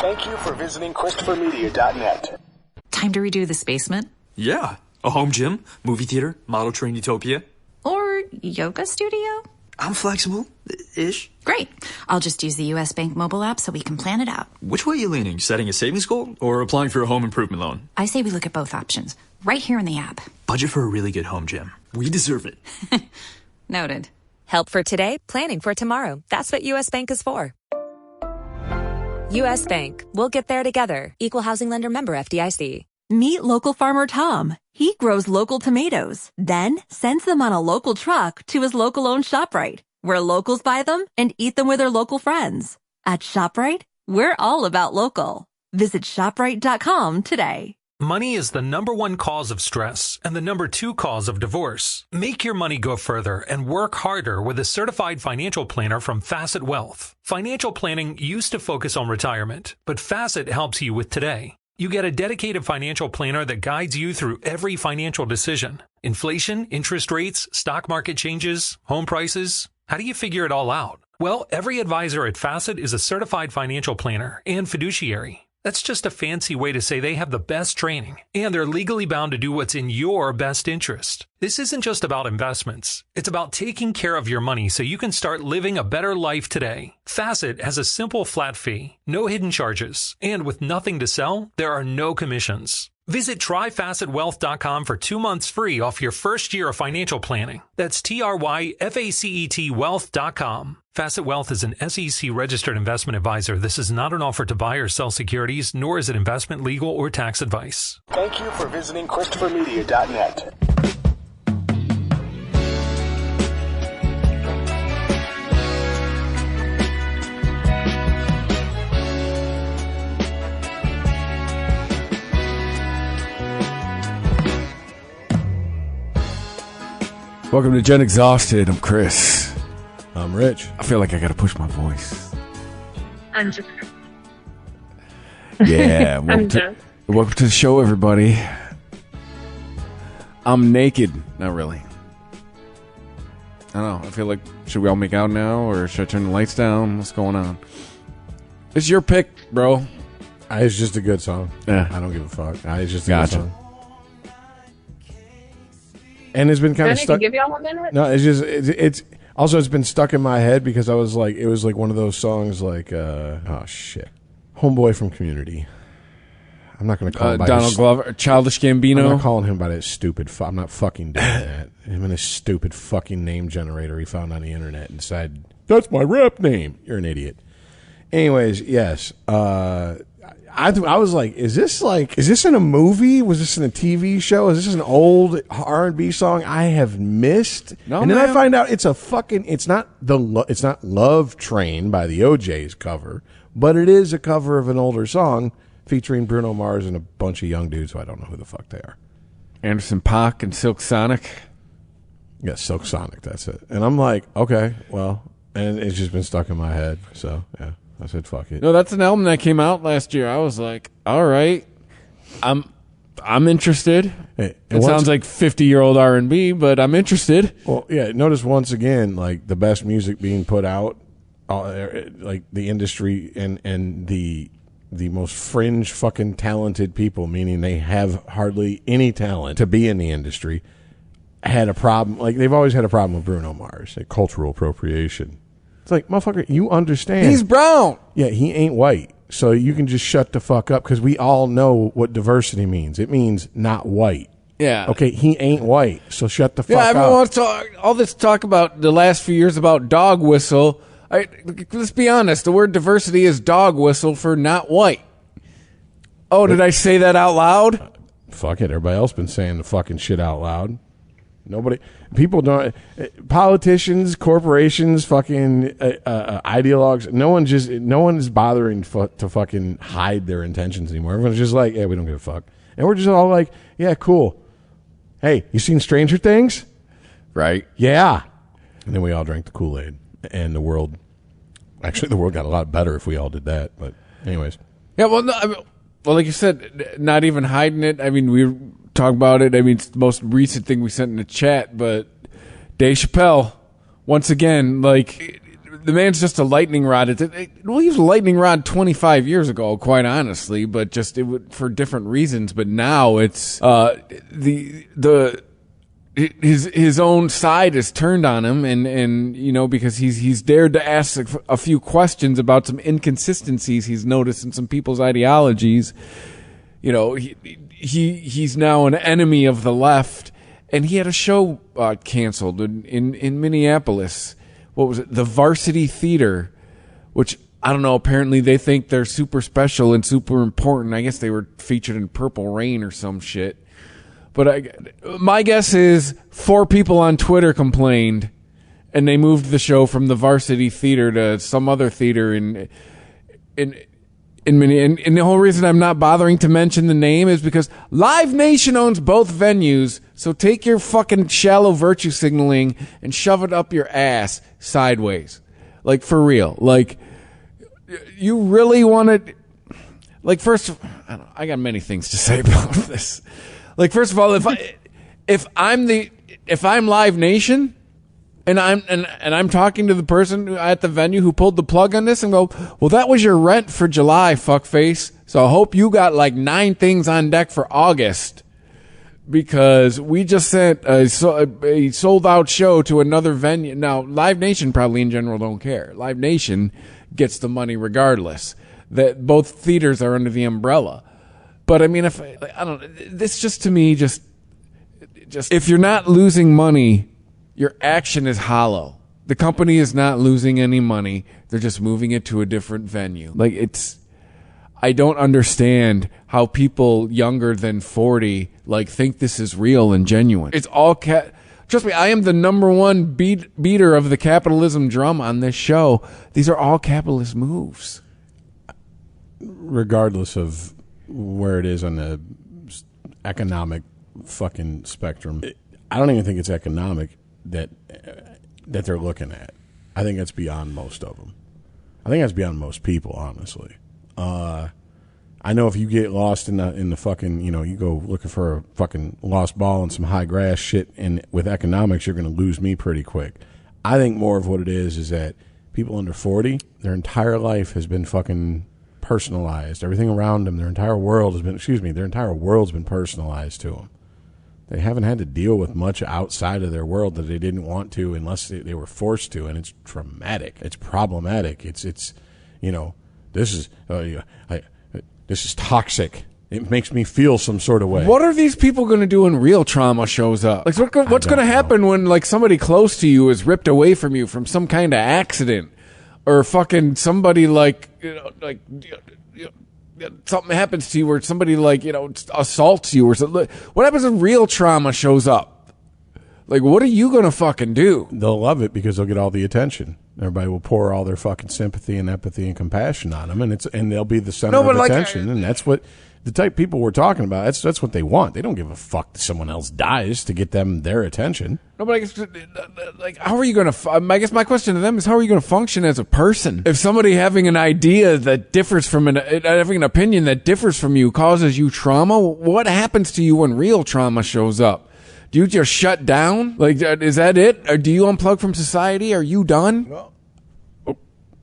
Thank you for visiting ChristopherMedia.net. Time to redo this basement? Yeah. A home gym, movie theater, model train utopia. Or yoga studio? I'm flexible-ish. Great. I'll just use the U.S. Bank mobile app so we can plan it out. Which way are you leaning? Setting a savings goal or applying for a home improvement loan? I say we look at both options, right here in the app. Budget for a really good home gym. We deserve it. Noted. Help for today, planning for tomorrow. That's what U.S. Bank is for. U.S. Bank. We'll get there together. Equal housing lender member FDIC. Meet local farmer Tom. He grows local tomatoes, then sends them on a local truck to his local-owned ShopRite, where locals buy them and eat them with their local friends. At ShopRite, we're all about local. Visit ShopRite.com today. Money is the number one cause of stress and the number two cause of divorce. Make your money go further and work harder with a certified financial planner from Facet Wealth. Financial planning used to focus on retirement, but Facet helps you with today. You get a dedicated financial planner that guides you through every financial decision. Inflation, interest rates, stock market changes, home prices. How do you figure it all out? Well, every advisor at Facet is a certified financial planner and fiduciary. That's just a fancy way to say they have the best training, and they're legally bound to do what's in your best interest. This isn't just about investments. It's about taking care of your money so you can start living a better life today. Facet has a simple flat fee, no hidden charges, and with nothing to sell, there are no commissions. Visit tryfacetwealth.com for 2 months free off your first year of financial planning. That's TRYFACET wealth.com. Facet Wealth is an SEC registered investment advisor. This is not an offer to buy or sell securities, nor is it investment, legal, or tax advice. Thank you for visiting ChristopherMedia.net. Welcome to Gen Exhausted. I'm Chris. I'm Rich. I feel like I gotta push my voice. I'm just. Yeah. Welcome to the show, everybody. I'm naked. Not really. I don't know. I feel like, should we all make out now, or should I turn the lights down? What's going on? It's your pick, bro. It's just a good song. Yeah. I don't give a fuck. It's just a good song. And it's been kind of stuck. Give y'all a minute? No, it's just it's also it's been stuck in my head because it was like one of those songs like oh shit, Homeboy from Community. I'm not going to call him by Donald Glover, Childish Gambino. I'm not calling him by that stupid. I'm not fucking doing that. Him and his stupid fucking name generator he found on the internet and said that's my rap name. You're an idiot. Anyways, yes. I was like, is this in a movie? Was this in a TV show? Is this an old R&B song I have missed? No, and then man. I find out it's not Love Train by the OJ's cover, but it is a cover of an older song featuring Bruno Mars and a bunch of young dudes who I don't know who the fuck they are. Anderson .Paak and Silk Sonic. Yeah, Silk Sonic, that's it. And I'm like, okay, well, and it's just been stuck in my head, so yeah. I said, fuck it. No, that's an album that came out last year. I was like, all right, I'm interested. Hey, it sounds like 50-year-old R&B, but I'm interested. Well, yeah, notice once again, like the best music being put out, like the industry and the most fringe fucking talented people, meaning they have hardly any talent to be in the industry, had a problem. Like they've always had a problem with Bruno Mars, like cultural appropriation. It's like, motherfucker, you understand. He's brown. Yeah, he ain't white. So you can just shut the fuck up because we all know what diversity means. It means not white. Yeah. Okay, he ain't white. So shut the fuck Yeah, up. everyone wants to talk, all this talk about the last few years about dog whistle. Let's be honest. The word diversity is dog whistle for not white. Oh, did I say that out loud? Fuck it. Everybody else been saying the fucking shit out loud. People don't, politicians, corporations, fucking ideologues. No one is bothering to fucking hide their intentions anymore. Everyone's just like, yeah, we don't give a fuck, and we're just all like, yeah, cool. Hey, you seen Stranger Things? Right? Yeah. And then we all drank the Kool-Aid, and the world got a lot better if we all did that. But anyways, yeah. Well, no, like you said, not even hiding it. I mean, we talk about it. I mean, it's the most recent thing we sent in the chat, but Dave Chappelle, once again, like the man's just a lightning rod. Well, he was a lightning rod 25 years ago, quite honestly, but just for different reasons. But now it's his own side is turned on him, and you know, because he's dared to ask a few questions about some inconsistencies he's noticed in some people's ideologies. You know, he's now an enemy of the left, and he had a show canceled in Minneapolis. What was it? The Varsity Theater, which I don't know. Apparently, they think they're super special and super important. I guess they were featured in Purple Rain or some shit. But my guess is 4 people on Twitter complained, and they moved the show from the Varsity Theater to some other theater in Minneapolis. And the whole reason I'm not bothering to mention the name is because Live Nation owns both venues. So take your fucking shallow virtue signaling and shove it up your ass sideways. Like, for real. Like, you really want to... Like, first... I got many things to say about this. Like, first of all, if I'm Live Nation and I'm talking to the person at the venue who pulled the plug on this and go, well, that was your rent for July, fuckface. So I hope you got like 9 things on deck for August, because we just sent a sold out show to another venue. Now, Live Nation probably in general don't care. Live Nation gets the money regardless. That both theaters are under the umbrella. But I mean, this just to me, just if you're not losing money, your action is hollow. The company is not losing any money. They're just moving it to a different venue. Like, I don't understand how people younger than 40 like think this is real and genuine. It's all trust me, I am the number one beater of the capitalism drum on this show. These are all capitalist moves. Regardless of where it is on the economic fucking spectrum, I don't even think it's economic that they're looking at. I think that's beyond most of them. I think that's beyond most people, honestly. I know if you get lost in the fucking, you know, you go looking for a fucking lost ball and some high grass shit, and with economics, you're going to lose me pretty quick. I think more of what it is that people under 40, their entire life has been fucking personalized. Everything around them, their entire world's been personalized to them. They haven't had to deal with much outside of their world that they didn't want to, unless they were forced to, and it's traumatic. It's problematic. It's you know, this is toxic. It makes me feel some sort of way. What are these people going to do when real trauma shows up? Like, what's going to happen when like somebody close to you is ripped away from you from some kind of accident, or fucking somebody like, you know, like, something happens to you where somebody like, you know, assaults you or something. What happens when real trauma shows up? Like, what are you going to fucking do? They'll love it because they'll get all the attention. Everybody will pour all their fucking sympathy and empathy and compassion on them, and they'll be the center of attention. And that's what the type of people we're talking about. That's what they want. They don't give a fuck that someone else dies to get them their attention. No, but I guess, like, how are you going to? I guess my question to them is, how are you going to function as a person if somebody having an idea that differs from having an opinion that differs from you causes you trauma? What happens to you when real trauma shows up? Do you just shut down? Like, is that it? Or do you unplug from society? Are you done? Well,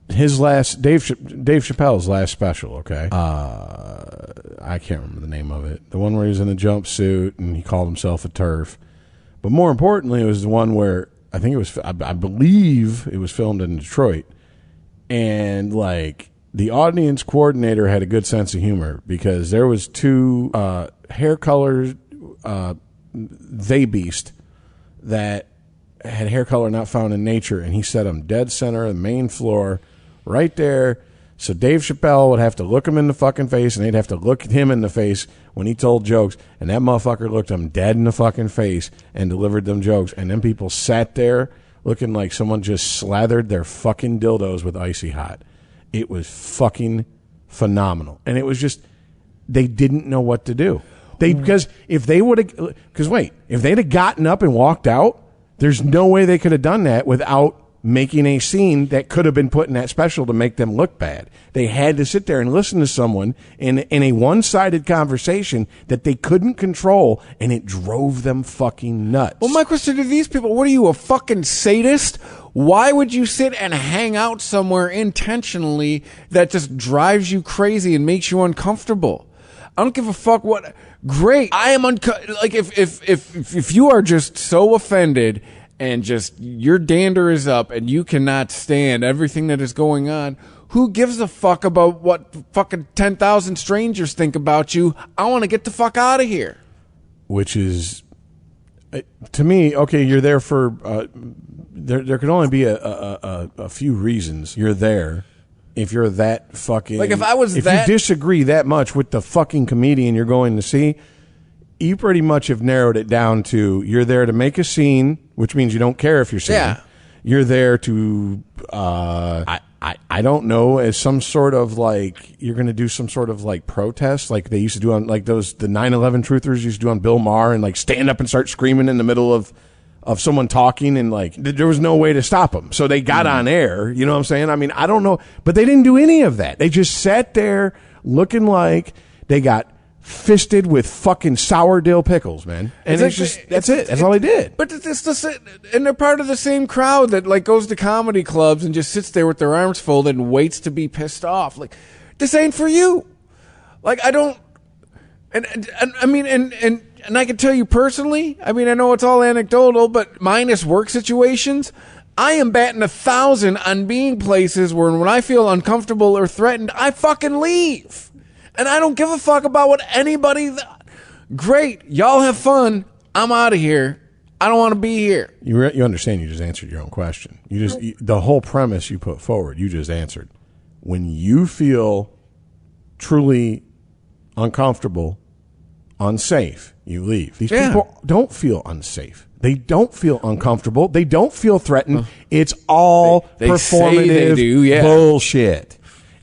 his last Dave Chappelle's last special. Okay, I can't remember the name of it. The one where he was in a jumpsuit and he called himself a TERF. But more importantly, it was the one where I believe it was filmed in Detroit, and like the audience coordinator had a good sense of humor because there was 2 hair colors. They beast that had hair color not found in nature, and he set them dead center of the main floor right there. So Dave Chappelle would have to look him in the fucking face, and they'd have to look at him in the face when he told jokes, and that motherfucker looked him dead in the fucking face and delivered them jokes, and then people sat there looking like someone just slathered their fucking dildos with Icy Hot. It was fucking phenomenal, and it was just, they didn't know what to do. Because if they'd have gotten up and walked out, there's no way they could have done that without making a scene that could have been put in that special to make them look bad. They had to sit there and listen to someone in a one-sided conversation that they couldn't control, and it drove them fucking nuts. Well, my question to these people, what are you, a fucking sadist? Why would you sit and hang out somewhere intentionally that just drives you crazy and makes you uncomfortable? I don't give a fuck what. Great. I am like if you are just so offended and just your dander is up and you cannot stand everything that is going on, who gives a fuck about what fucking 10,000 strangers think about you? I want to get the fuck out of here. Which is, to me, okay, you're there for, there could only be a few reasons you're there. If you're that fucking... Like, if I was if that... you disagree that much with the fucking comedian you're going to see, you pretty much have narrowed it down to you're there to make a scene, which means you don't care if you're seeing. Yeah. You're there to, I don't know, as some sort of like, you're going to do some sort of like protest like they used to do on like the 9/11 truthers used to do on Bill Maher and like stand up and start screaming in the middle of someone talking, and like there was no way to stop them. So they got on air, you know what I'm saying? I mean, I don't know, but they didn't do any of that. They just sat there looking like they got fisted with fucking sour dill pickles, man. And it's just, that's it. That's all they did. But it's and they're part of the same crowd that like goes to comedy clubs and just sits there with their arms folded and waits to be pissed off. Like, this ain't for you. Like, I don't, and I mean, and I can tell you personally, I mean, I know it's all anecdotal, but minus work situations, I am batting 1,000 on being places where when I feel uncomfortable or threatened, I fucking leave. And I don't give a fuck about what anybody... Great. Y'all have fun. I'm out of here. I don't want to be here. You understand you just answered your own question. The whole premise you put forward, you just answered. When you feel truly uncomfortable, unsafe, you leave. These people don't feel unsafe. They don't feel uncomfortable. They don't feel threatened. It's all they performative say they do, bullshit.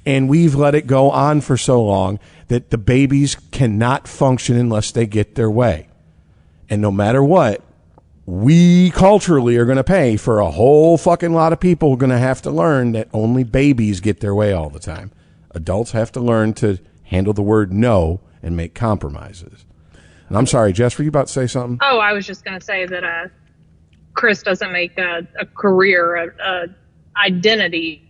And we've let it go on for so long that the babies cannot function unless they get their way. And no matter what, we culturally are going to pay for a whole fucking lot of people who are going to have to learn that only babies get their way all the time. Adults have to learn to handle the word no and make compromises. And I'm sorry, Jess, were you about to say something? Oh, I was just going to say that Chris doesn't make a career, identity,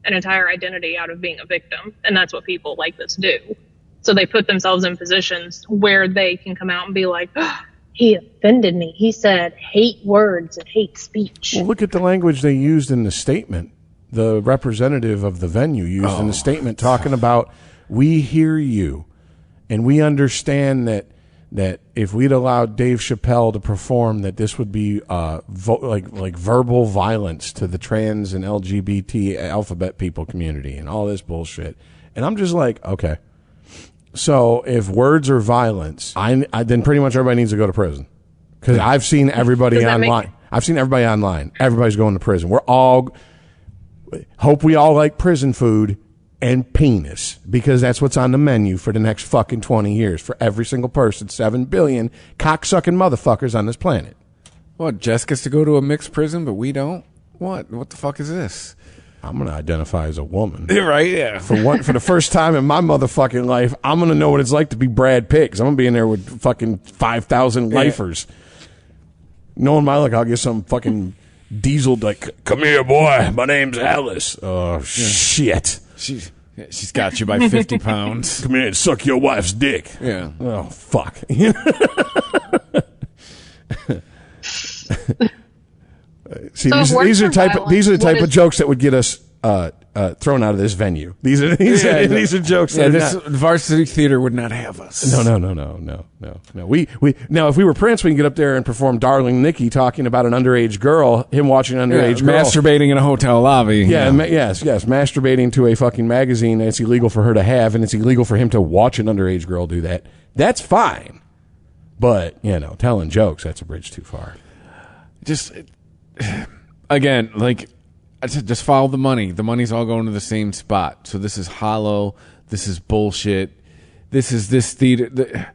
an entire identity out of being a victim. And that's what people like this do. So they put themselves in positions where they can come out and be like, oh, he offended me. He said hate words and hate speech. Well, look at the language they used in the statement. The representative of the venue used in the statement talking about, we hear you and we understand that if we'd allowed Dave Chappelle to perform, that this would be like verbal violence to the trans and LGBT alphabet people community and all this bullshit. And I'm just like, okay. So if words are violence, then pretty much everybody needs to go to prison. Because I've seen everybody online. Everybody's going to prison. Hope we all like prison food and penis, because that's what's on the menu for the next fucking 20 years for every single person. 7 billion cocksucking motherfuckers on this planet. What, Jess gets to go to a mixed prison, but we don't? What the fuck is this? I'm going to identify as a woman. Right, yeah. For the first time in my motherfucking life, I'm going to know what it's like to be Brad Pitt, 'cause I'm going to be in there with fucking 5,000 lifers. Knowing my luck, I'll get some fucking dieseled like, come here, boy, my name's Alice. Oh, shit. She's got you by 50 pounds. Come here and suck your wife's dick. Yeah. Oh, fuck. See, these are the type of jokes that would get us thrown out of this venue. These are jokes. Yeah, this Varsity Theater would not have us. No. We now, if we were Prince, we can get up there and perform "Darling Nikki," talking about an underage girl, him watching an underage girl masturbating in a hotel lobby. Yeah, yes, masturbating to a fucking magazine that it's illegal for her to have, and it's illegal for him to watch an underage girl do that. That's fine, but telling jokes, that's a bridge too far. Just again, like, just follow the money. The money's all going to the same spot. So this is hollow. This is bullshit. This is this theater.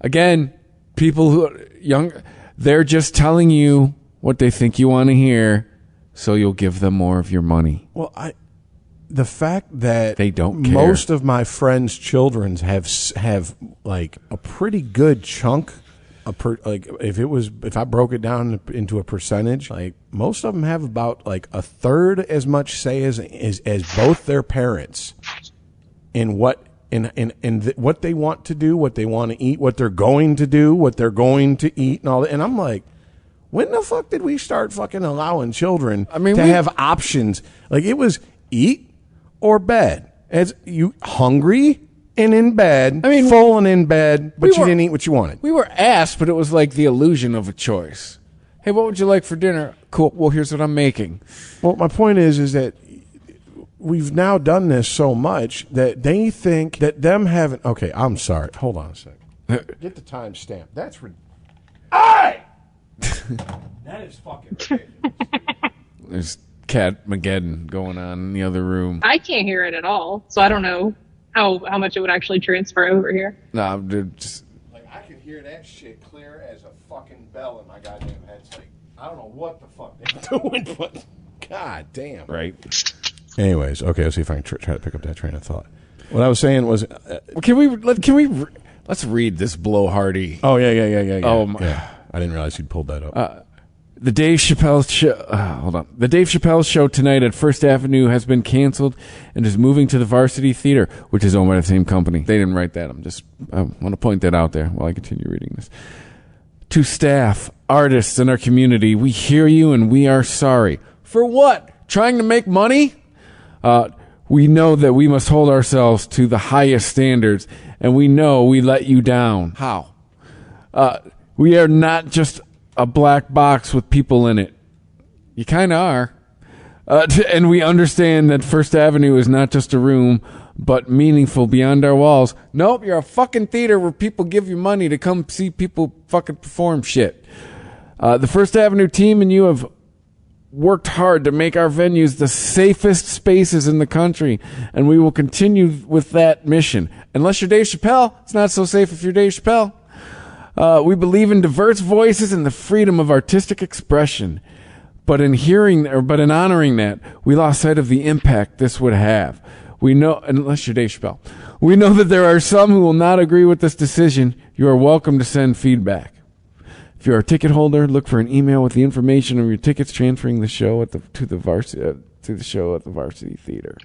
Again, people who are young, they're just telling you what they think you want to hear so you'll give them more of your money. Well, the fact that they don't care. Most of my friends' children have like a pretty good chunk. If I broke it down into a percentage, like most of them have about like a third as much say as both their parents in what what they want to do, what they want to eat, what they're going to do, what they're going to eat, and all that. And I'm like, when the fuck did we start fucking allowing children to have options? Like it was eat or bed. As you hungry and in bed, full and in bed, but you didn't eat what you wanted. We were asked, but it was like the illusion of a choice. Hey, what would you like for dinner? Cool. Well, here's what I'm making. Well, my point is that we've now done this so much that they think that them having. Okay, I'm sorry. Hold on a second. Get the timestamp. That's that is fucking ridiculous. There's Cat Mageddon going on in the other room. I can't hear it at all, so I don't know how much it would actually transfer over here. No, dude, just like I can hear that shit clear as a fucking bell in my goddamn head. It's like I don't know what the fuck they're doing, but god damn. Right. Anyways, okay, let's see if I can try to pick up that train of thought. What I was saying was, let's read this blowhardy. Oh yeah. Oh my. Yeah. I didn't realize you'd pulled that up. The Dave Chappelle show. Hold on. The Dave Chappelle show tonight at First Avenue has been canceled and is moving to the Varsity Theater, which is owned by the same company. They didn't write that. I want to point that out there while I continue reading this. To staff, artists, and our community, we hear you and we are sorry. For what? Trying to make money? We know that we must hold ourselves to the highest standards, and we know we let you down. How? We are not just a black box with people in it. You kind of are. And we understand that First Avenue is not just a room, but meaningful beyond our walls. Nope, you're a fucking theater where people give you money to come see people fucking perform shit. The First Avenue team and you have worked hard to make our venues the safest spaces in the country, and we will continue with that mission. Unless you're Dave Chappelle, it's not so safe if you're Dave Chappelle. We believe in diverse voices and the freedom of artistic expression. But in honoring that, we lost sight of the impact this would have. We know, unless you're Dave Chappelle, we know that there are some who will not agree with this decision. You are welcome to send feedback. If you're a ticket holder, look for an email with the information of your tickets transferring the show to the show at the Varsity Theater.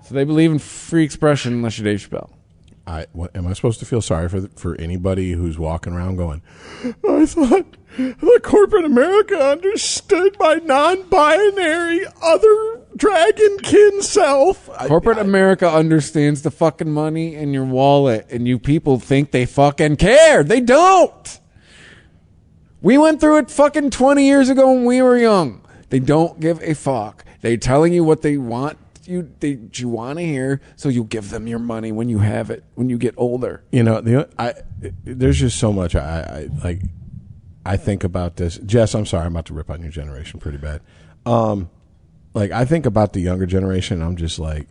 So they believe in free expression unless you're Dave Chappelle. Am I supposed to feel sorry for anybody who's walking around going, I thought corporate America understood my non-binary other dragonkin self. Corporate America understands the fucking money in your wallet, and you people think they fucking care. They don't. We went through it fucking 20 years ago when we were young. They don't give a fuck. They're telling you what they want you want to hear, so you give them your money when you have it, when you get older. You know, there's just so much I think about this. Jess, I'm sorry, I'm about to rip on your generation pretty bad. I think about the younger generation, I'm just like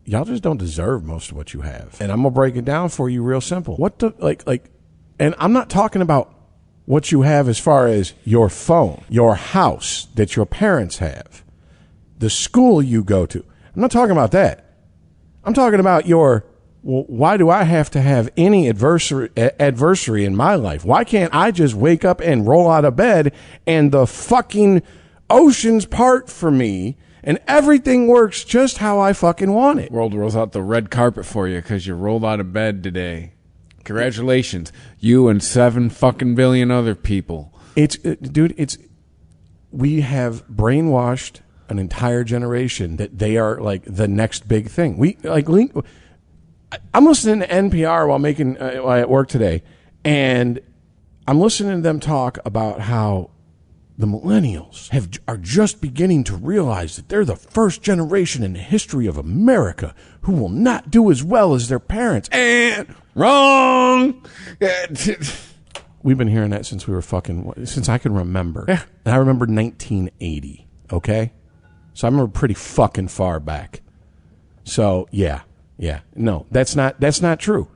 y'all just don't deserve most of what you have. And I'm gonna break it down for you real simple. What the and I'm not talking about what you have as far as your phone, your house that your parents have, the school you go to. I'm not talking about that. I'm talking about why do I have to have any adversary in my life? Why can't I just wake up and roll out of bed and the fucking oceans part for me and everything works just how I fucking want it? World rolls out the red carpet for you because you rolled out of bed today. Congratulations. You and 7 fucking billion other people. We have brainwashed an entire generation that they are like the next big thing. I'm listening to NPR while at work today, and I'm listening to them talk about how the millennials are just beginning to realize that they're the first generation in the history of America who will not do as well as their parents. And wrong. We've been hearing that since since I can remember. Yeah. And I remember 1980, okay? So I remember pretty fucking far back. So, yeah. No, that's not true.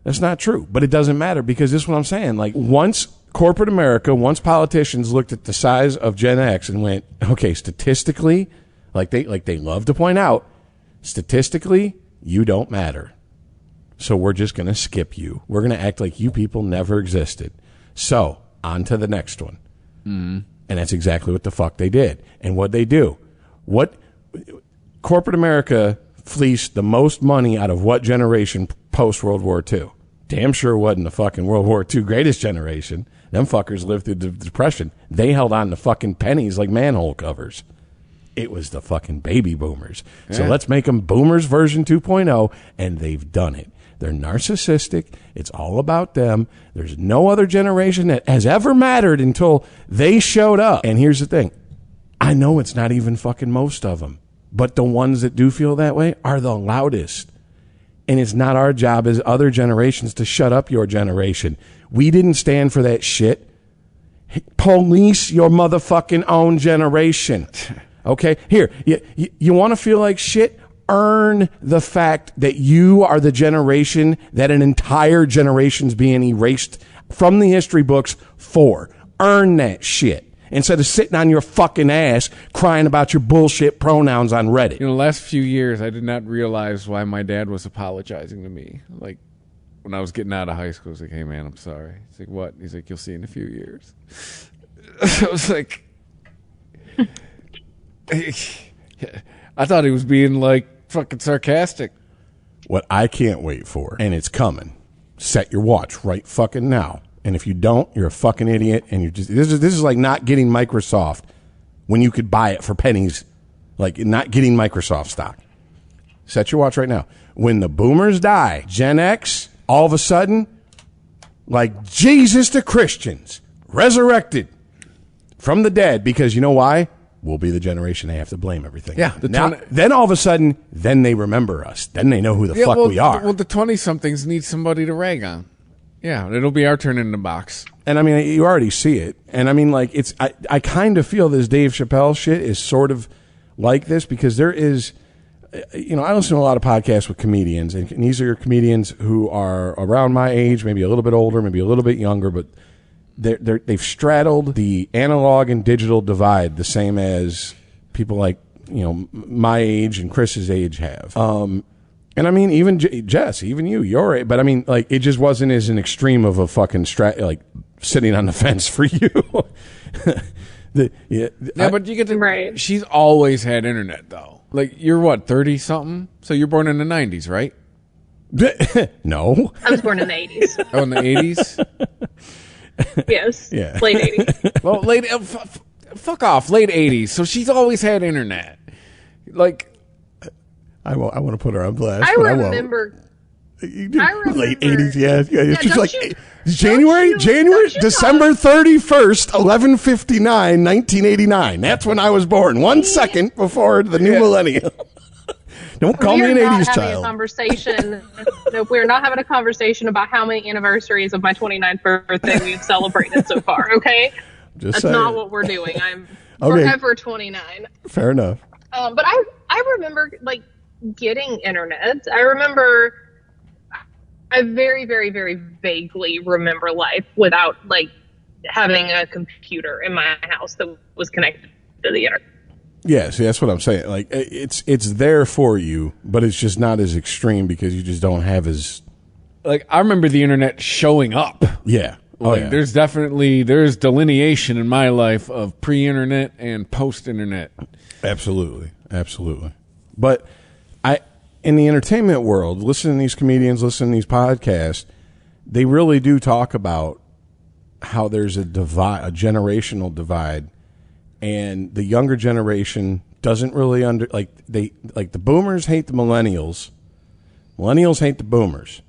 That's not true. But it doesn't matter because this is what I'm saying. Like, once corporate America, once politicians looked at the size of Gen X and went, okay, statistically, like they love to point out, statistically, you don't matter. So we're just going to skip you. We're going to act like you people never existed. So on to the next one. Mm-hmm. And that's exactly what the fuck they did. And what they do? What corporate America fleeced the most money out of what generation post World War II? Damn sure wasn't the fucking World War II greatest generation. Them fuckers lived through the Depression. They held on to fucking pennies like manhole covers. It was the fucking baby boomers. Yeah. So let's make them boomers version 2.0, and they've done it. They're narcissistic. It's all about them. There's no other generation that has ever mattered until they showed up. And here's the thing. I know it's not even fucking most of them, but the ones that do feel that way are the loudest. And it's not our job as other generations to shut up your generation. We didn't stand for that shit. Police your motherfucking own generation. Okay? Here, you want to feel like shit? Earn the fact that you are the generation that an entire generation's being erased from the history books for. Earn that shit. Instead of sitting on your fucking ass crying about your bullshit pronouns on Reddit. You know, the last few years, I did not realize why my dad was apologizing to me. Like, when I was getting out of high school, I was like, hey, man, I'm sorry. He's like, what? He's like, you'll see in a few years. I was like... I thought he was being, like, fucking sarcastic. What I can't wait for, and it's coming, set your watch right fucking now. And if you don't, you're a fucking idiot. And you're just this is like not getting Microsoft when you could buy it for pennies, like not getting Microsoft stock. Set your watch right now. When the boomers die, Gen X, all of a sudden, like Jesus to Christians, resurrected from the dead, because you know why? We'll be the generation they have to blame everything. Yeah. Then all of a sudden, then they remember us. Then they know who the fuck we are. Well, the 20-somethings need somebody to rag on. Yeah, it'll be our turn in the box. And I mean, you already see it. And I mean, like, I kind of feel this Dave Chappelle shit is sort of like this, because there is, you know, I listen to a lot of podcasts with comedians, and these are comedians who are around my age, maybe a little bit older, maybe a little bit younger, but they've straddled the analog and digital divide the same as people like, you know, my age and Chris's age have. And I mean, even Jess, even you're age, but I mean, like, it just wasn't as an extreme of a fucking like sitting on the fence for you. But you get to, right. She's always had internet, though. Like, you're what, 30-something? So you're born in the 90s, right? No. I was born in the 80s. Oh, in the 80s? Yes. Yeah. Late 80s. Well, fuck off, late 80s. So she's always had internet. Like, I want to put her on blast. I remember late 80s, yeah. Yeah, She's like, January, December 31st, 11:59, 1989. That's when I was born. 1 second before the new millennium. Don't call me an 80s child. We're not having a conversation about how many anniversaries of my 29th birthday we've celebrated so far, okay? That's saying. not what we're doing. I'm forever 29. Fair enough. But I remember, like, getting internet. I very, very, very vaguely remember life without, like, having a computer in my house that was connected to the internet. Yeah, see, that's what I'm saying. Like, it's there for you, but it's just not as extreme because you just don't have as... Like, I remember the internet showing up. Yeah. Like, there's delineation in my life of pre-internet and post-internet. Absolutely. But in the entertainment world, listening to these comedians, listening to these podcasts, they really do talk about how there's a divide, a generational divide, and the younger generation doesn't really the boomers hate the millennials. Millennials hate the boomers.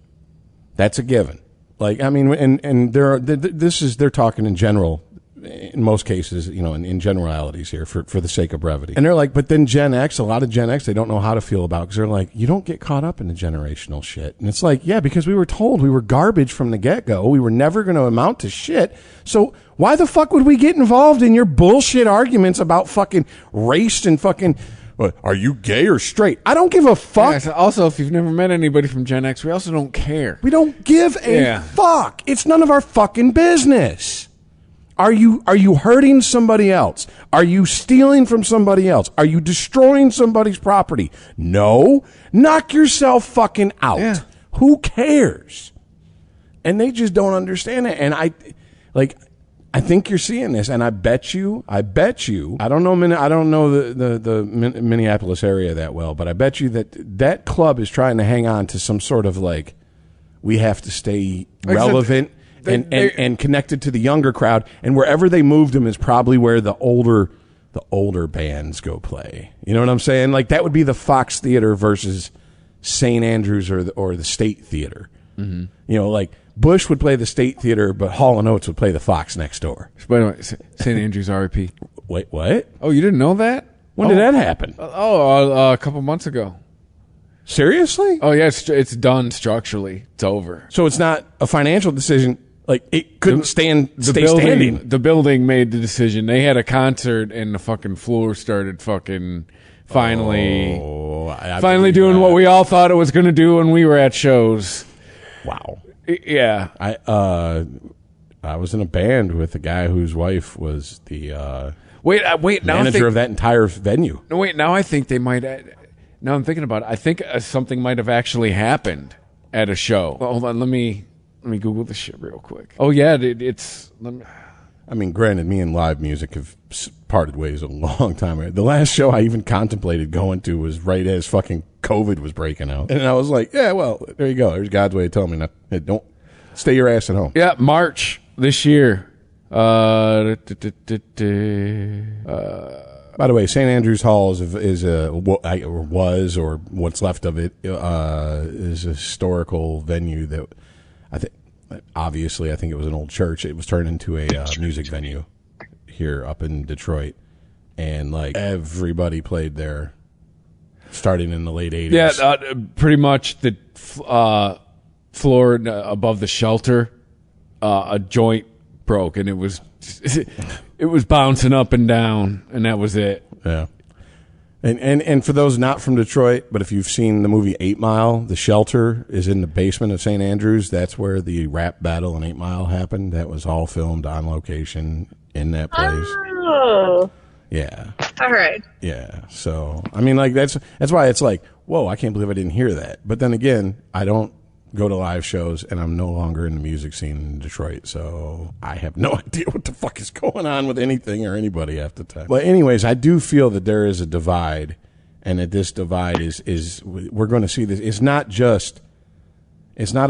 That's a given. Like, I mean, and they're talking in general, in most cases, you know, in generalities here for the sake of brevity. And they're like, but then Gen X, a lot of Gen X, they don't know how to feel about, because they're like, you don't get caught up in the generational shit. And it's like, yeah, because we were told we were garbage from the get-go. We were never going to amount to shit. So why the fuck would we get involved in your bullshit arguments about fucking race and fucking... Are you gay or straight? I don't give a fuck. Yeah, so also, if you've never met anybody from Gen X, we also don't care. We don't give a fuck. It's none of our fucking business. Are you hurting somebody else? Are you stealing from somebody else? Are you destroying somebody's property? No. Knock yourself fucking out. Yeah. Who cares? And they just don't understand it. And I think you're seeing this, and I bet you, I don't know the Minneapolis area that well, but I bet you that club is trying to hang on to some sort of like, we have to stay relevant and connected to the younger crowd, and wherever they moved them is probably where the older bands go play. You know what I'm saying? Like that would be the Fox Theater versus St. Andrews or the State Theater. Mm-hmm. You know, like Bush would play the State Theater, but Hall & Oates would play the Fox next door. By the way, St. Andrews RIP. Wait, what? Oh, you didn't know that? When did that happen? A couple months ago. Seriously? Oh yeah, it's done structurally. It's over. So it's not a financial decision. Like it couldn't stay standing. The building made the decision. They had a concert, and the fucking floor started fucking finally doing what we all thought it was going to do when we were at shows. Wow. Yeah. I was in a band with a guy whose wife was the manager of that entire venue. No, wait. Now I think they might. Now I'm thinking about it. I think something might have actually happened at a show. Well, hold on. Let me Google this shit real quick. Oh yeah, it's. I mean, granted, me and live music have parted ways a long time ago. The last show I even contemplated going to was right as fucking COVID was breaking out. And I was like, yeah, well, there you go. There's God's way of telling me not, hey, don't stay your ass at home. Yeah, March this year. By the way, St. Andrews Hall was, or what's left of it, is a historical venue that I think it was an old church. It was turned into a music venue here up in Detroit, and like everybody played there, starting in the late 80s. Yeah, pretty much the floor above the shelter, a joint broke, and it was bouncing up and down, and that was it. Yeah. And for those not from Detroit, but if you've seen the movie 8 Mile, the shelter is in the basement of St. Andrews. That's where the rap battle in 8 Mile happened. That was all filmed on location in that place. Oh. Yeah. All right. Yeah. So, I mean, like, that's why it's like, whoa, I can't believe I didn't hear that. But then again, I don't go to live shows, and I'm no longer in the music scene in Detroit, so I have no idea what the fuck is going on with anything or anybody half the time. But anyways, I do feel that there is a divide, and that this divide is we're going to see this. It's not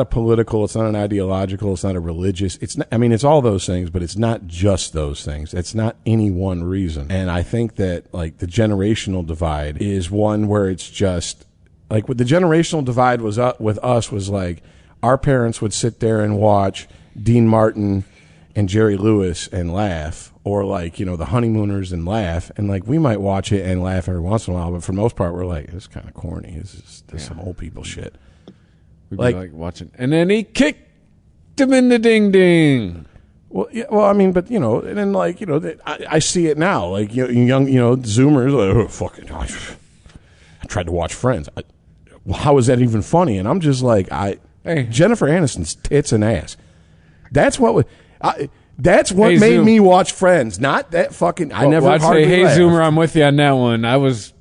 a political, it's not an ideological, it's not a religious, it's all those things, but it's not just those things. It's not any one reason. And I think that, like, the generational divide is one where it's just, like, what the generational divide was with us was like our parents would sit there and watch Dean Martin and Jerry Lewis and laugh, or like, you know, the Honeymooners and laugh, and like we might watch it and laugh every once in a while, but for the most part we're like, this is kind of corny. This is some old people shit. We'd be like watching, and then he kicked him in the ding ding. Well, yeah, well, I mean, but you know, and then like, you know, I see it now, like, you know, young, you know, Zoomers, like, oh, fucking, I tried to watch Friends. How is that even funny? And I'm just like, Jennifer Aniston's tits and ass. That's what made Zoom. me watch Friends. Not that fucking. I never. I'd say, hey, laughed. Zoomer, I'm with you on that one. I was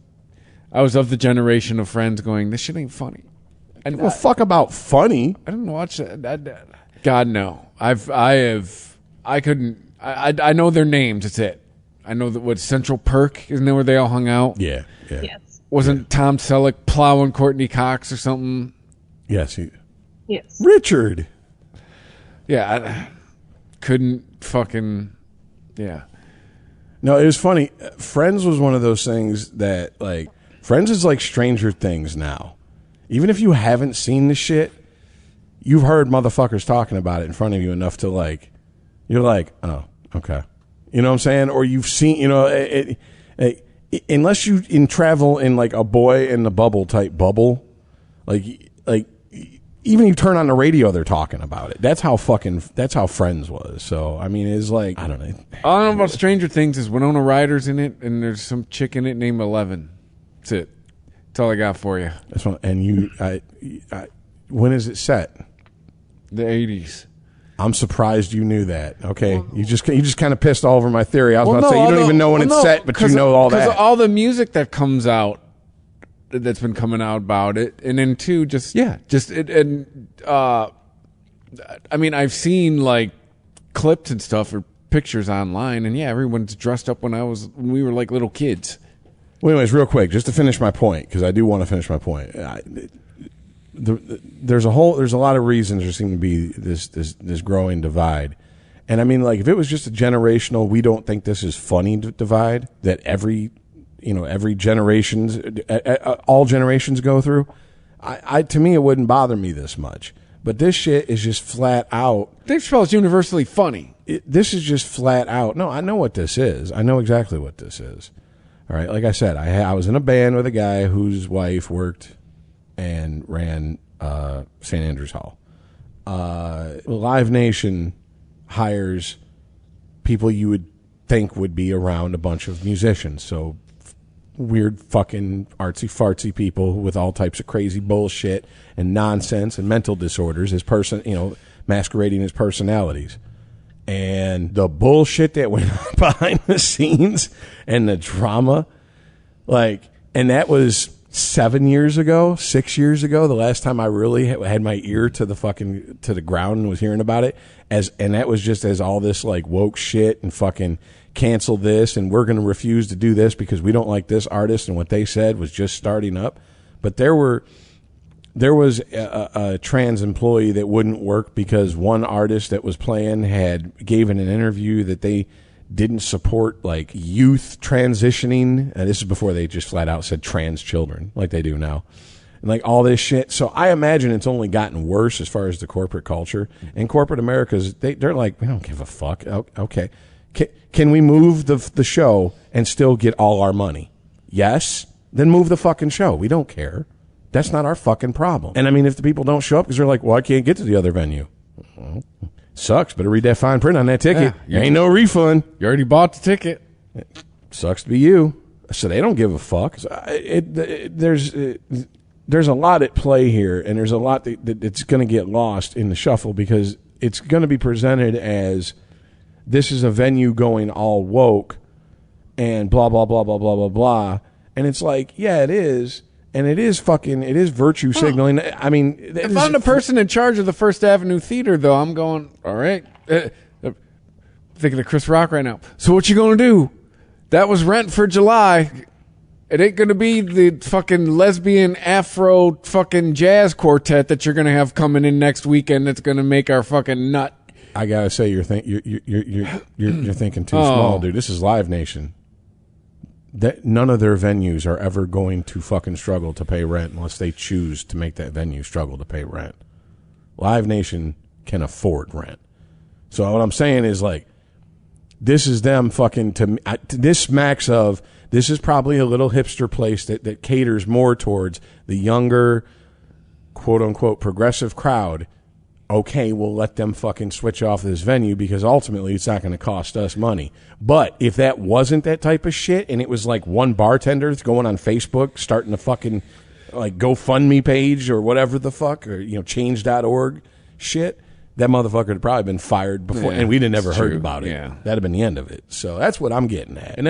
of the generation of Friends going, this shit ain't funny. And well, fuck about funny. I didn't watch that. God no. I couldn't. I know their names. That's it. I know that what Central Perk, isn't that where they all hung out? Yeah. Yes. Wasn't Tom Selleck plowing Courtney Cox or something? Yes. Yes. Richard. Yeah, I couldn't fucking. Yeah. No, it was funny. Friends was one of those things that, like, Friends is like Stranger Things now. Even if you haven't seen the shit, you've heard motherfuckers talking about it in front of you enough to, like, you're like, oh, okay. You know what I'm saying? Or you've seen, you know, unless you travel in like a boy in the bubble type bubble, like even you turn on the radio, they're talking about it. That's how Friends was. So I mean, it's like, I don't know. All I know about Stranger Things is Winona Ryder's in it, and there's some chick in it named 11. That's it. That's all I got for you. That's one. And when is it set? The 80s. I'm surprised you knew that. Okay, you just kind of pissed all over my theory. I was about to say you don't even know when it's set, but you know all that. Because all the music that comes out, that's been coming out about it, and then too, I mean, I've seen like clips and stuff or pictures online, and everyone's dressed up when we were like little kids. Well, anyways, real quick, just to finish my point, because I do want to finish my point. There's a lot of reasons there seem to be this growing divide, and I mean, like, if it was just a generational, we don't think this is funny divide that every generations, all generations go through. To me, it wouldn't bother me this much. But this shit is just flat out. Dave Chappelle is universally funny. This is just flat out. No, I know what this is. I know exactly what this is. All right, like I said, I was in a band with a guy whose wife worked and ran St. Andrews Hall. Live Nation hires people you would think would be around a bunch of musicians. So weird fucking artsy-fartsy people with all types of crazy bullshit and nonsense and mental disorders as masquerading as personalities. And the bullshit that went on behind the scenes and the drama, and that was 6 years ago, the last time I really had my ear to the ground and was hearing about it, and that was just as all this like woke shit and fucking cancel this and we're going to refuse to do this because we don't like this artist and what they said was just starting up. But there was a trans employee that wouldn't work because one artist that was playing gave in an interview that they didn't support like youth transitioning. And this is before they just flat out said trans children like they do now. And like all this shit. So I imagine it's only gotten worse as far as the corporate culture. And corporate America's, they're like, we don't give a fuck. Okay. Can we move the show and still get all our money? Yes. Then move the fucking show. We don't care. That's not our fucking problem. And I mean, if the people don't show up because they're like, well, I can't get to the other venue. Well, sucks. Better read that fine print on that ticket. Yeah, ain't no refund. You already bought the ticket. Sucks to be you. So they don't give a fuck. So there's a lot at play here, and there's a lot that's going to get lost in the shuffle because it's going to be presented as this is a venue going all woke and blah, blah, blah, blah, blah, blah, blah. And it's like, yeah, it is. And it is virtue signaling. I mean, if I'm the person in charge of the First Avenue Theater, though, I'm going, all right. Thinking of Chris Rock right now. So what you going to do? That was rent for July. It ain't going to be the fucking lesbian Afro fucking jazz quartet that you're going to have coming in next weekend that's going to make our fucking nut. I gotta say, you're thinking too small, dude. This is Live Nation. None of their venues are ever going to fucking struggle to pay rent unless they choose to make that venue struggle to pay rent. Live Nation can afford rent. So what I'm saying is like, this is them fucking this smacks of this is probably a little hipster place that caters more towards the younger, quote unquote, progressive crowd. Okay, we'll let them fucking switch off this venue because ultimately it's not going to cost us money. But if that wasn't that type of shit and it was like one bartender that's going on Facebook starting a fucking like GoFundMe page or whatever the fuck or change.org shit, that motherfucker had probably been fired before and we'd have never heard about it. Yeah. That'd have been the end of it. So that's what I'm getting at. And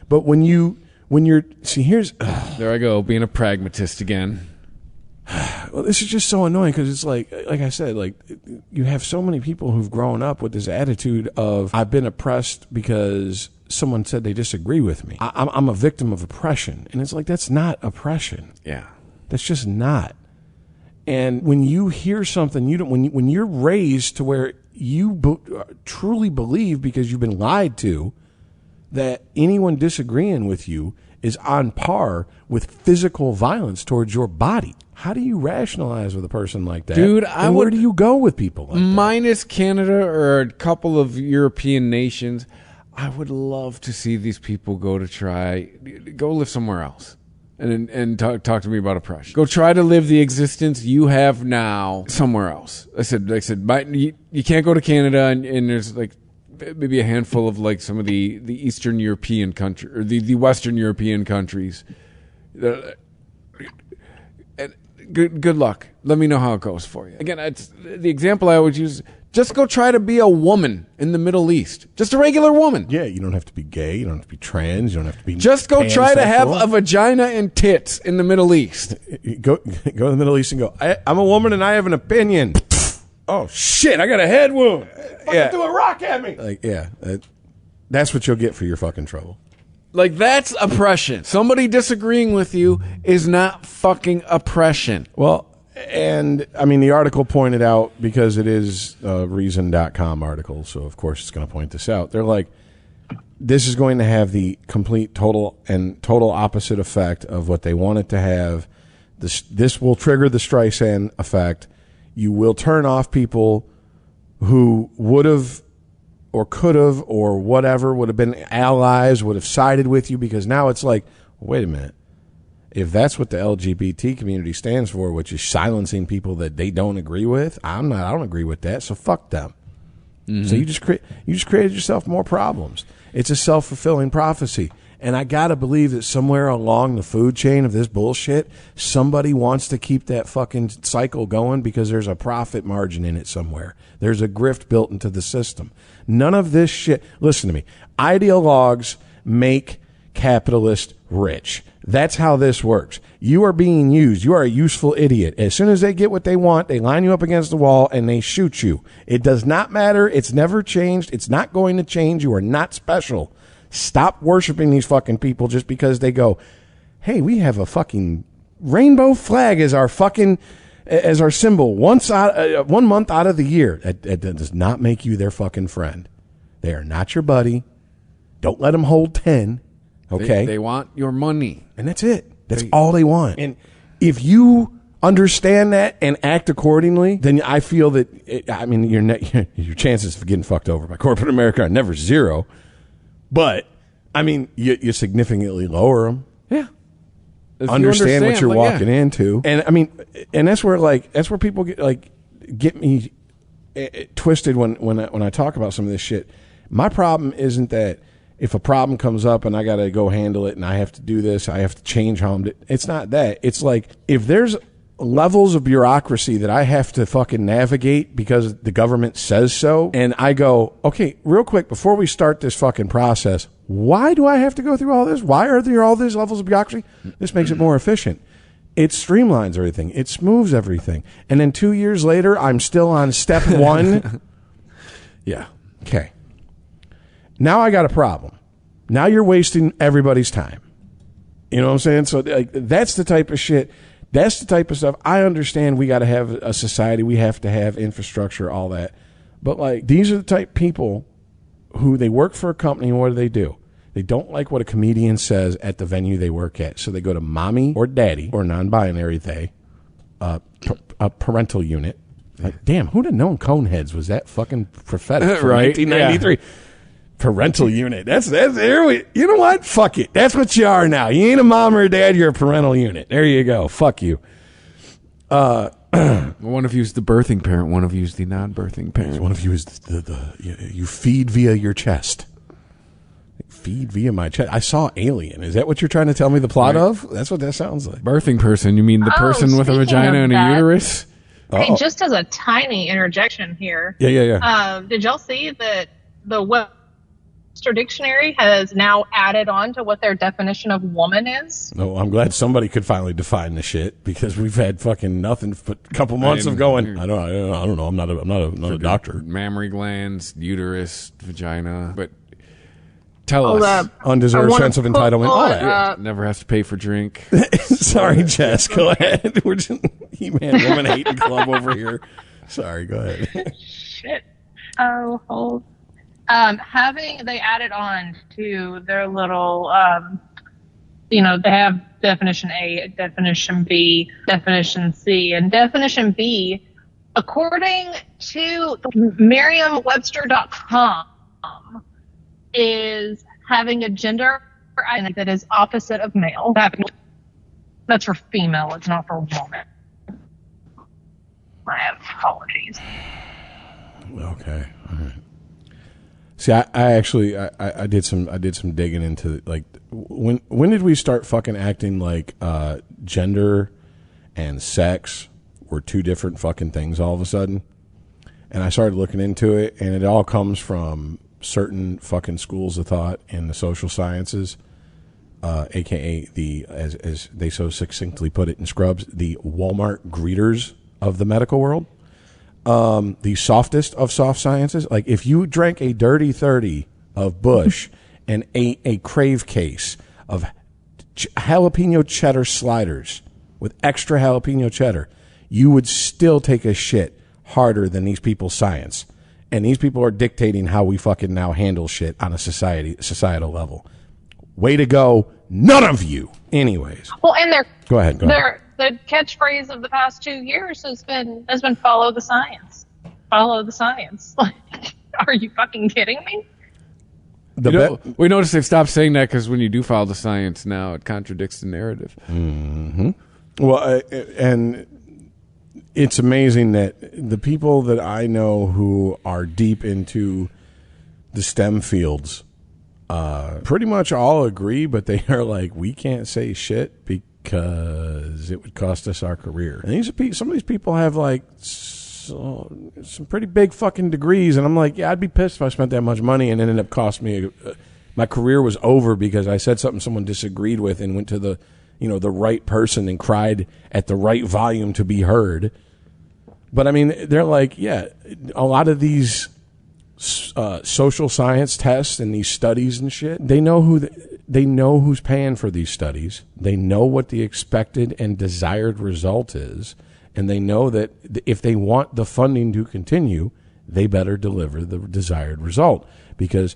but when you're here's there I go being a pragmatist again. Well, this is just so annoying because it's like I said, like you have so many people who've grown up with this attitude of I've been oppressed because someone said they disagree with me. I'm a victim of oppression, and it's like that's not oppression. Yeah, that's just not. And when you hear something, when you're raised to where you truly believe because you've been lied to that anyone disagreeing with you is on par with physical violence towards your body. How do you rationalize with a person like that? Dude, where do you go with people like that? Minus Canada or a couple of European nations, I would love to see these people go live somewhere else and talk to me about oppression. Go try to live the existence you have now somewhere else. I said, you can't go to Canada and there's like maybe a handful of like some of the Eastern European country or the Western European countries. And good luck. Let me know how it goes for you. Again, it's the example I always use. Just go try to be a woman in the Middle East. Just a regular woman. Yeah, you don't have to be gay. You don't have to be trans. You don't have to be. Just go try to have pansexual. a vagina and tits in the Middle East. Go to the Middle East and go, I'm a woman and I have an opinion. Oh, shit, I got a head wound. Fucking threw a rock at me. Like, yeah, that's what you'll get for your fucking trouble. Like, that's oppression. Somebody disagreeing with you is not fucking oppression. Well, and, I mean, the article pointed out, because it is a Reason.com article, so of course it's going to point this out. They're like, this is going to have the complete, total opposite effect of what they want it to have. This will trigger the Streisand effect. You will turn off people who would have or could have or whatever, would have been allies, would have sided with you, because now it's like, wait a minute. If that's what the LGBT community stands for, which is silencing people that they don't agree with, I don't agree with that, so fuck them. Mm-hmm. So you just created yourself more problems. It's a self-fulfilling prophecy. And I got to believe that somewhere along the food chain of this bullshit, somebody wants to keep that fucking cycle going because there's a profit margin in it somewhere. There's a grift built into the system. None of this shit. Listen to me. Ideologues make capitalists rich. That's how this works. You are being used. You are a useful idiot. As soon as they get what they want, they line you up against the wall and they shoot you. It does not matter. It's never changed. It's not going to change. You are not special. Stop worshiping these fucking people just because they go, hey, we have a fucking rainbow flag as our symbol 1 month out of the year. That does not make you their fucking friend. They are not your buddy. Don't let them hold 10. Okay. They want your money. And that's it. That's all they want. And if you understand that and act accordingly, then I feel that, your chances of getting fucked over by corporate America are never zero. But, I mean, you significantly lower them. Yeah. Understand what you're walking into. And, I mean, and that's where people get me twisted when I talk about some of this shit. My problem isn't that if a problem comes up and I got to go handle it and I have to do this, I have to change how I'm doing. It's not that. It's like, if there's levels of bureaucracy that I have to fucking navigate because the government says so, and I go, okay, real quick, before we start this fucking process, why do I have to go through all this? Why are there all these levels of bureaucracy? This makes it more efficient. It streamlines everything. It smooths everything. And then 2 years later, I'm still on step one. Yeah. Okay. Now I got a problem. Now you're wasting everybody's time. You know what I'm saying? So that's the type of shit. That's the type of stuff. I understand we got to have a society. We have to have infrastructure, all that. But these are the type of people who they work for a company, and what do? They don't like what a comedian says at the venue they work at. So they go to mommy or daddy or non-binary a parental unit. Like, damn, who'd have known Coneheads was that fucking prophetic from right? 1993? Yeah. Parental unit. That's there. You know what? Fuck it. That's what you are now. You ain't a mom or a dad. You're a parental unit. There you go. Fuck you. One of you is the birthing parent. One of you is the non-birthing parent. One of you is you feed via your chest. Feed via my chest. I saw Alien. Is that what you're trying to tell me the plot of? That's what that sounds like. Birthing person. You mean the person with a vagina and a uterus? Hey, just as a tiny interjection here. Yeah. Did y'all see that the Webster Dictionary has now added on to what their definition of woman is? No, I'm glad somebody could finally define the shit, because we've had fucking nothing but a couple months of going. I don't know. I'm not a doctor. Mammary glands, uterus, vagina, but tell us. Undeserved sense of entitlement. All that. Never have to pay for drink. Sorry, Jess. Go ahead. We're just He-Man woman hating club over here. Sorry. Go ahead. Shit. Oh, hold. They added on to their little, they have definition A, definition B, definition C, and definition B, according to Merriam-Webster.com, is having a gender identity that is opposite of male. That's for female. It's not for woman. My apologies. Okay. All right. See, I actually did some digging into when did we start fucking acting like gender and sex were two different fucking things all of a sudden? And I started looking into it, and it all comes from certain fucking schools of thought in the social sciences, aka the, as they so succinctly put it in Scrubs, the Walmart greeters of the medical world. The softest of soft sciences. Like if you drank a Dirty 30 of Bush and ate a Crave case of jalapeno cheddar sliders with extra jalapeno cheddar, you would still take a shit harder than these people's science. And these people are dictating how we fucking now handle shit on a societal level. Way to go, none of you. Anyways. Well, and Go ahead. the catchphrase of the past 2 years has been follow the science. Follow the science. Like, are you fucking kidding me? We noticed they've stopped saying that because when you do follow the science now, it contradicts the narrative. Mm-hmm. Well, and it's amazing that the people that I know who are deep into the STEM fields pretty much all agree, but they are like, we can't say shit because it would cost us our career. And some of these people have like some pretty big fucking degrees, and I'm like, yeah, I'd be pissed if I spent that much money and it ended up costing me. My career was over because I said something someone disagreed with and went to the right person and cried at the right volume to be heard. But I mean, they're like, yeah, a lot of these social science tests and these studies and shit, they know who's paying for these studies. They know what the expected and desired result is. And they know that if they want the funding to continue, they better deliver the desired result. Because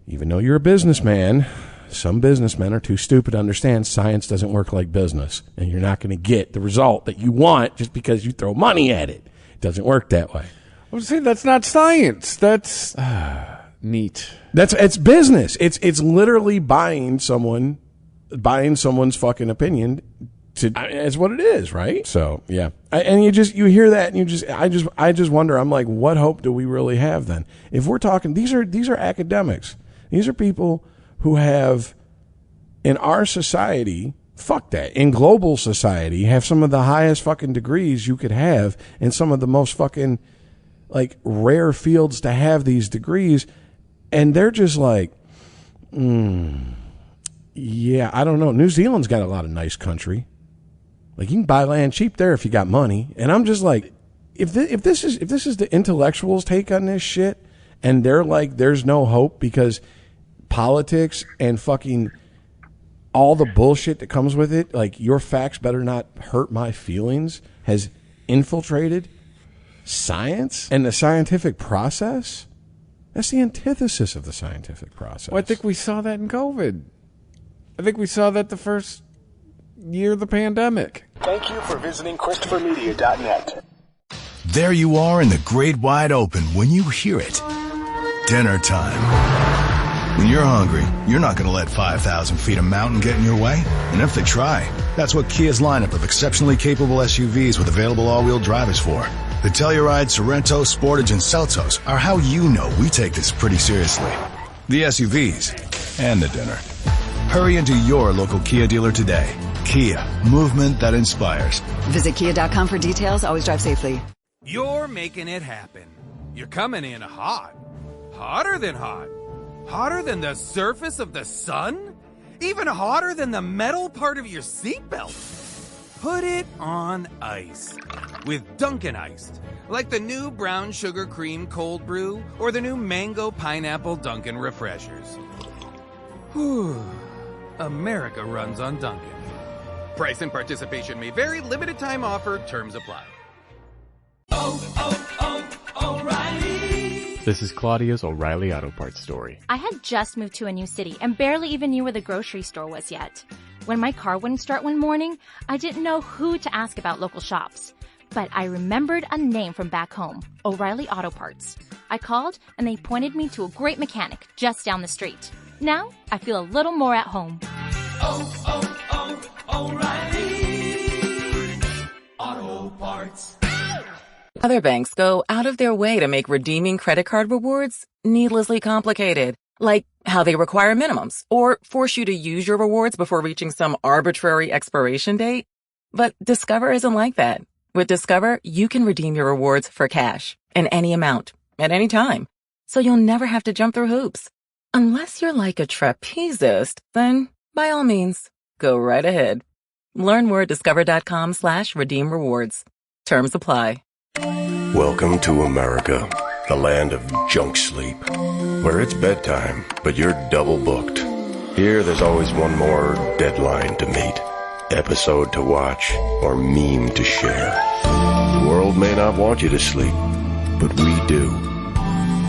even though you're a businessman, some businessmen are too stupid to understand science doesn't work like business. And you're not going to get the result that you want just because you throw money at it. It doesn't work that way. I would say that's not science. That's neat. It's business. It's literally buying someone's fucking opinion. It's what it is, right? So yeah, and you hear that, and I just wonder. I'm like, what hope do we really have then? If we're talking, these are academics. These are people who have, in our society, fuck that, in global society, have some of the highest fucking degrees you could have, and some of the most fucking like rare fields to have these degrees, and they're just like, yeah, I don't know. New Zealand's got a lot of nice country. Like, you can buy land cheap there if you got money. And I'm just like, if this is the intellectuals' take on this shit, and they're like, there's no hope because politics and fucking all the bullshit that comes with it, like your facts better not hurt my feelings, has infiltrated science and the scientific process. That's the antithesis of the scientific process. Well, I think we saw that in COVID. I think we saw that the first year of the pandemic. Thank you for visiting ChristopherMedia.net. There you are in the great wide open when you hear it. Dinner time. When you're hungry, you're not going to let 5,000 feet of mountain get in your way. And if they try, that's what Kia's lineup of exceptionally capable SUVs with available all-wheel drive is for. The Telluride, Sorento, Sportage, and Seltos are how you know we take this pretty seriously. The SUVs and the dinner. Hurry into your local Kia dealer today. Kia, movement that inspires. Visit kia.com for details. Always drive safely. You're making it happen. You're coming in hot. Hotter than hot. Hotter than the surface of the sun? Even hotter than the metal part of your seatbelt. Put it on ice. With Dunkin' Iced. Like the new brown sugar cream cold brew or the new mango pineapple Dunkin' Refreshers. Whew. America runs on Dunkin'. Price and participation may vary. Limited time offer. Terms apply. O'Reilly. This is Claudia's O'Reilly Auto Parts story. I had just moved to a new city and barely even knew where the grocery store was yet. When my car wouldn't start one morning, I didn't know who to ask about local shops. But I remembered a name from back home, O'Reilly Auto Parts. I called and they pointed me to a great mechanic just down the street. Now I feel a little more at home. O'Reilly Auto Parts. Other banks go out of their way to make redeeming credit card rewards needlessly complicated, like how they require minimums or force you to use your rewards before reaching some arbitrary expiration date. But Discover isn't like that. With Discover, you can redeem your rewards for cash in any amount at any time. So you'll never have to jump through hoops. Unless you're like a trapezist, then by all means, go right ahead. Learn more at discover.com/redeem rewards. Terms apply. Welcome to America, the land of junk sleep, where it's bedtime, but you're double booked. Here, there's always one more deadline to meet, episode to watch, or meme to share. The world may not want you to sleep, but we do.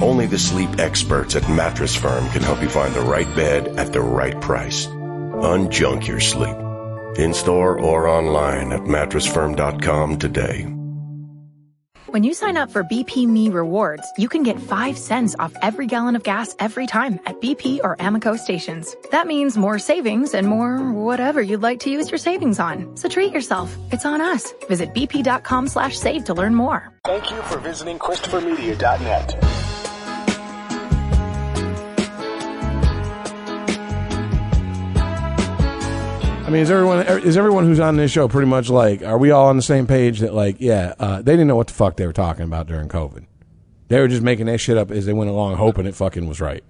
Only the sleep experts at Mattress Firm can help you find the right bed at the right price. Unjunk your sleep. In-store or online at mattressfirm.com today. When you sign up for BP Me Rewards, you can get 5 cents off every gallon of gas every time at BP or Amoco stations. That means more savings and more whatever you'd like to use your savings on. So treat yourself. It's on us. Visit bp.com/save to learn more. Thank you for visiting ChristopherMedia.net. I mean, is everyone who's on this show pretty much like, are we all on the same page that like, they didn't know what the fuck they were talking about during COVID. They were just making that shit up as they went along, hoping it fucking was right.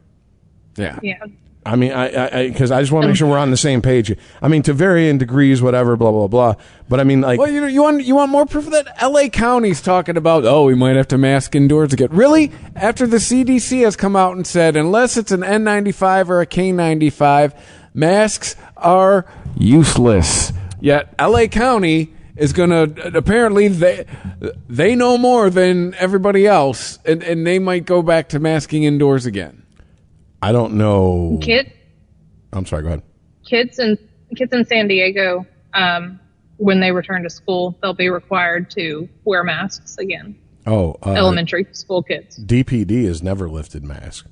Yeah. Yeah. I mean, because I just want to make sure we're on the same page. I mean, to varying degrees, whatever, blah, blah, blah. But I mean, like, well, you want more proof of that? L.A. County's talking about, we might have to mask indoors again. Really? After the CDC has come out and said, unless it's an N95 or a K95, masks are useless. Yet L.A. County is going to, apparently they know more than everybody else, and they might go back to masking indoors again. I don't know. I'm sorry, go ahead. Kids in San Diego, when they return to school, they'll be required to wear masks again. Elementary school kids. DPD has never lifted masks.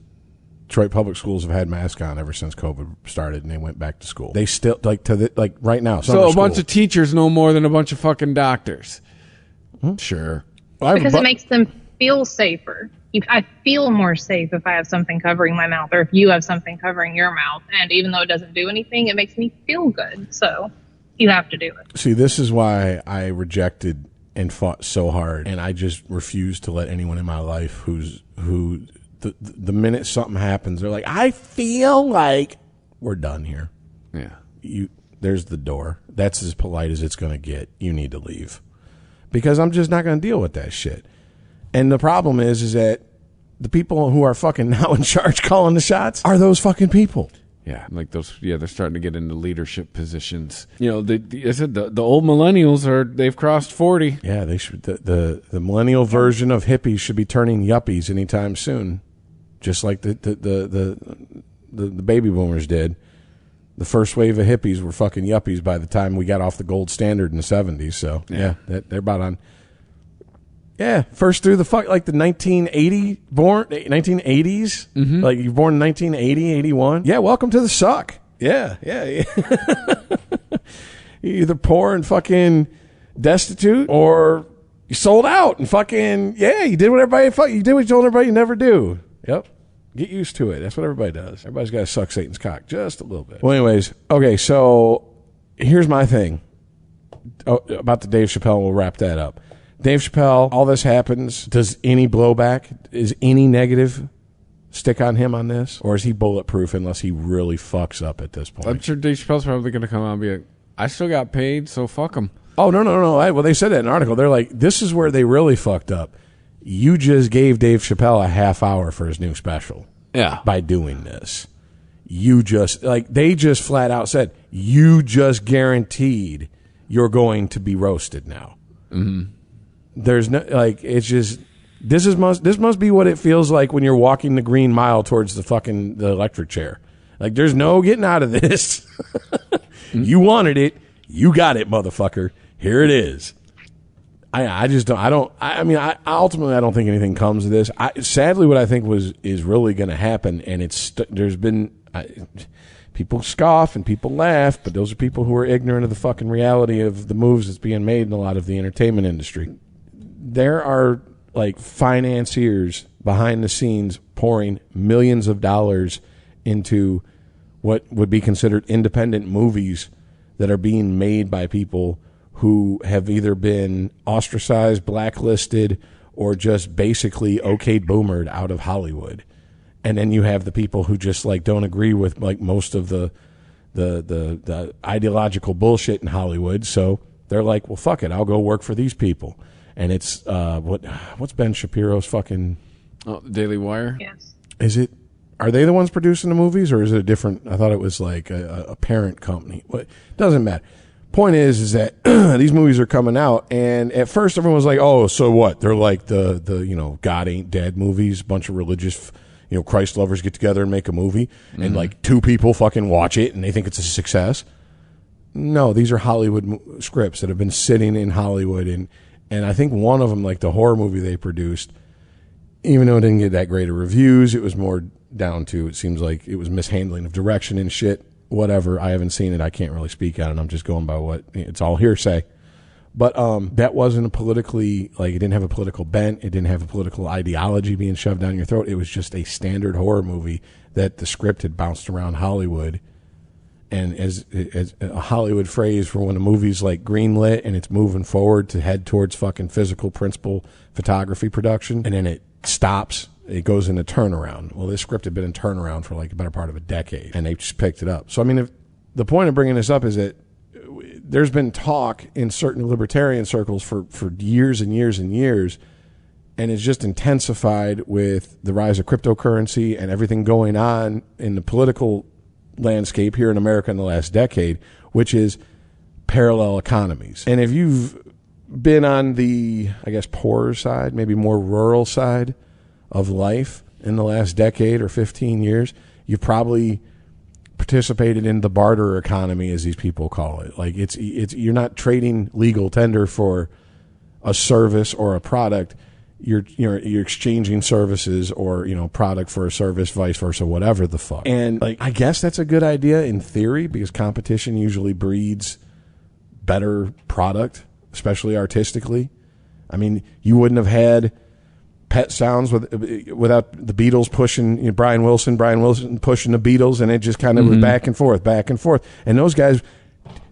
Detroit Public Schools have had masks on ever since COVID started, and they went back to school. They still right now. So a bunch of teachers know more than a bunch of fucking doctors. Sure, because it makes them feel safer. I feel more safe if I have something covering my mouth, or if you have something covering your mouth. And even though it doesn't do anything, it makes me feel good. So you have to do it. See, this is why I rejected and fought so hard, and I just refuse to let anyone in my life who. The minute something happens, they're like, I feel like we're done here. Yeah. There's the door. That's as polite as it's going to get. You need to leave. Because I'm just not going to deal with that shit. And the problem is that the people who are fucking now in charge calling the shots are those fucking people. Yeah, like those. Yeah, they're starting to get into leadership positions. You know, the old millennials they've crossed 40. Yeah, they should. The millennial version of hippies should be turning yuppies anytime soon. Just like the baby boomers did. The first wave of hippies were fucking yuppies by the time we got off the gold standard in the 70s. So, they're about on. Yeah, first through the 1980 born, 1980s. Mm-hmm. Like, you're born in 1980, 81. Yeah, welcome to the suck. Yeah. You're either poor and fucking destitute, or you sold out and fucking, you did what you did what you told everybody you never do. Yep. Get used to it. That's what everybody does. Everybody's got to suck Satan's cock just a little bit. Well, anyways, okay, so here's my thing about the Dave Chappelle. We'll wrap that up. Dave Chappelle, all this happens. Does any blowback, is any negative stick on him on this? Or is he bulletproof unless he really fucks up at this point? I'm sure Dave Chappelle's probably going to come out and be like, I still got paid, so fuck him. Oh, no. Well, they said that in an article. They're like, this is where they really fucked up. You just gave Dave Chappelle a half hour for his new special. Yeah. By doing this. They just flat out said, you just guaranteed you're going to be roasted now. Mm-hmm. There's no, it's just, this must be what it feels like when you're walking the Green Mile towards the electric chair. Like, there's no getting out of this. You wanted it. You got it, motherfucker. Here it is. I ultimately don't think anything comes of this. Sadly, what I think is really going to happen, and there's been people scoff and people laugh, but those are people who are ignorant of the fucking reality of the moves that's being made in a lot of the entertainment industry. There are financiers behind the scenes pouring millions of dollars into what would be considered independent movies that are being made by people who have either been ostracized, blacklisted, or just basically okayed boomered out of Hollywood. And then you have the people who just like don't agree with like most of the ideological bullshit in Hollywood. So they're like, well, fuck it, I'll go work for these people. And it's what's Ben Shapiro's fucking Daily Wire? Yes. Is it? Are they the ones producing the movies, or is it a different? I thought it was like a parent company. What doesn't matter. Point is that these movies are coming out, and at first everyone was like, "Oh, so what?" They're like the God Ain't Dead movies. A bunch of religious, Christ lovers get together and make a movie, and like 2 people fucking watch it, and they think it's a success. No, these are Hollywood scripts that have been sitting in Hollywood, and I think one of them, like the horror movie they produced, even though it didn't get that great of reviews, it was more down to, it seems like it was mishandling of direction and shit. Whatever. I haven't seen it. I can't really speak on it. I'm just going by what, it's all hearsay. But that wasn't a politically, like, it didn't have a political bent. It didn't have a political ideology being shoved down your throat. It was just a standard horror movie that the script had bounced around Hollywood. And as a Hollywood phrase for when a movie's like greenlit and it's moving forward to head towards fucking physical principle photography production, and then it stops, it goes into turnaround. Well, this script had been in turnaround for like a better part of a decade, and they just picked it up. So, I mean, the point of bringing this up is that there's been talk in certain libertarian circles for years and years and years, and it's just intensified with the rise of cryptocurrency and everything going on in the political landscape here in America in the last decade, which is parallel economies. And if you've been on the, I guess, poorer side, maybe more rural side of life in the last decade or 15 years, you've probably participated in the barter economy, as these people call it. Like it's you're not trading legal tender for a service or a product. You're exchanging services or, product for a service, vice versa, whatever the fuck. And like, I guess that's a good idea in theory, because competition usually breeds better product, especially artistically. I mean, you wouldn't have had Pet Sounds without the Beatles pushing Brian Wilson pushing the Beatles, and it just kind of was back and forth. And those guys,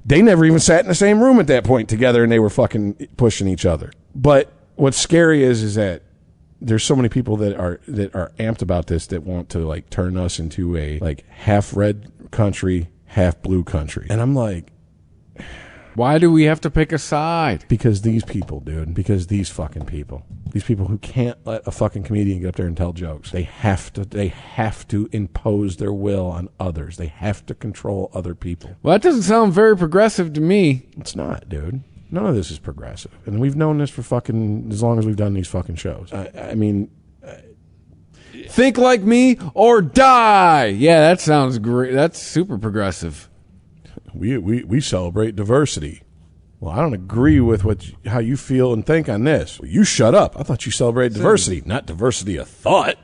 they never even sat in the same room at that point together, and they were fucking pushing each other. But what's scary is that there's so many people that are amped about this that want to like turn us into a like half red country, half blue country. And I'm like, why do we have to pick a side? Because these people, dude. Because these fucking people. These people who can't let a fucking comedian get up there and tell jokes. They have to impose their will on others. They have to control other people. Well, that doesn't sound very progressive to me. It's not, dude. None of this is progressive. And we've known this for fucking as long as we've done these fucking shows. I mean, think like me or die. Yeah, that sounds great. That's super progressive. We celebrate diversity. Well, I don't agree with how you feel and think on this. Well, you shut up. I thought you celebrated diversity, not diversity of thought.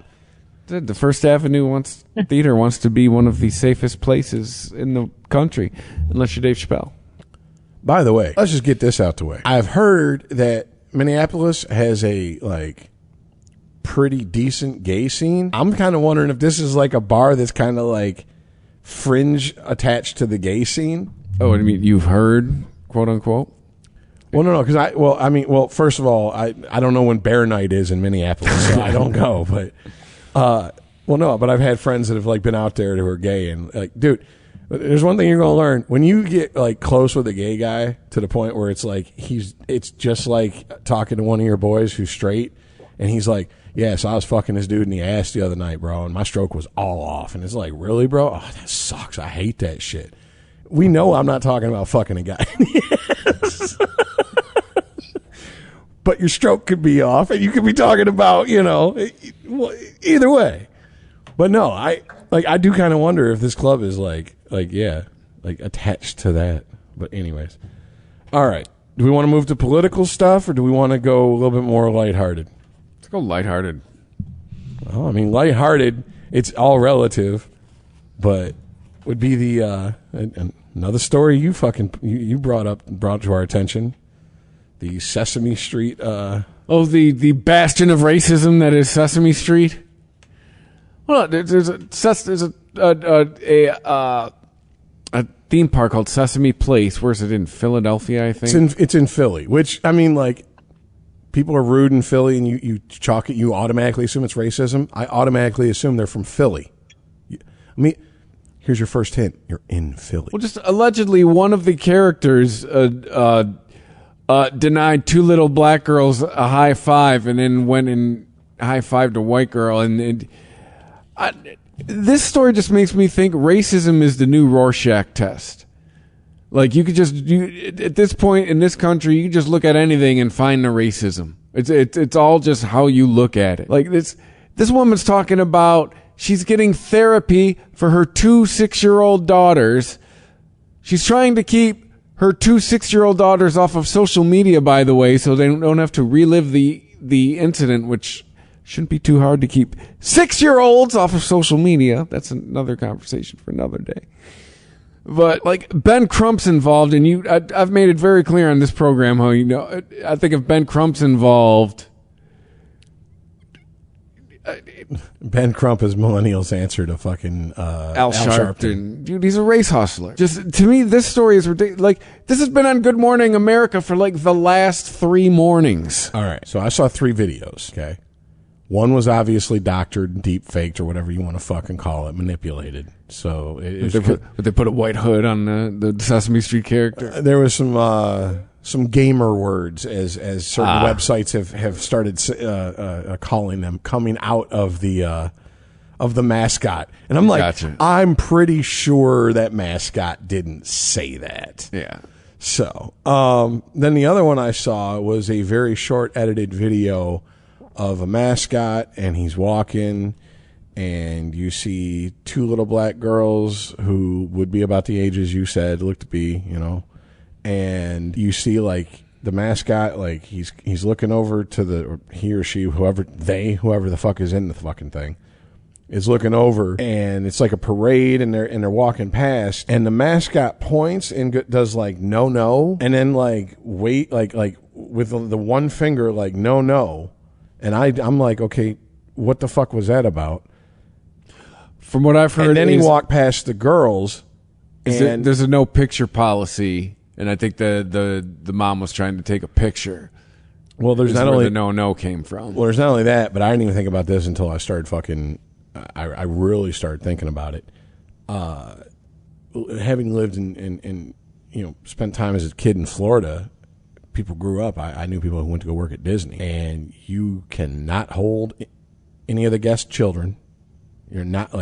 The First Avenue Theater wants to be one of the safest places in the country, unless you're Dave Chappelle. By the way, let's just get this out the way. I've heard that Minneapolis has a like pretty decent gay scene. I'm kind of wondering if this is like a bar that's kind of like fringe attached to the gay scene. Oh, I mean, you've heard, quote unquote? Well, no, because first of all, I don't know when Bear Night is in Minneapolis, so I don't go. But, but I've had friends that have like been out there who are gay, and like, dude, there's one thing you're gonna learn when you get like close with a gay guy to the point where it's like it's just like talking to one of your boys who's straight, and he's like, yeah, so I was fucking this dude in the ass the other night, bro, and my stroke was all off. And it's like, really, bro? Oh, that sucks. I hate that shit. We know I'm not talking about fucking a guy in the ass. But your stroke could be off, and you could be talking about, either way. But no, I do kind of wonder if this club is like attached to that. But anyways. All right. Do we want to move to political stuff, or do we want to go a little bit more lighthearted? Let's go lighthearted. Oh, I mean, lighthearted, it's all relative, but would be the another story you brought to our attention. The Sesame Street. The bastion of racism that is Sesame Street. Well, there's theme park called Sesame Place. Where's it in? Philadelphia, I think. It's in Philly, which, I mean, like, people are rude in Philly and you chalk it, you automatically assume it's racism. I automatically assume they're from Philly. I mean, here's your first hint. You're in Philly. Well, just allegedly one of the characters denied two little black girls a high five and then went and high-fived a white girl. And this story just makes me think racism is the new Rorschach test. Like, you could at this point in this country, you can just look at anything and find the racism. It's all just how you look at it. Like, this woman's talking about she's getting therapy for her 2 6-year-old daughters. She's trying to keep her 2 6-year-old daughters off of social media, by the way, so they don't have to relive the incident, which shouldn't be too hard to keep 6-year-olds off of social media. That's another conversation for another day. But, like, Ben Crump's involved, and I've made it very clear on this program how, I think if Ben Crump's involved... Ben Crump is millennials' answer to fucking Al Sharpton. Dude, he's a race hustler. Just, to me, this story is ridiculous. Like, this has been on Good Morning America for, like, the last 3 mornings. All right, so I saw 3 videos, okay? One was obviously doctored, deep faked, or whatever you want to fucking call it, manipulated. So they put a white hood on the Sesame Street character. There was some gamer words as certain websites have started calling them, coming out of the mascot. And I'm like, gotcha. I'm pretty sure that mascot didn't say that. Yeah. So then the other one I saw was a very short edited video of a mascot, and he's walking, and you see 2 little black girls who would be about the ages you said look to be, and you see, like, the mascot, like, he's looking over to he or she, whoever the fuck is in the fucking thing, is looking over, and it's like a parade, and they're walking past, and the mascot points and does, like, no, and then, like, wait, like with the one finger, like, no. And I'm like, okay, what the fuck was that about? From what I've heard, and then he walked past the girls, and there's a no picture policy, and I think the mom was trying to take a picture. Well, there's not only the no came from. Well, there's not only that, but I didn't even think about this until I started fucking. I really started thinking about it. Having lived in spent time as a kid in Florida. People grew up. I knew people who went to go work at Disney, and you cannot hold any of the guest children. You're not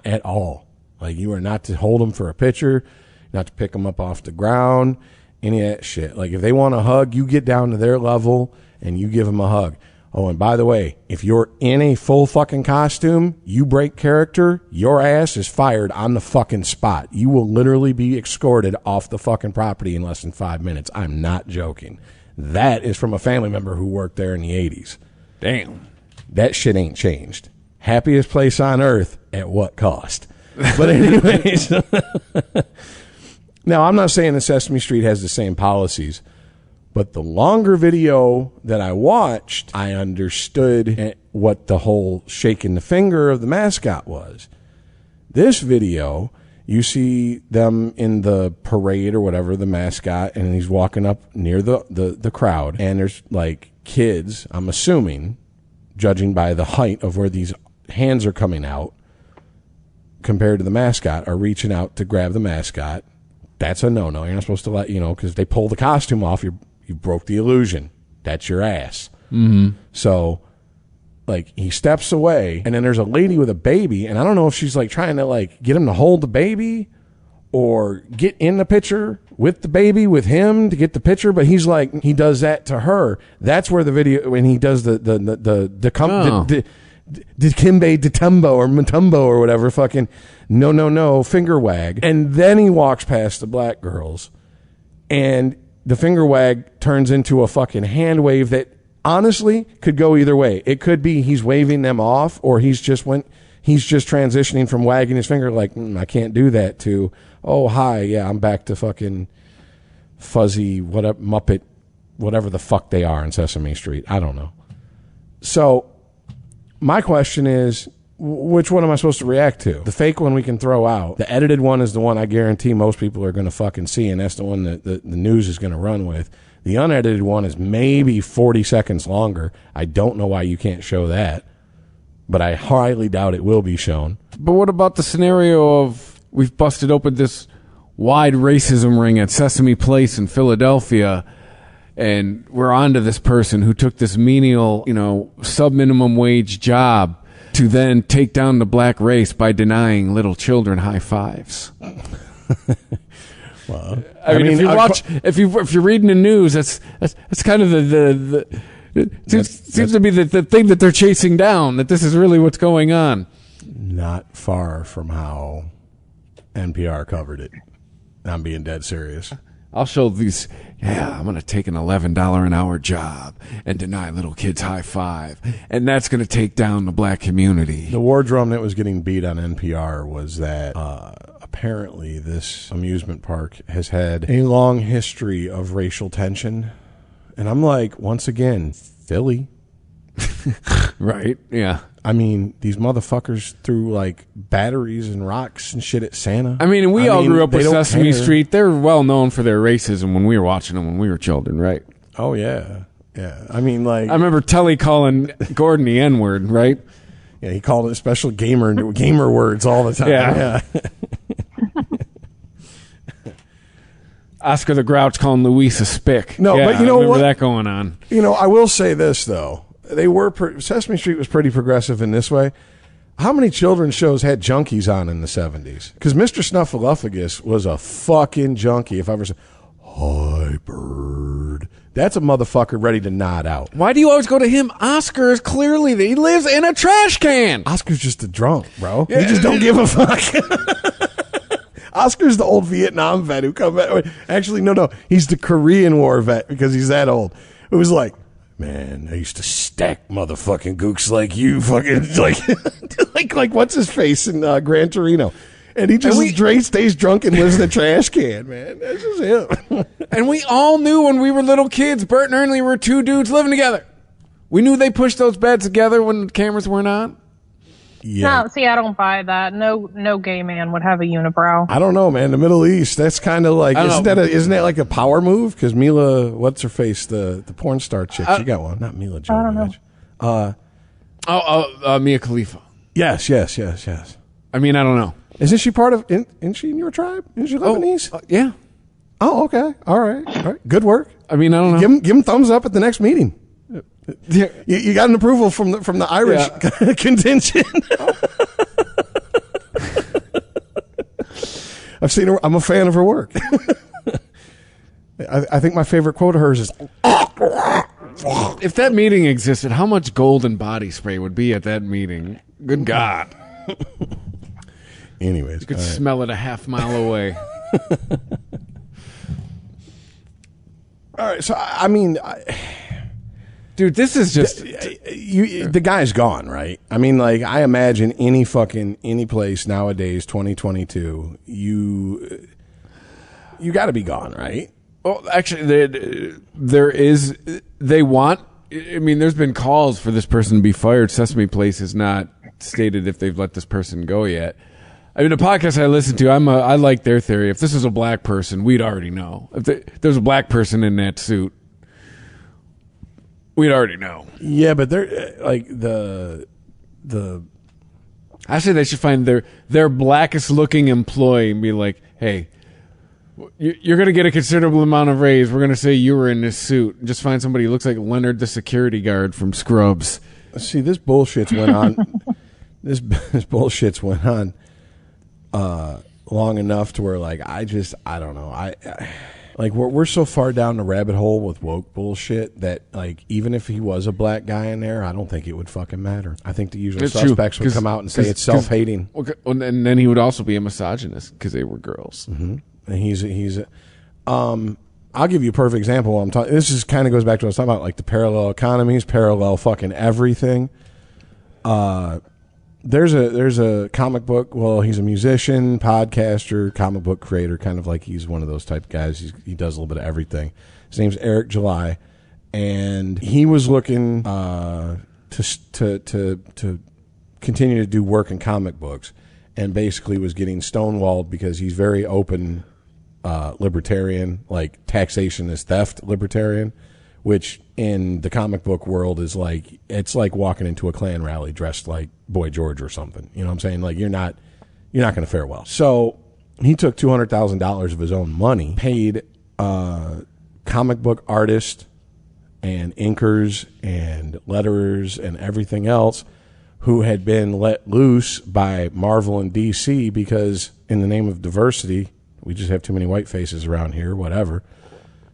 at all. Like, you are not to hold them for a picture, not to pick them up off the ground, any of that shit. Like, if they want a hug, you get down to their level and you give them a hug. Oh, and by the way, if you're in a full fucking costume, you break character, your ass is fired on the fucking spot. You will literally be escorted off the fucking property in less than 5 minutes. I'm not joking. That is from a family member who worked there in the 80s. Damn. That shit ain't changed. Happiest place on earth, at what cost? But anyways, now I'm not saying that Sesame Street has the same policies, but the longer video that I watched, I understood what the whole shaking the finger of the mascot was. This video, you see them in the parade or whatever, the mascot, and he's walking up near the crowd, and there's, like, kids, I'm assuming, judging by the height of where these hands are coming out compared to the mascot, are reaching out to grab the mascot. That's a no-no. You're not supposed to let, because they pull the costume off, you broke the illusion. That's your ass. Mm-hmm. So, like, he steps away, and then there's a lady with a baby, and I don't know if she's, like, trying to, like, get him to hold the baby or get in the picture with the baby with him to get the picture, but he's like, he does that to her. That's where the video, when he does the Dikembe Ditumbo or Mutombo or whatever, fucking no, finger wag. And then he walks past the black girls, and the finger wag turns into a fucking hand wave that honestly could go either way. It could be he's waving them off, or he's just transitioning from wagging his finger like, I can't do that, to, oh, hi, yeah, I'm back to fucking fuzzy, whatever, Muppet, whatever the fuck they are in Sesame Street. I don't know. So my question is, Which one am I supposed to react to? The fake one we can throw out. The edited one is the one I guarantee most people are going to fucking see, and that's the one that the news is going to run with. The unedited one is maybe 40 seconds longer. I don't know why you can't show that, but I highly doubt it will be shown. But what about the scenario of we've busted open this wide racism ring at Sesame Place in Philadelphia, and we're onto this person who took this menial, sub-minimum wage job to then take down the black race by denying little children high fives. Well, I mean, if you're reading the news, that's kind of it seems to be the thing that they're chasing down. That this is really what's going on. Not far from how NPR covered it. I'm being dead serious. I'll show these. Yeah, I'm going to take an $11 an hour job and deny little kids high five, and that's going to take down the black community. The war drum that was getting beat on NPR was that apparently this amusement park has had a long history of racial tension, and I'm like, once again, Philly. Right? Yeah. I mean, these motherfuckers threw like batteries and rocks and shit at Santa. I mean, we all grew up with Sesame Street. They're well known for their racism when we were watching them when we were children, right? Oh, yeah. Yeah. I mean, like, I remember Telly calling Gordon the N-word, right? Yeah, he called it special gamer words all the time. Yeah. Oscar the Grouch calling Luis a spick. No, yeah, but you know I remember what? that going on. I will say this, though. Sesame Street was pretty progressive in this way. How many children's shows had junkies on in the 70s? Because Mr. Snuffleupagus was a fucking junkie. If I ever said, "Hi, bird," that's a motherfucker ready to nod out. Why do you always go to him? Oscar is clearly he lives in a trash can. Oscar's just a drunk, bro. He just don't give a fuck. Oscar's the old Vietnam vet who come back. Actually, no. He's the Korean War vet because he's that old. It was like, man, I used to stack motherfucking gooks like you, fucking like what's his face in Gran Torino, and he just stays drunk and lives in a trash can, man. That's just him. And we all knew when we were little kids, Bert and Ernie were two dudes living together. We knew they pushed those beds together when the cameras weren't on. Yeah. No, see, I don't buy that. No gay man would have a unibrow. I don't know, man. The Middle East, that's kind of like, isn't that like a power move? Because Mila, what's her face, the porn star chick, she got one. Not Mila Jovovich. Mia Khalifa. Yes. I mean, I don't know. Isn't she part of? Isn't she in your tribe? Isn't she Lebanese? Yeah. Oh, okay. All right. Good work. I mean, I don't know. Give him thumbs up at the next meeting. Yeah. You got an approval from the Irish contingent. I've seen her. I'm a fan of her work. I think my favorite quote of hers is, if that meeting existed, how much golden body spray would be at that meeting? Good God. Anyways. You could smell it a half mile away. All right. So, I mean... Dude, this is just... the guy's gone, right? I mean, like, I imagine any place nowadays, 2022, you got to be gone, right? Well, actually, there's been calls for this person to be fired. Sesame Place has not stated if they've let this person go yet. I mean, the podcast I listen to, I like their theory. If this was a black person, we'd already know. If there's a black person in that suit, we'd already know. Yeah, but they're like the. I say they should find their blackest looking employee and be like, "Hey, you're going to get a considerable amount of raise. We're going to say you were in this suit. Just find somebody who looks like Leonard the security guard from Scrubs." See, this bullshit's went on. this bullshit's went on long enough to where, like, I don't know. Like, we're so far down the rabbit hole with woke bullshit that, like, even if he was a black guy in there, I don't think it would fucking matter. I think the usual suspects would come out and say it's self-hating. And then he would also be a misogynist because they were girls. Mm-hmm. And I'll give you a perfect example while I'm talking. This just kind of goes back to what I was talking about, like the parallel economies, parallel fucking everything. There's a comic book. Well, he's a musician, podcaster, comic book creator, kind of like he's one of those type of guys. He does a little bit of everything. His name's Eric July, and he was looking to continue to do work in comic books, and basically was getting stonewalled because he's very open libertarian, like taxation is theft libertarian, which in the comic book world is like, it's like walking into a Klan rally dressed like Boy George or something. You know what I'm saying? Like, you're not going to fare well. So he took $200,000 of his own money, paid comic book artists and inkers and letterers and everything else who had been let loose by Marvel and DC because in the name of diversity, we just have too many white faces around here, whatever.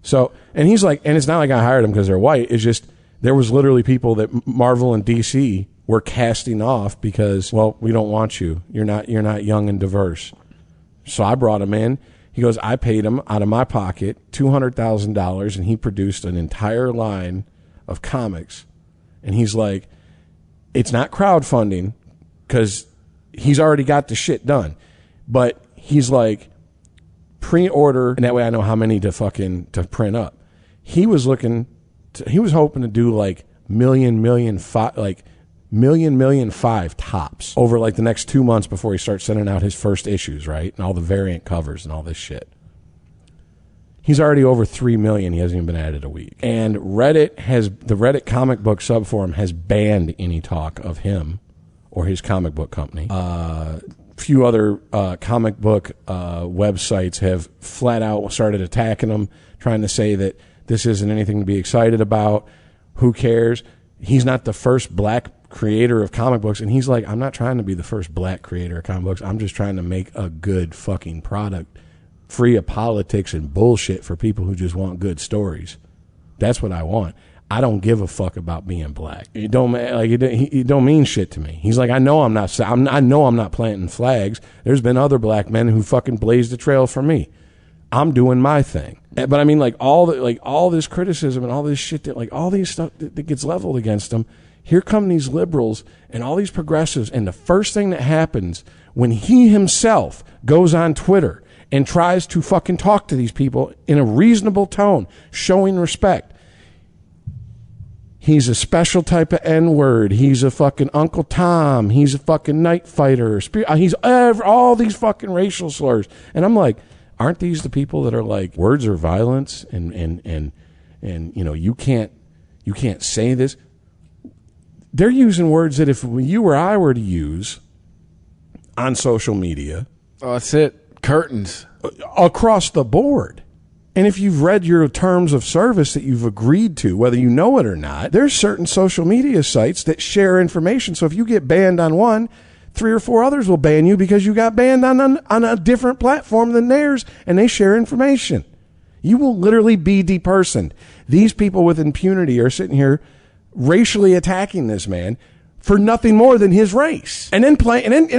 So, and he's like, and it's not like I hired them because they're white. It's just, there was literally people that Marvel and DC were casting off because, well, we don't want you. You're not young and diverse. So I brought him in. He goes, I paid him out of my pocket $200,000 and he produced an entire line of comics. And he's like, it's not crowdfunding because he's already got the shit done. But he's like, pre-order, and that way I know how many to print up. He was hoping to do like million five tops over like the next 2 months before he starts sending out his first issues, right? And all the variant covers and all this shit. He's already over 3 million. He hasn't even been at it a week. And the Reddit comic book subforum has banned any talk of him or his comic book company. Few other comic book websites have flat out started attacking him, trying to say that this isn't anything to be excited about. Who cares? He's not the first black creator of comic books, and he's like, I'm not trying to be the first black creator of comic books. I'm just trying to make a good fucking product, free of politics and bullshit for people who just want good stories. That's what I want. I don't give a fuck about being black. It don't mean shit to me. He's like, I know I'm not planting flags. There's been other black men who fucking blazed the trail for me. I'm doing my thing. But I mean, like all this criticism and all this shit that all these stuff that gets leveled against them. Here come these liberals and all these progressives, and the first thing that happens when he himself goes on Twitter and tries to fucking talk to these people in a reasonable tone, showing respect. He's a special type of N-word. He's a fucking Uncle Tom. He's a fucking night fighter. He's all these fucking racial slurs. And I'm like, aren't these the people that are like, words are violence and you know, you can't say this. They're using words that if you or I were to use on social media. Oh, that's it. Curtains. Across the board. And if you've read your terms of service that you've agreed to, whether you know it or not, there's certain social media sites that share information. So if you get banned on one, 3 or 4 others will ban you because you got banned on a different platform than theirs, and they share information. You will literally be depersoned. These people with impunity are sitting here racially attacking this man for nothing more than his race, and then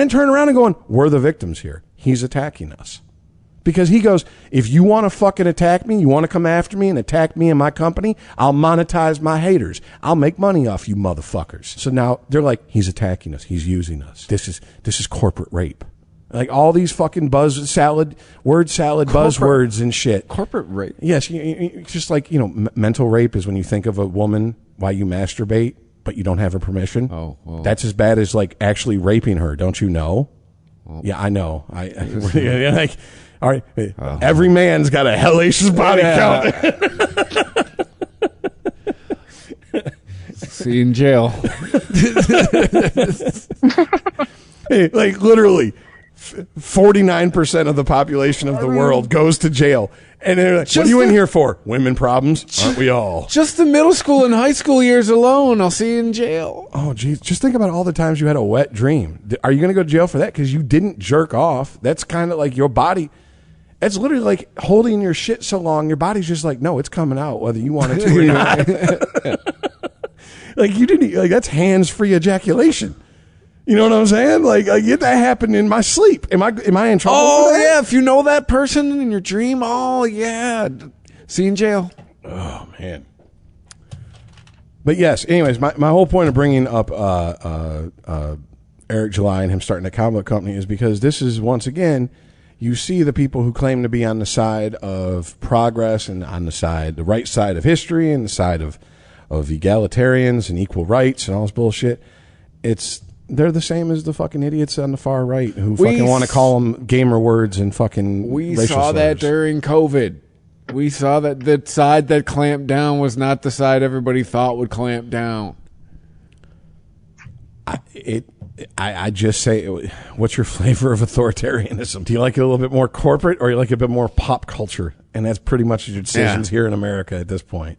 turn around and going, we're the victims here. He's attacking us. Because he goes, if you want to fucking attack me, you want to come after me and attack me and my company, I'll monetize my haters. I'll make money off you motherfuckers. So now they're like, he's attacking us. He's using us. This is corporate rape. Like all these fucking word salad buzzwords and shit. Corporate rape. Yes. It's just like, you know, mental rape is when you think of a woman while you masturbate, but you don't have her permission. Oh, well. That's as bad as like actually raping her. Don't you know? Well, yeah, I know. Like, all right, every man's got a hellacious body count. See you in jail. Hey, like literally, 49% of the population of the world goes to jail. And they're like, what are you in here for? Women problems? Aren't we all? Just the middle school and high school years alone, I'll see you in jail. Oh, geez. Just think about all the times you had a wet dream. Are you going to go to jail for that? Because you didn't jerk off. That's kind of like your body. It's literally like holding your shit so long, your body's just like, no, it's coming out whether you want it to or not. Like you didn't, like that's hands-free ejaculation. You know what I'm saying? Like that happened in my sleep. Am I in trouble? Oh for that? yeah, if you know that person in your dream, oh yeah, see you in jail. Oh man. But yes, anyways, my whole point of bringing up Eric July and him starting a comic book company is because this is once again. You see the people who claim to be on the side of progress and on the right side of history and the side of egalitarians and equal rights and all this bullshit. It's they're the same as the fucking idiots on the far right who fucking want to call them gamer words and fucking We racial saw that slurs. during COVID. We saw that the side that clamped down was not the side everybody thought would clamp down. I just say, what's your flavor of authoritarianism? Do you like it a little bit more corporate or you like it a bit more pop culture? And that's pretty much your decisions here in America at this point.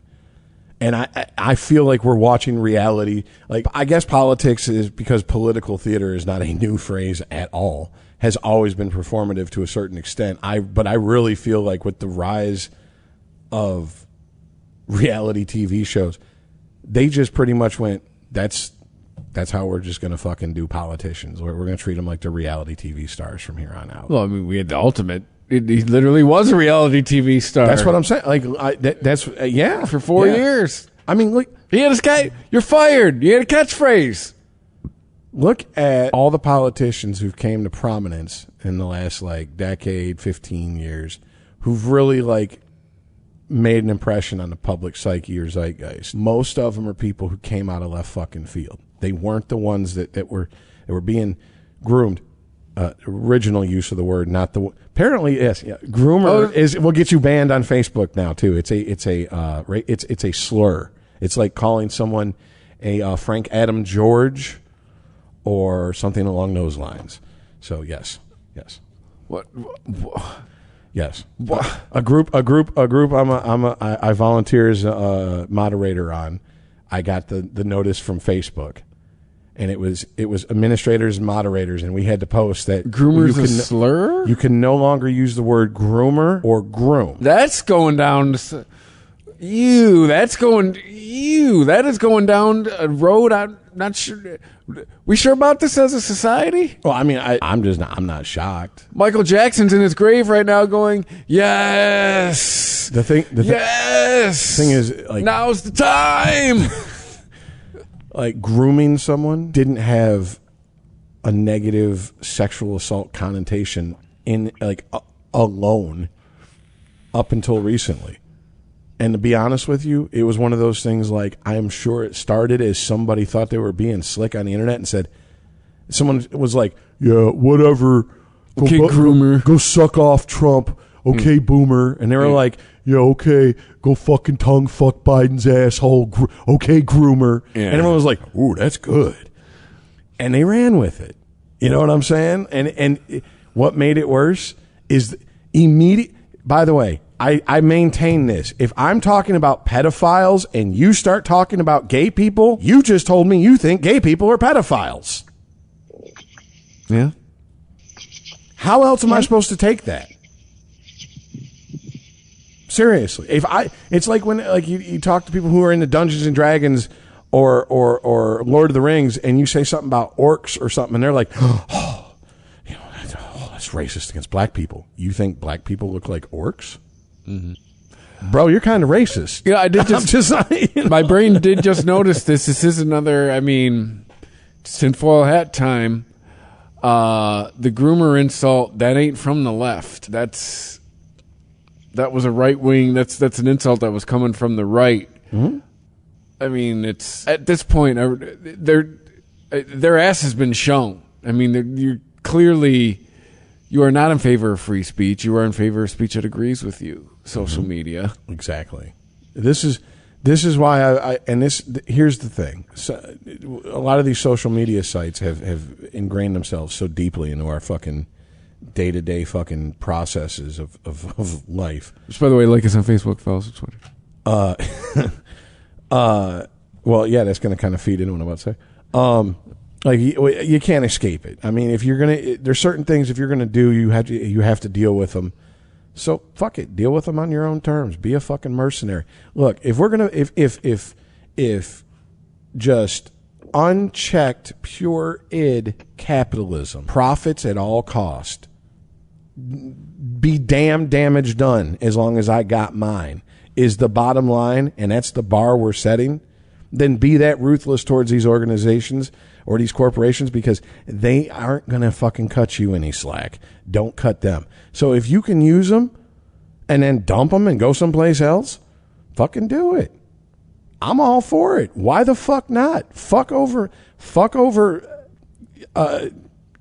And I feel like we're watching reality. Like, I guess politics is, because political theater is not a new phrase at all, has always been performative to a certain extent. But I really feel like with the rise of reality TV shows, they just pretty much went, that's how we're just going to fucking do politicians. We're going to treat them like the reality TV stars from here on out. Well, I mean, we had the ultimate. He literally was a reality TV star. That's what I'm saying. Like, that's yeah, for 4 years. I mean, look, he had a guy. You're fired. You had a catchphrase. Look at all the politicians who've came to prominence in the last like decade, 15 years, who've really like made an impression on the public psyche or zeitgeist. Most of them are people who came out of left fucking field. They weren't the ones that were being groomed. Original use of the word, not the apparently yes. Yeah, groomer will get you banned on Facebook now too. It's a slur. It's like calling someone a Frank Adam George or something along those lines. So yes. What? Yes. A group. I volunteer as a moderator on. I got the notice from Facebook. And it was administrators and moderators, and we had to post that groomer's a slur. You can no longer use the word groomer or groom. That's going down. That is going down a road. I'm not sure. We sure about this as a society? Well, I mean, I'm not shocked. Michael Jackson's in his grave right now, going, yes. The thing is, like, now's the time. Like, grooming someone didn't have a negative sexual assault connotation in like alone up until recently. And to be honest with you, it was one of those things like, I am sure it started as somebody thought they were being slick on the internet and said, someone was like, yeah, whatever. Okay, groomer. Go suck off Trump. Okay, boomer. And they were like, yeah, okay, go fucking tongue fuck Biden's asshole. Okay, groomer. Yeah. And everyone was like, ooh, that's good. And they ran with it. You know what I'm saying? And what made it worse is immediate. By the way, I maintain this. If I'm talking about pedophiles and you start talking about gay people, you just told me you think gay people are pedophiles. Yeah. How else am I supposed to take that? Seriously, it's like when like you talk to people who are into Dungeons and Dragons or Lord of the Rings, and you say something about orcs or something, and they're like, that's racist against black people. You think black people look like orcs? Mm-hmm. Bro, you're kind of racist. Yeah, I did my brain did just notice this. This is another. I mean, tinfoil hat time. The groomer insult that ain't from the left. That was a right wing. That's an insult that was coming from the right. Mm-hmm. I mean, it's at this point, their ass has been shown. I mean, you are not in favor of free speech. You are in favor of speech that agrees with you. Social media, exactly. This is why here's the thing. So, a lot of these social media sites have ingrained themselves so deeply into our fucking day-to-day fucking processes of life. Which, by the way, like us on Facebook, follow us on Twitter. Well, yeah, that's going to kind of feed into what I'm about to say. Like, you can't escape it. I mean, if you're gonna, there's certain things if you're gonna do, you have to deal with them. So fuck it, deal with them on your own terms. Be a fucking mercenary. Look, if we're gonna, if just unchecked pure id capitalism, profits at all cost, be damn damage done as long as I got mine, is the bottom line, and that's the bar we're setting, then be that ruthless towards these organizations or these corporations, because they aren't going to fucking cut you any slack. Don't cut them. So if you can use them and then dump them and go someplace else, fucking do it. I'm all for it. Why the fuck not? Fuck over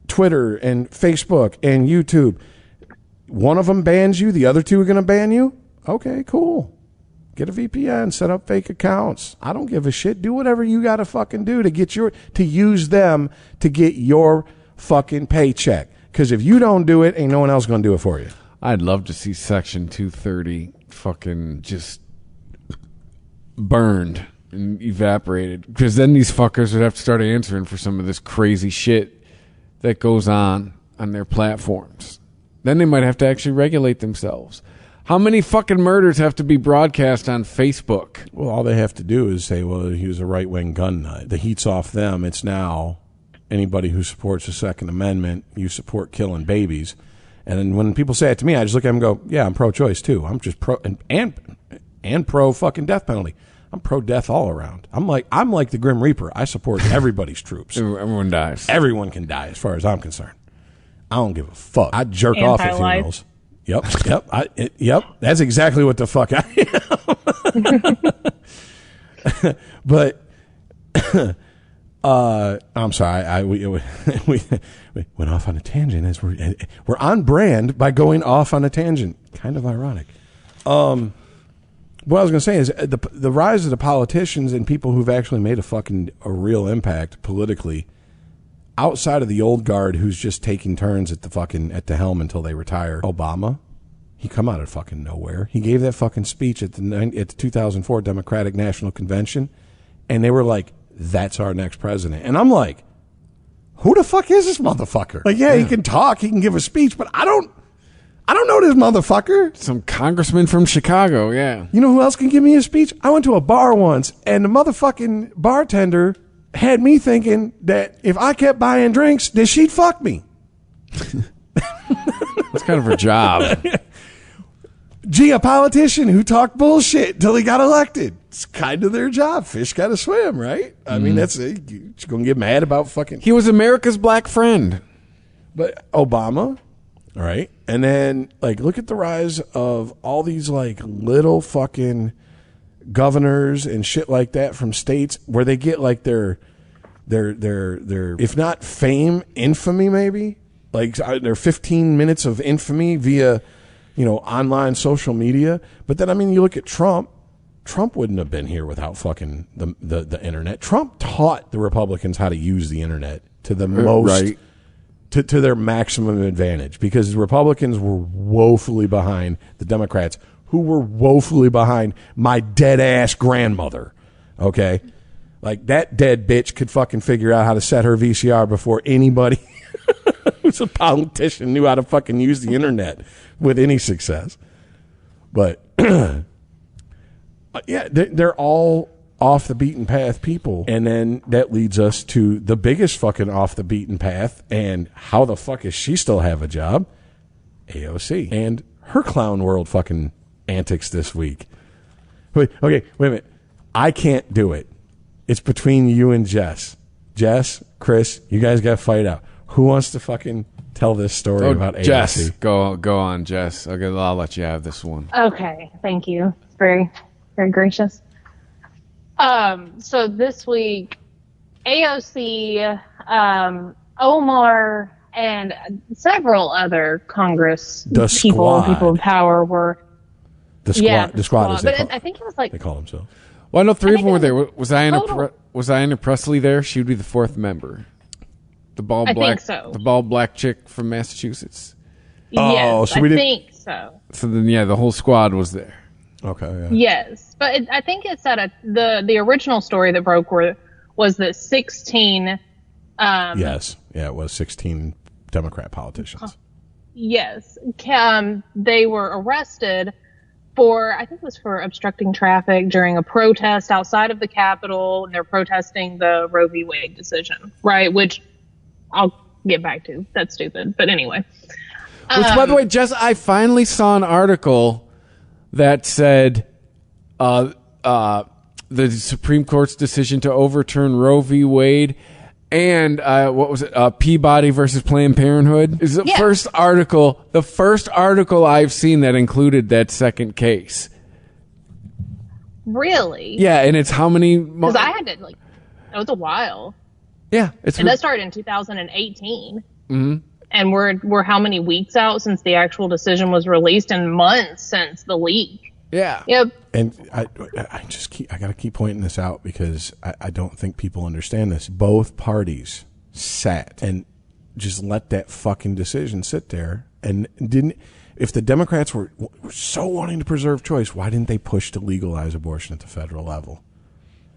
Twitter and Facebook and YouTube. One of them bans you, the other two are going to ban you? Okay, cool. Get a VPN, set up fake accounts. I don't give a shit. Do whatever you got to fucking do to use them to get your fucking paycheck. Because if you don't do it, ain't no one else going to do it for you. I'd love to see Section 230 fucking just burned and evaporated. Because then these fuckers would have to start answering for some of this crazy shit that goes on their platforms. Then they might have to actually regulate themselves. How many fucking murders have to be broadcast on Facebook? Well, all they have to do is say, well, he was a right-wing gun nut. The heat's off them. It's now anybody who supports the Second Amendment, you support killing babies. And then when people say it to me, I just look at them and go, yeah, I'm pro-choice too. I'm just pro and pro-fucking death penalty. I'm pro-death all around. I'm like the Grim Reaper. I support everybody's troops. Everyone dies. Everyone can die as far as I'm concerned. I don't give a fuck. I jerk off at funerals. Yep. That's exactly what the fuck I am. But I'm sorry. We went off on a tangent as we're on brand by going off on a tangent. Kind of ironic. What I was going to say is the rise of the politicians and people who've actually made a real impact politically, outside of the old guard who's just taking turns at the helm until they retire. Obama, he come out of fucking nowhere. He gave that fucking speech at the 2004 Democratic National Convention, and they were like, "That's our next president." And I'm like, "Who the fuck is this motherfucker?" Like, yeah, he can talk, he can give a speech, but I don't know this motherfucker. Some congressman from Chicago, yeah. You know who else can give me a speech? I went to a bar once, and the motherfucking bartender had me thinking that if I kept buying drinks, that she'd fuck me. That's kind of her job. Gee, a politician who talked bullshit till he got elected. It's kind of their job. Fish got to swim, right? I mean, that's it. You're going to get mad about fucking... He was America's black friend. But Obama, all right? And then, like, look at the rise of all these, like, little fucking governors and shit like that from states where they get, like, their if not fame, infamy maybe. Like, their 15 minutes of infamy via... online social media. But then, I mean, you look at Trump. Trump wouldn't have been here without fucking the internet. Trump taught the Republicans how to use the internet to the most, right, to their maximum advantage, because the Republicans were woefully behind the Democrats, who were woefully behind my dead ass grandmother. Okay, like that dead bitch could fucking figure out how to set her VCR before anybody who's a politician knew how to fucking use the internet with any success. But yeah, they're all off the beaten path people. And then that leads us to the biggest fucking off the beaten path. And how the fuck does she still have a job? AOC. And her clown world fucking antics this week. Wait a minute. I can't do it. It's between you and Jess. Jess, Chris, you guys got to fight out. Who wants to fucking tell this story about AOC? Jess, go on, Jess. I'll let you have this one. Okay, thank you. It's very, very gracious. So this week, AOC, Omar, and several other Congress people of power were the squad. As but I think it was like they call themselves. Well, I know three of them were there. Was Diana Presley there? She would be the fourth member. The bald black chick from Massachusetts. Yes, I think so. So then, yeah, the whole squad was there. Okay. Yeah. Yes, but I think it's that the original story that broke was that 16. Yes, yeah, it was 16 Democrat politicians. Yes, they were arrested I think it was for obstructing traffic during a protest outside of the Capitol, and they're protesting the Roe v. Wade decision, right? Which I'll get back to. That's stupid. But anyway. Which, by the way, Jess, I finally saw an article that said the Supreme Court's decision to overturn Roe v. Wade and what was it? Peabody versus Planned Parenthood is the first article I've seen that included that second case. Really? Yeah, and it's how many? Because I had to it was a while. Yeah, and that started in 2018. Mm-hmm. And we're how many weeks out since the actual decision was released, and months since the leak. Yeah. Yep. And I got to keep pointing this out because I don't think people understand this. Both parties sat and just let that fucking decision sit there and didn't. If the Democrats were so wanting to preserve choice, why didn't they push to legalize abortion at the federal level?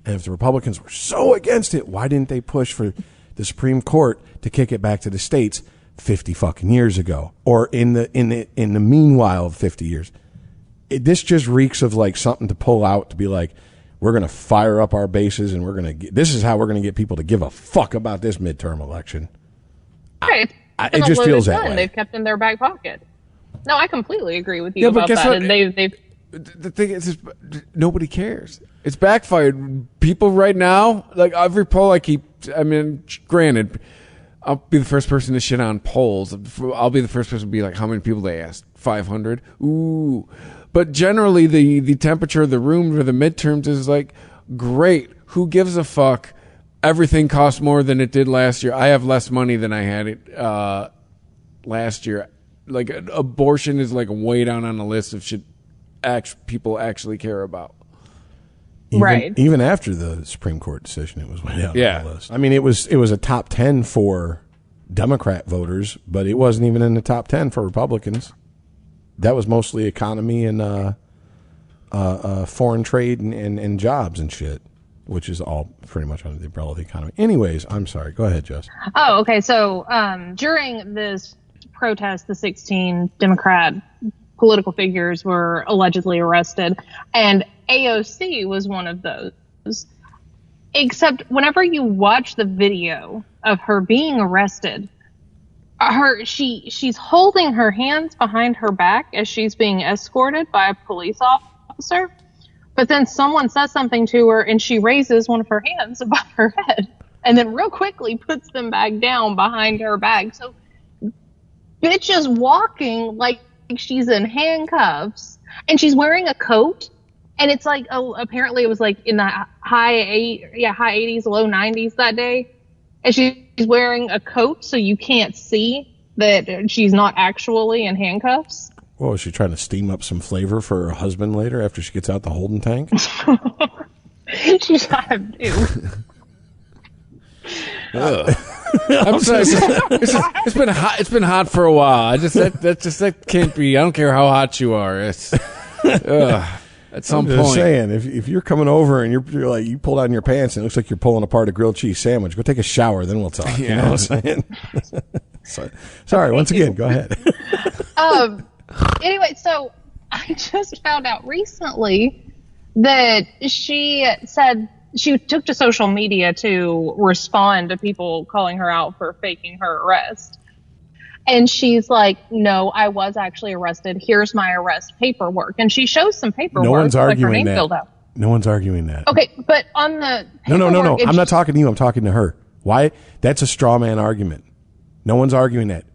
And if the Republicans were so against it, why didn't they push for the Supreme Court to kick it back to the states 50 fucking years ago, or in the meanwhile of 50 years? This just reeks of like something to pull out to be like, we're going to fire up our bases and this is how we're going to get people to give a fuck about this midterm election. Right. It just feels that way. They've kept in their back pocket. No, I completely agree with you about that. What? And they've the thing is, nobody cares. It's backfired. People right now, like every poll I keep, I mean, granted, I'll be the first person to shit on polls. I'll be the first person to be like, how many people they asked? 500? Ooh. But generally, the temperature of the room for the midterms is like, great. Who gives a fuck? Everything costs more than it did last year. I have less money than I had it last year. Like, abortion is like way down on the list of shit people actually care about. Even after the Supreme Court decision, it was way down on the list. I mean, it was a top 10 for Democrat voters, but it wasn't even in the top 10 for Republicans. That was mostly economy and foreign trade and jobs and shit, which is all pretty much under the umbrella of the economy. Anyways, I'm sorry. Go ahead, Jess. Oh, okay. So during this protest, the 16 Democrat political figures were allegedly arrested, and AOC was one of those. Except whenever you watch the video of her being arrested, she's holding her hands behind her back as she's being escorted by a police officer. But then someone says something to her and she raises one of her hands above her head and then real quickly puts them back down behind her back. So bitch is walking like she's in handcuffs, and she's wearing a coat. And it's like, apparently it was like in the high 80s, low 90s that day. And she's wearing a coat so you can't see that she's not actually in handcuffs. Well, is she trying to steam up some flavor for her husband later after she gets out the holding tank? She's got to do. I'm sorry. It's been hot. It's been hot for a while. That can't be. I don't care how hot you are. It's at some point. I'm just saying, if you're coming over and you're like, you pull down your pants and it looks like you're pulling apart a grilled cheese sandwich, go take a shower, then we'll talk. Yeah. You know what I'm saying? Sorry. Once again, go ahead. Anyway, so I just found out recently that she said she took to social media to respond to people calling her out for faking her arrest. And she's like, no, I was actually arrested. Here's my arrest paperwork. And she shows some paperwork. No one's arguing like her name that. filled out. No one's arguing that. Okay, but on the No. I'm not talking to you. I'm talking to her. Why? That's a straw man argument. No one's arguing that.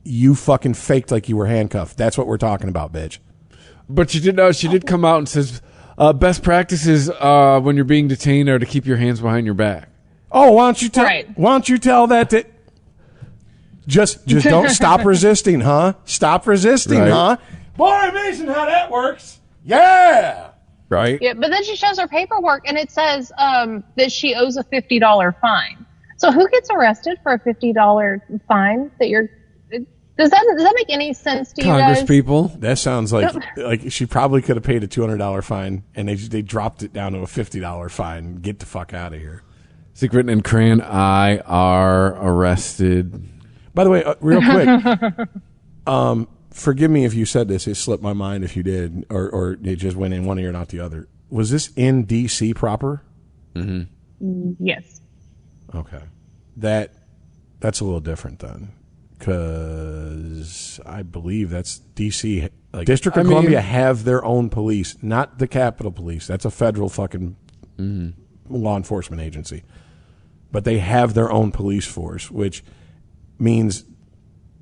You fucking faked like you were handcuffed. That's what we're talking about, bitch. But she did come out and says, best practices when you're being detained are to keep your hands behind your back. Oh, why don't you tell that to... Just don't stop resisting, huh? Stop resisting, huh? Boy, amazing how that works. Yeah. Right. Yeah, but then she shows her paperwork and it says that she owes a $50 fine. So who gets arrested for a $50 fine that you're... Does that make any sense to you guys? Congress people. That sounds like she probably could have paid a $200 fine and they dropped it down to a $50 fine. Get the fuck out of here. It's like written in crayon, I are arrested. By the way, real quick, forgive me if you said this. It slipped my mind if you did, or it just went in one ear and out the other. Was this in D.C. proper? Mm-hmm. Yes. Okay. That's a little different then, because I believe that's D.C. Like District of Columbia have their own police, not the Capitol Police. That's a federal fucking law enforcement agency. But they have their own police force, which means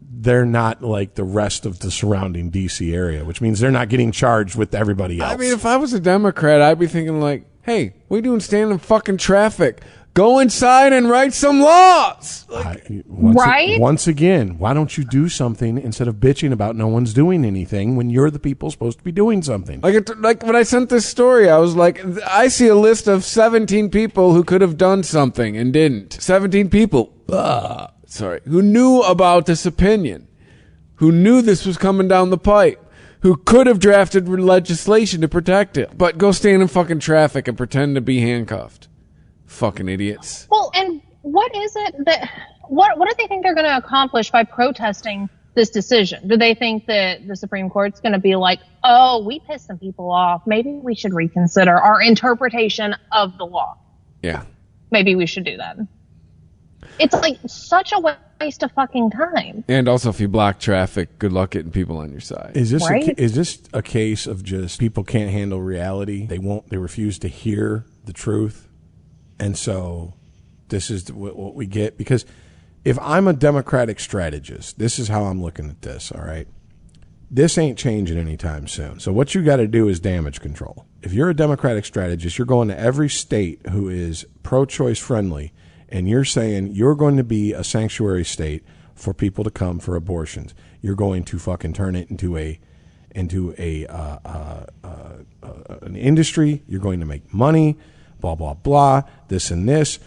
they're not like the rest of the surrounding D.C. area, which means they're not getting charged with everybody else. I mean, if I was a Democrat, I'd be thinking like, hey, what are you doing standing in fucking traffic? Go inside and write some laws. Once again, why don't you do something instead of bitching about no one's doing anything when you're the people supposed to be doing something? Like when I sent this story, I was like, I see a list of 17 people who could have done something and didn't. 17 people. Who knew about this opinion, who knew this was coming down the pipe, who could have drafted legislation to protect it, but go stand in fucking traffic and pretend to be handcuffed. Fucking idiots. Well, and what is it that what do they think they're going to accomplish by protesting this decision? Do they think that the Supreme Court's going to be like, oh, we pissed some people off, maybe we should reconsider our interpretation of the law? Yeah. Maybe we should do that. It's like such a waste of fucking time. And also, if you block traffic, good luck getting people on your side. Is this a case of just people can't handle reality? They refuse to hear the truth. And so this is what we get. Because if I'm a Democratic strategist, this is how I'm looking at this, all right? This ain't changing anytime soon. So what you got to do is damage control. If you're a Democratic strategist, you're going to every state who is pro-choice friendly, and you're saying you're going to be a sanctuary state for people to come for abortions. You're going to fucking turn it into an industry. You're going to make money. Blah, blah, blah, this and this.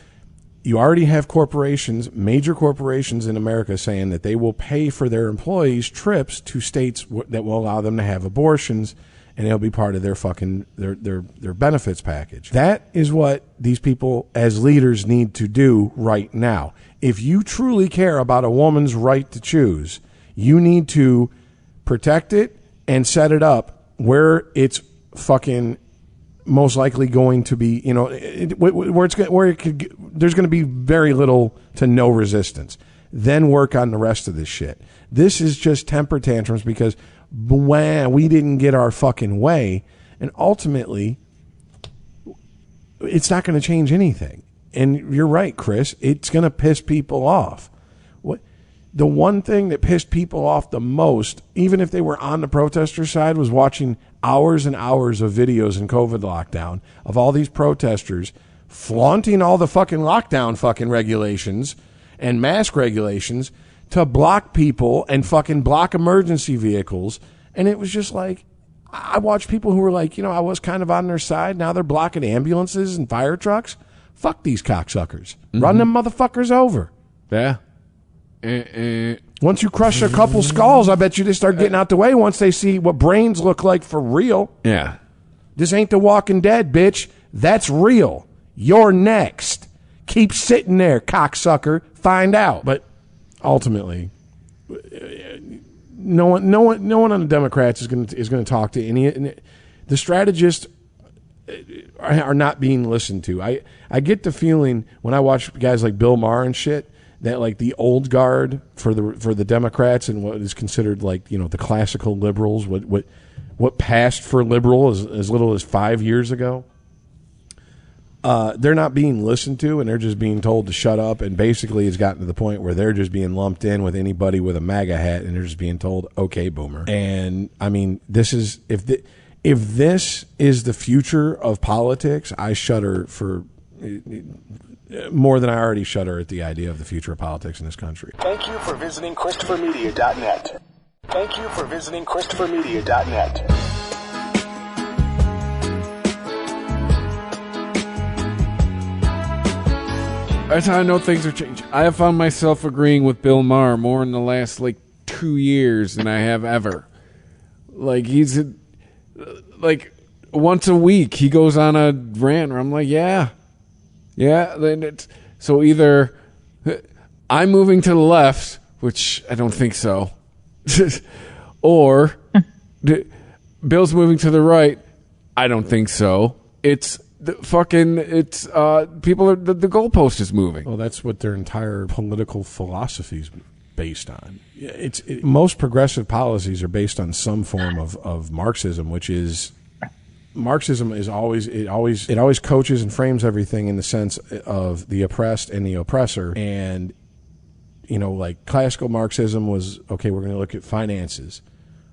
You already have corporations, major corporations in America saying that they will pay for their employees trips to states that will allow them to have abortions, and it'll be part of their fucking, their benefits package. That is what these people as leaders need to do right now. If you truly care about a woman's right to choose, you need to protect it and set it up where it's fucking most likely going to be, there's going to be very little to no resistance. Then work on the rest of this shit. This is just temper tantrums because we didn't get our fucking way, and ultimately, it's not going to change anything. And you're right, Chris. It's going to piss people off. The one thing that pissed people off the most, even if they were on the protester side, was watching hours and hours of videos in COVID lockdown of all these protesters flaunting all the fucking lockdown fucking regulations and mask regulations to block people and fucking block emergency vehicles. And it was just like, I watched people who were like, I was kind of on their side. Now they're blocking ambulances and fire trucks. Fuck these cocksuckers. Mm-hmm. Run them motherfuckers over. Yeah. Once you crush a couple skulls, I bet you they start getting out the way once they see what brains look like for real. Yeah. This ain't The Walking Dead, bitch. That's real. You're next. Keep sitting there, cocksucker. Find out. But ultimately, no one on the Democrats is going to talk to any. The strategists are not being listened to. I get the feeling when I watch guys like Bill Maher and shit, that like the old guard for the Democrats and what is considered like, the classical liberals, what passed for liberal as little as 5 years ago, they're not being listened to, and they're just being told to shut up. And basically it's gotten to the point where they're just being lumped in with anybody with a MAGA hat, and they're just being told, okay, boomer. And I mean, this is, if this is the future of politics, I shudder for more than I already shudder at the idea of the future of politics in this country. Thank you for visiting ChristopherMedia.net. Thank you for visiting ChristopherMedia.net. That's how I know things are changing. I have found myself agreeing with Bill Maher more in the last 2 years than I have ever. He's once a week he goes on a rant where I'm like, yeah. Then it's so either I'm moving to the left, which I don't think so, or Bill's moving to the right. I don't think so. It's people are the goalpost is moving. Well, that's what their entire political philosophy is based on. Most progressive policies are based on some form of Marxism, which is. Marxism is always coaches and frames everything in the sense of the oppressed and the oppressor. And, classical Marxism was, okay, we're going to look at finances.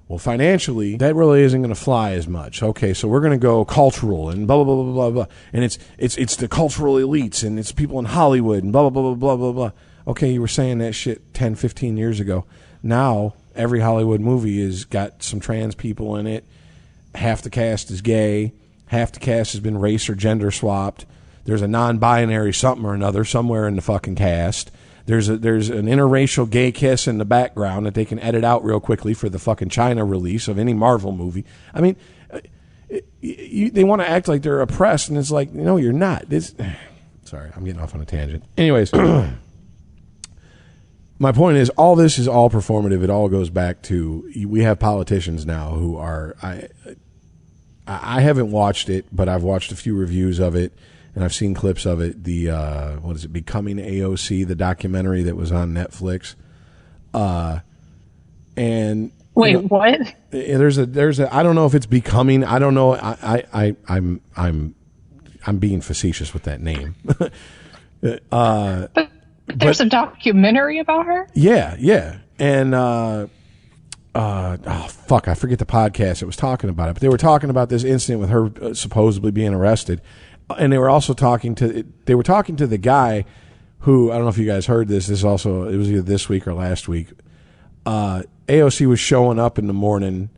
Well, financially, that really isn't going to fly as much. Okay, so we're going to go cultural and blah, blah, blah, blah, blah, blah. And it's the cultural elites and it's people in Hollywood and blah, blah, blah, blah, blah, blah. Okay, you were saying that shit 10, 15 years ago. Now, every Hollywood movie has got some trans people in it. Half the cast is gay. Half the cast has been race or gender swapped. There's a non-binary something or another somewhere in the fucking cast. There's an interracial gay kiss in the background that they can edit out real quickly for the fucking China release of any Marvel movie. I mean, they want to act like they're oppressed, and it's like, no, you're not. Sorry, I'm getting off on a tangent. Anyways, my point is, all this is all performative. It all goes back to, we have politicians now who are, I haven't watched it, but I've watched a few reviews of it. And I've seen clips of it. The what is it? Becoming AOC, the documentary that was on Netflix. And wait, what? There's a. I don't know if it's Becoming. I don't know. I'm being facetious with that name. But there's a documentary about her. Yeah. And oh fuck, I forget the podcast that was talking about it. But they were talking about this incident with her supposedly being arrested. And they were also talking to the guy who, I don't know if you guys heard this. It was either this week or last week. AOC was showing up in the morning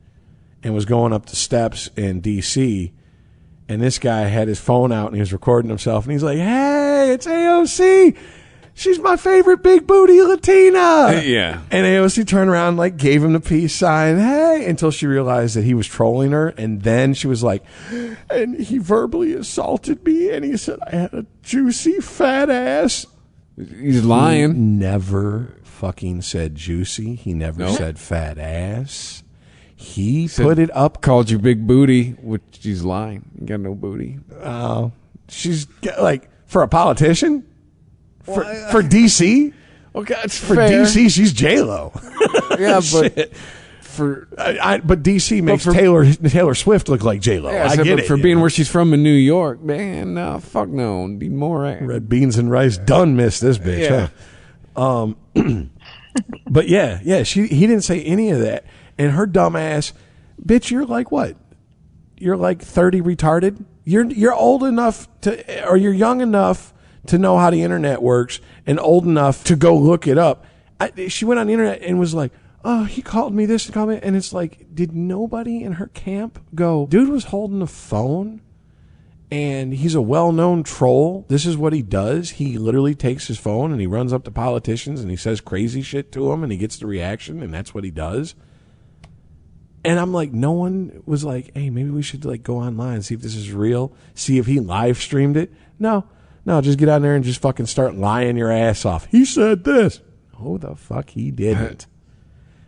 and was going up the steps in D.C. And this guy had his phone out and he was recording himself. And he's like, "Hey, it's AOC. She's my favorite big booty Latina." Yeah. And AOC turned around, like, gave him the peace sign, "Hey," until she realized that he was trolling her. And then she was like, "And he verbally assaulted me, and he said I had a juicy fat ass." He's lying. He never fucking said juicy. He never said fat ass. He put it up. Called you big booty, which she's lying. You got no booty. She's like, for a politician? For DC? Okay, it's for fair. DC, she's J-Lo. Yeah, but Shit. But DC makes Taylor Swift look like J-Lo. Yeah, I get it. For being where she's from in New York, man, no, fuck no. Need more. Red beans and rice done missed this bitch, huh? But yeah, he didn't say any of that. And her dumb ass, bitch, you're like what? You're like 30 retarded? You're old enough to, or you're young enough to know how the internet works and old enough to go look it up. She went on the internet and was like, "Oh, he called me this and called me," and it's like, did nobody in her camp go, dude was holding a phone and he's a well-known troll. This is what he does. He literally takes his phone and he runs up to politicians and he says crazy shit to them and he gets the reaction, and that's what he does. And I'm like, no one was like, hey, maybe we should like go online and see if this is real, see if he live streamed it. No, just get on there and just fucking start lying your ass off. He said this. Oh, the fuck he didn't.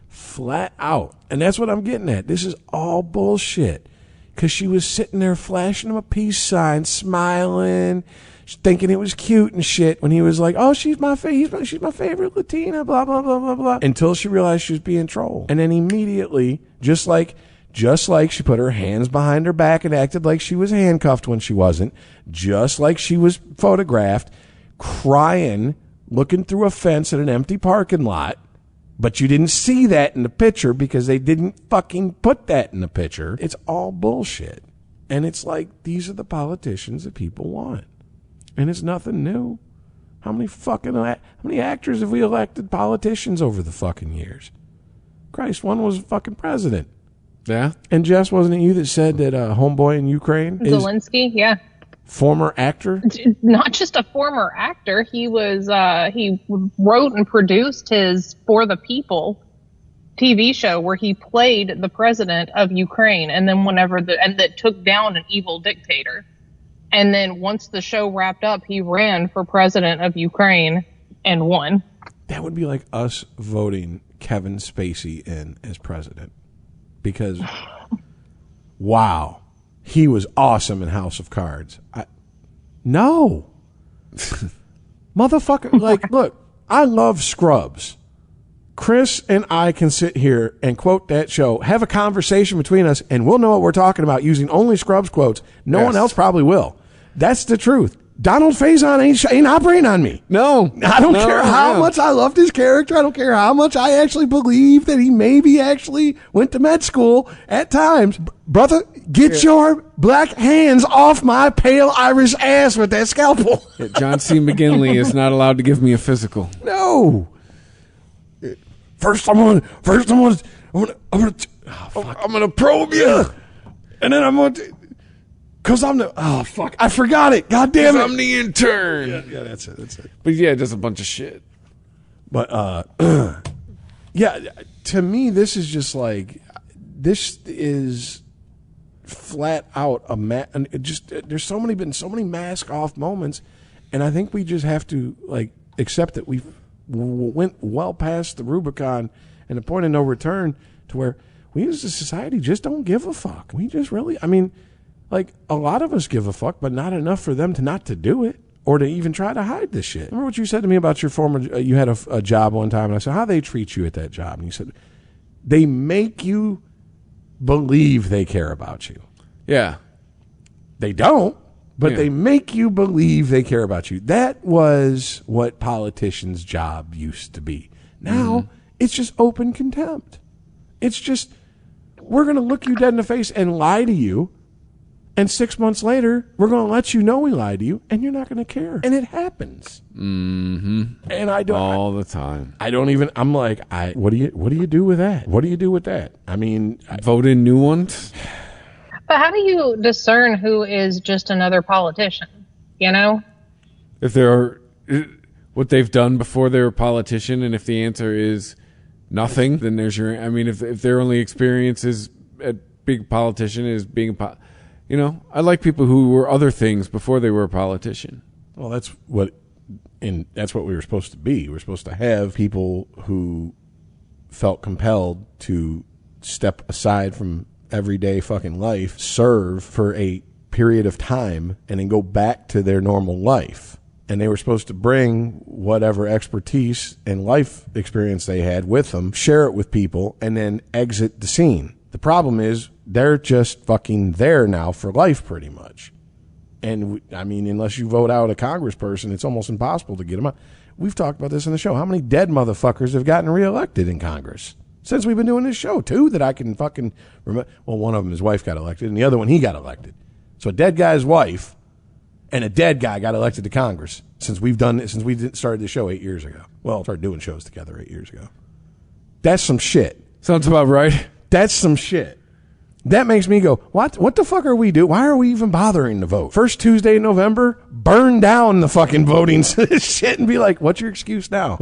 Flat out. And that's what I'm getting at. This is all bullshit. Because she was sitting there flashing him a peace sign, smiling, thinking it was cute and shit when he was like, "Oh, she's my favorite Latina, blah, blah, blah, blah, blah." Until she realized she was being trolled. And then immediately, just like she put her hands behind her back and acted like she was handcuffed when she wasn't, just like she was photographed crying, looking through a fence at an empty parking lot, but you didn't see that in the picture because they didn't fucking put that in the picture. It's all bullshit. And it's like, these are the politicians that people want. And it's nothing new. How many actors have we elected politicians over the fucking years? Christ, one was fucking president. Yeah. And Jess, wasn't it you that said that homeboy in Ukraine is Zelensky, yeah. Former actor? Not just a former actor. He was he wrote and produced his For the People TV show where he played the president of Ukraine, and then that took down an evil dictator. And then once the show wrapped up, he ran for president of Ukraine and won. That would be like us voting Kevin Spacey in as president. Because, wow, he was awesome in House of Cards. No. Motherfucker, like, look, I love Scrubs. Chris and I can sit here and quote that show, have a conversation between us, and we'll know what we're talking about using only Scrubs quotes. No one else probably will. That's the truth. Donald Faison ain't operating on me. No. I don't care how much I loved his character. I don't care how much I actually believe that he maybe actually went to med school at times. Brother, get your black hands off my pale Irish ass with that scalpel. John C. McGinley is not allowed to give me a physical. No. First, I'm gonna probe you, and then I'm gonna. Because I'm the... Oh, fuck. I forgot it. God damn it. I'm the intern. Yeah, that's it. But yeah, just a bunch of shit. But, yeah, to me, this is just like... This is flat out a... There's been so many mask-off moments, and I think we just have to, like, accept that we went well past the Rubicon and the point of no return to where we as a society just don't give a fuck. We just really... I mean... Like, a lot of us give a fuck, but not enough for them to not to do it or to even try to hide this shit. Remember what you said to me about your former, you had a job one time, and I said, how they treat you at that job? And you said, they make you believe they care about you. Yeah. They don't, but they make you believe they care about you. That was what politicians' job used to be. Now, it's just open contempt. It's just, we're going to look you dead in the face and lie to you. And 6 months later, we're going to let you know we lied to you, and you're not going to care. And it happens. Mm-hmm. And I don't all the time. I don't even. I'm like, what do you do with that? What do you do with that? I mean, vote in new ones. But how do you discern who is just another politician? You know, if they're what they've done before they were a politician, and if the answer is nothing, then there's your. I mean, if their only experience is at being a politician is being a you know, I like people who were other things before they were a politician. Well, that's what we were supposed to be. We're supposed to have people who felt compelled to step aside from everyday fucking life, serve for a period of time, and then go back to their normal life. And they were supposed to bring whatever expertise and life experience they had with them, share it with people, and then exit the scene. The problem is they're just fucking there now for life pretty much. And, I mean, unless you vote out a congressperson, it's almost impossible to get them out. We've talked about this in the show. How many dead motherfuckers have gotten reelected in Congress since we've been doing this show? Two that I can fucking remember. Well, one of them, his wife got elected, and the other one, he got elected. So a dead guy's wife and a dead guy got elected to Congress since we started the show 8 years ago. Well, started doing shows together 8 years ago. That's some shit. Sounds about right. That's some shit. That makes me go, what the fuck are we doing? Why are we even bothering to vote? First Tuesday in November, burn down the fucking voting shit and be like, what's your excuse now?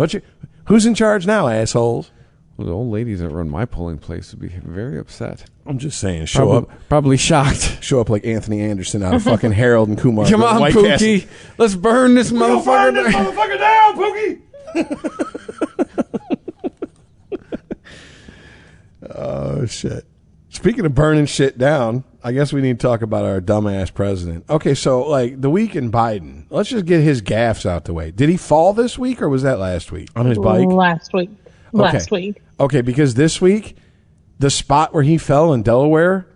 Who's in charge now, assholes? Well, the old ladies that run my polling place would be very upset. I'm just saying, probably shocked. Show up like Anthony Anderson out of fucking Harold and Kumar. Come on, Pookie. Let's burn this motherfucker down. Burn this motherfucker down, Pookie. Oh, shit. Speaking of burning shit down, I guess we need to talk about our dumbass president. Okay, so, like, the week in Biden, let's just get his gaffes out the way. Did he fall this week, or was that last week on his bike? Last week. Last week. Okay, because this week, the spot where he fell in Delaware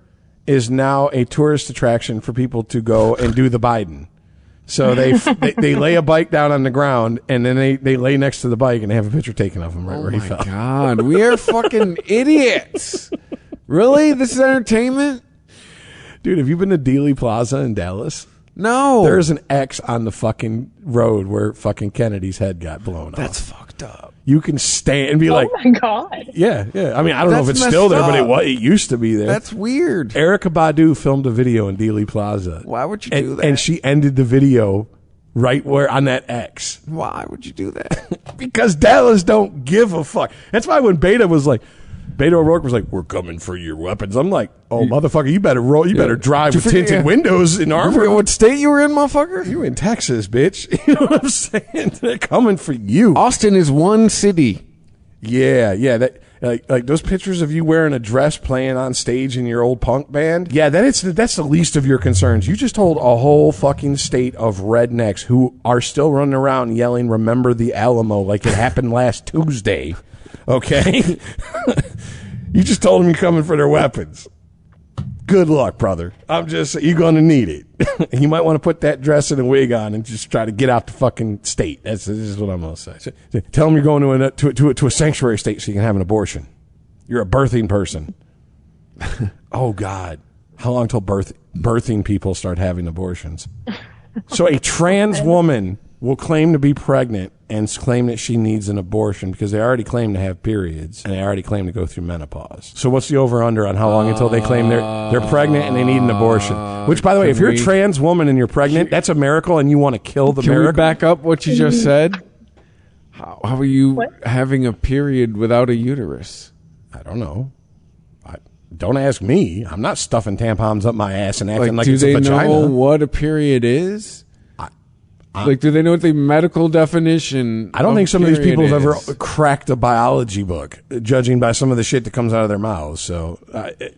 is now a tourist attraction for people to go and do the Biden. So they lay a bike down on the ground, and then they lay next to the bike, and they have a picture taken of him right where he fell. Oh, my God. We are fucking idiots. Really? This is entertainment? Dude, have you been to Dealey Plaza in Dallas? No. There's an X on the fucking road where fucking Kennedy's head got blown off. That's fucked up. You can stand and be like... Oh, my God. Yeah. I mean, I don't know if it's still there, but it used to be there. That's weird. Erykah Badu filmed a video in Dealey Plaza. Why would you do that? And she ended the video right where on that X. Why would you do that? Because Dallas don't give a fuck. That's why when Beto O'Rourke was like, "We're coming for your weapons." I'm like, "Oh, motherfucker, you better roll. You better drive with tinted windows in I forget what state you were in, motherfucker? You were in Texas, bitch. You know what I'm saying? They're coming for you. Austin is one city. Yeah. That like those pictures of you wearing a dress playing on stage in your old punk band. Yeah, that's the least of your concerns. You just told a whole fucking state of rednecks who are still running around yelling, "Remember the Alamo," like it happened last Tuesday. Okay. You just told them you're coming for their weapons. good luck, brother. I'm just, you're going to need it. You might want to put that dress and a wig on and just try to get out the fucking state. This is what I'm going to say. So, tell them you're going to a sanctuary state so you can have an abortion. You're a birthing person. Oh, God. How long till birthing people start having abortions? So a trans woman will claim to be pregnant and claim that she needs an abortion because they already claim to have periods and they already claim to go through menopause. So what's the over-under on how long until they claim they're pregnant and they need an abortion? Which, by the way, if you're a trans woman and you're pregnant, that's a miracle and you want to kill the miracle. Can we back up what you just said? How are you having a period without a uterus? I don't know. Don't ask me. I'm not stuffing tampons up my ass and acting like it's a vagina. Do they know what a period is? Do they know what the medical definition? I don't think some of these people have ever cracked a biology book, judging by some of the shit that comes out of their mouths. So,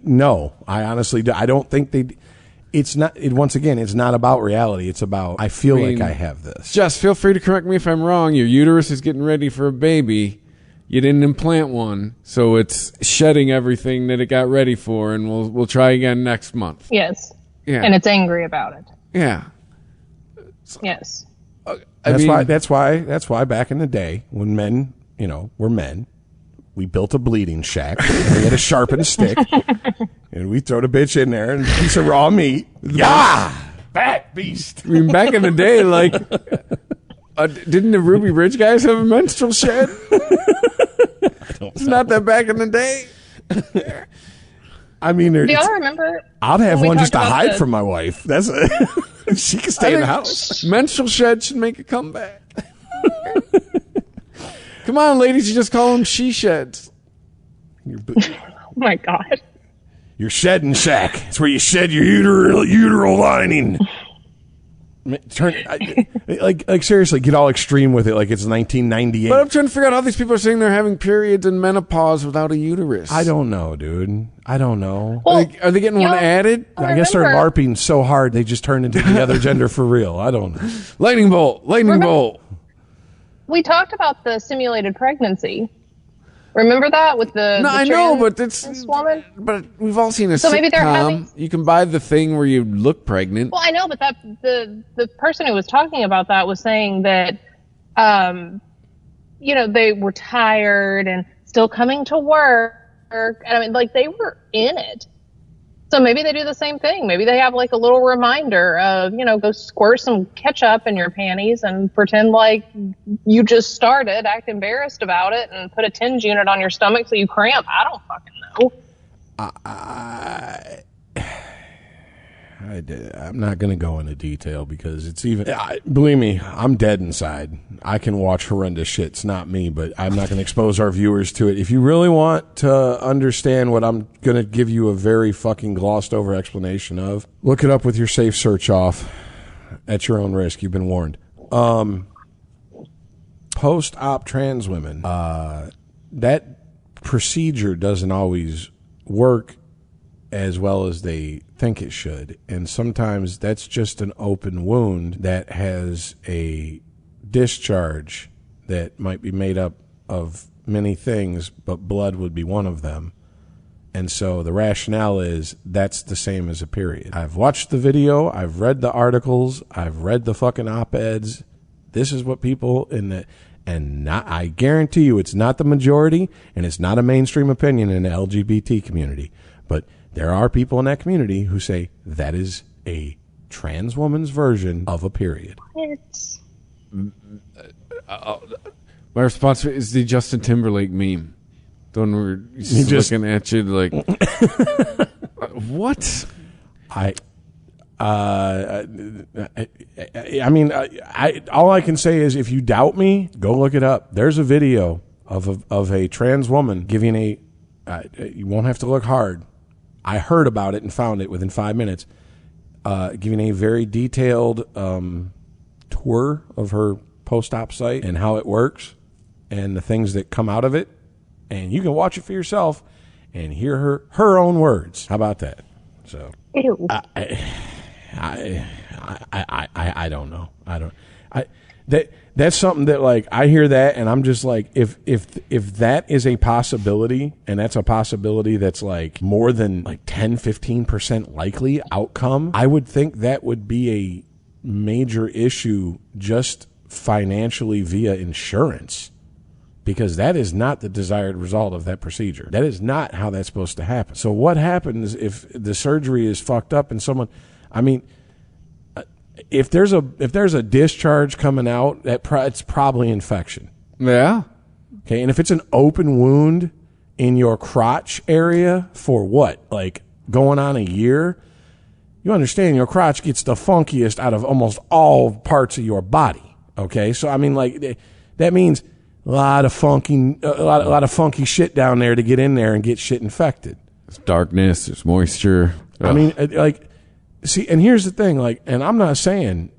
no, I honestly do. I don't think they. It's not. Once again, it's not about reality. It's about I feel like I have this. Jess, feel free to correct me if I'm wrong. Your uterus is getting ready for a baby. You didn't implant one, so it's shedding everything that it got ready for, and we'll try again next month. Yes. Yeah. And it's angry about it. Yeah. Yes. That's why back in the day when men, were men, we built a bleeding shack and we had a sharpened stick and we throw the bitch in there and a piece of raw meat. Yeah! Fat beast. I mean, back in the day, didn't the Ruby Ridge guys have a menstrual shed? It's not that back in the day. I mean, do y'all remember? I'd have one just to hide from my wife. That's she can stay in the house. Menstrual shed should make a comeback. Come on, ladies, you just call them she sheds. Oh my God. Your shedding shack. It's where you shed your uteral lining. Seriously, get all extreme with it like it's 1998. But I'm trying to figure out how these people are saying they're having periods and menopause without a uterus. I don't know, dude. I don't know. Well, are they getting one added? I guess they're LARPing so hard they just turned into the other gender for real. I don't know. Lightning bolt. We talked about the simulated pregnancy. Remember that with the I know, but it's woman. But we've all seen a so sitcom. Maybe they're having. You can buy the thing where you look pregnant. Well, I know, but the person who was talking about that was saying that, they were tired and still coming to work, and I mean, they were in it. So maybe they do the same thing. Maybe they have a little reminder of, go squirt some ketchup in your panties and pretend like you just started, act embarrassed about it, and put a TENS unit on your stomach so you cramp. I don't fucking know. I'm not going to go into detail because it's even... believe me, I'm dead inside. I can watch horrendous shit. It's not me, but I'm not going to expose our viewers to it. If you really want to understand what I'm going to give you a very fucking glossed over explanation of, look it up with your safe search off at your own risk. You've been warned. Post-op trans women, that procedure doesn't always work as well as they think it should. And sometimes that's just an open wound that has a discharge that might be made up of many things, but blood would be one of them. And so the rationale is that's the same as a period. I've watched the video. I've read the articles. I've read the fucking op-eds. This is what people I guarantee you it's not the majority and it's not a mainstream opinion in the LGBT community. But there are people in that community who say that is a trans woman's version of a period. My response is the Justin Timberlake meme. The one where he's just looking at you like, what? All I can say is if you doubt me, go look it up. There's a video of a trans woman giving you won't have to look hard. I heard about it and found it within 5 minutes, giving a very detailed tour of her post-op site and how it works and the things that come out of it. And you can watch it for yourself and hear her own words. How about that? So, ew. I don't know. that's something that, like, I hear that and I'm just like, if that is a possibility, and that's a possibility that's like more than like 10-15% likely outcome, I would think that would be a major issue just financially via insurance, because that is not the desired result of that procedure. That is not how that's supposed to happen. So what happens if the surgery is fucked up and someone, I mean, if there's a discharge coming out, it's probably infection. Yeah. Okay, and if it's an open wound in your crotch area for what, like going on a year, you understand your crotch gets the funkiest out of almost all parts of your body. Okay, so I mean, like, that means a lot of funky shit down there to get in there and get shit infected. There's darkness, there's moisture. I mean, like, see, and here's the thing, like, and I'm not saying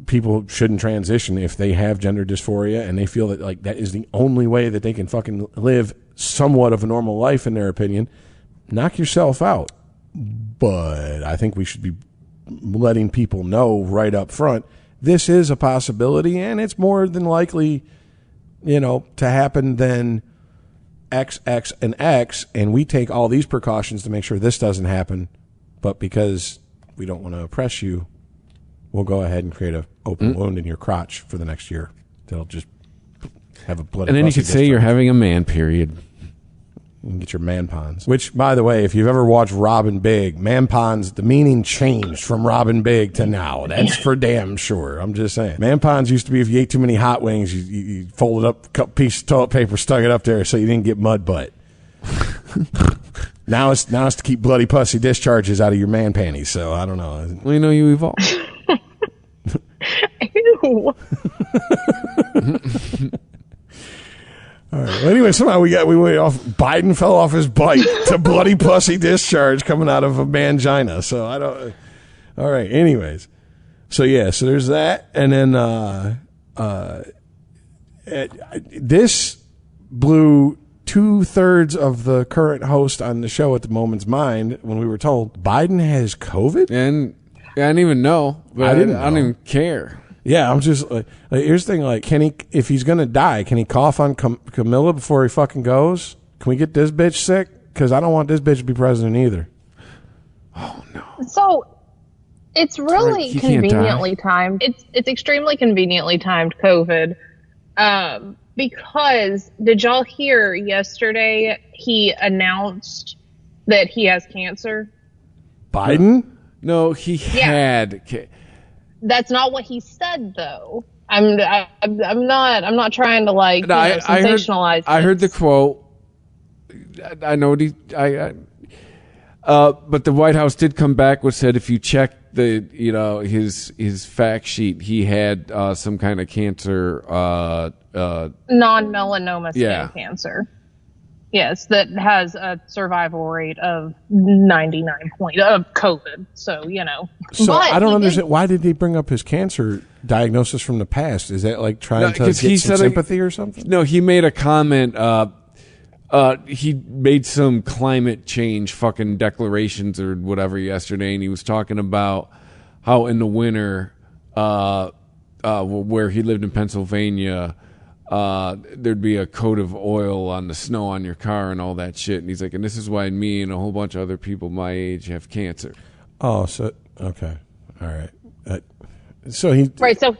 people shouldn't transition if they have gender dysphoria and they feel that, like, that is the only way that they can fucking live somewhat of a normal life, in their opinion. Knock yourself out. But I think we should be letting people know right up front, this is a possibility, and it's more than likely, you know, to happen than X, X, and X, and we take all these precautions to make sure this doesn't happen. But because we don't want to oppress you, we'll go ahead and create an open wound in your crotch for the next year. That'll just have a bloody. And then you could say you're having a man period. You can get your man-pons. Which, by the way, if you've ever watched Robin Big, man-pons, the meaning changed from Robin Big to now. That's for damn sure. I'm just saying. Man-pons used to be if you ate too many hot wings, you folded up a piece of toilet paper, stuck it up there so you didn't get mud butt. Now it's to keep bloody pussy discharges out of your man panties. So I don't know. Well, you know, you evolve. Ew. All right. Well, anyway, somehow we went off. Biden fell off his bike to bloody pussy discharge coming out of a mangina. So I don't. All right. Anyways, so yeah. So there's that, and then this blew 2/3 of the current host on the show at the moment's mind when we were told Biden has COVID, and I didn't even know. But I don't even care. Yeah, I'm just like, here's the thing, like, can he, if he's gonna die, can he cough on Camilla before he fucking goes? Can we get this bitch sick? Because I don't want this bitch to be president either. Oh no. So it's really conveniently timed. It's extremely conveniently timed COVID. Because did y'all hear yesterday he announced that he has cancer? Biden? No, he had. That's not what he said, though. I'm not trying to, like, sensationalize. I heard the quote. I know but the White House did come back with said if you check his fact sheet, he had some kind of cancer, non-melanoma skin cancer. Yes, that has a survival rate of 99 of COVID. So, you know. So I don't understand. Why did he bring up his cancer diagnosis from the past? Is that like trying to get some sympathy or something? No, he made a comment. He made some climate change fucking declarations or whatever yesterday, and he was talking about how in the winter, where he lived in Pennsylvania, there'd be a coat of oil on the snow on your car and all that shit. And he's like, and this is why me and a whole bunch of other people my age have cancer. Oh, so, okay. All right. So he... Right, so...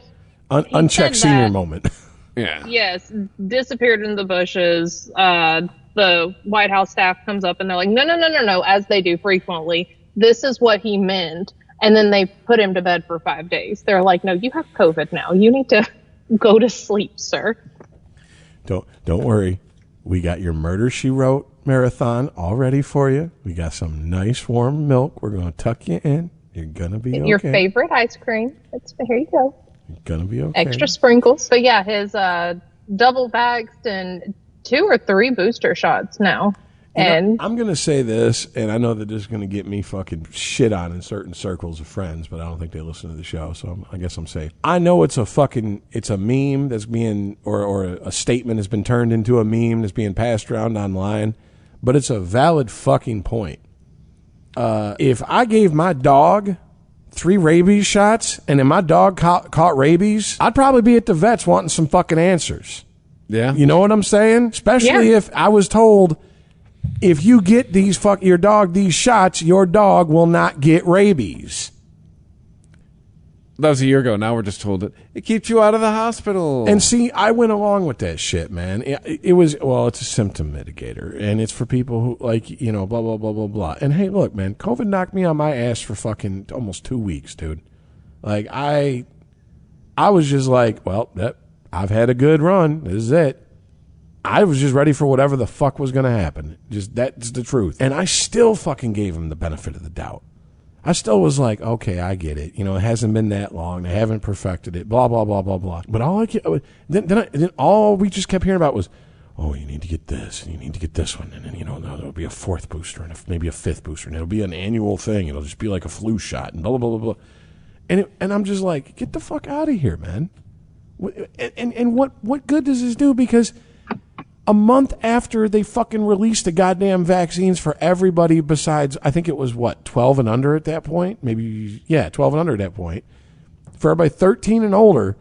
unchecked senior moment. Yeah. Yes, disappeared in the bushes. The White House staff comes up and they're like, no, as they do frequently. This is what he meant. And then they put him to bed for 5 days. They're like, no, you have COVID now. You need to go to sleep, sir. Don't worry. We got your Murder, She Wrote marathon all ready for you. We got some nice warm milk. We're going to tuck you in. You're going to be okay. Your favorite ice cream. Here you go. You're going to be okay. Extra sprinkles. But yeah, his double vaxxed and 2 or 3 booster shots now. And I'm going to say this, and I know that this is going to get me fucking shit on in certain circles of friends, but I don't think they listen to the show, so I guess I'm safe. I know it's a meme that's being, or a statement has been turned into a meme that's being passed around online, but it's a valid fucking point. If I gave my dog 3 rabies shots, and then my dog caught rabies, I'd probably be at the vet's wanting some fucking answers. Yeah. You know what I'm saying? Especially if I was told, if you get your dog these shots, your dog will not get rabies. That was a year ago. Now we're just told it keeps you out of the hospital. And see, I went along with that shit, man. It was, well, it's a symptom mitigator, and it's for people who, like, you know, blah, blah, blah, blah, blah. And hey, look, man, COVID knocked me on my ass for fucking almost 2 weeks, dude. Like, I was just like, well, I've had a good run. This is it. I was just ready for whatever the fuck was going to happen. Just, that's the truth. And I still fucking gave him the benefit of the doubt. I still was like, okay, I get it. You know, it hasn't been that long. They haven't perfected it. Blah, blah, blah, blah, blah. But then all we just kept hearing about was, oh, you need to get this, and you need to get this one, and then, you know, there'll be a 4th booster and maybe a 5th booster, and it'll be an annual thing. It'll just be like a flu shot, and blah, blah, blah, blah, blah. And I'm just like, get the fuck out of here, man. And what good does this do? Because a month after they fucking released the goddamn vaccines for everybody besides, I think it was, 12 and under at that point? Maybe, 12 and under at that point. For everybody 13 and older,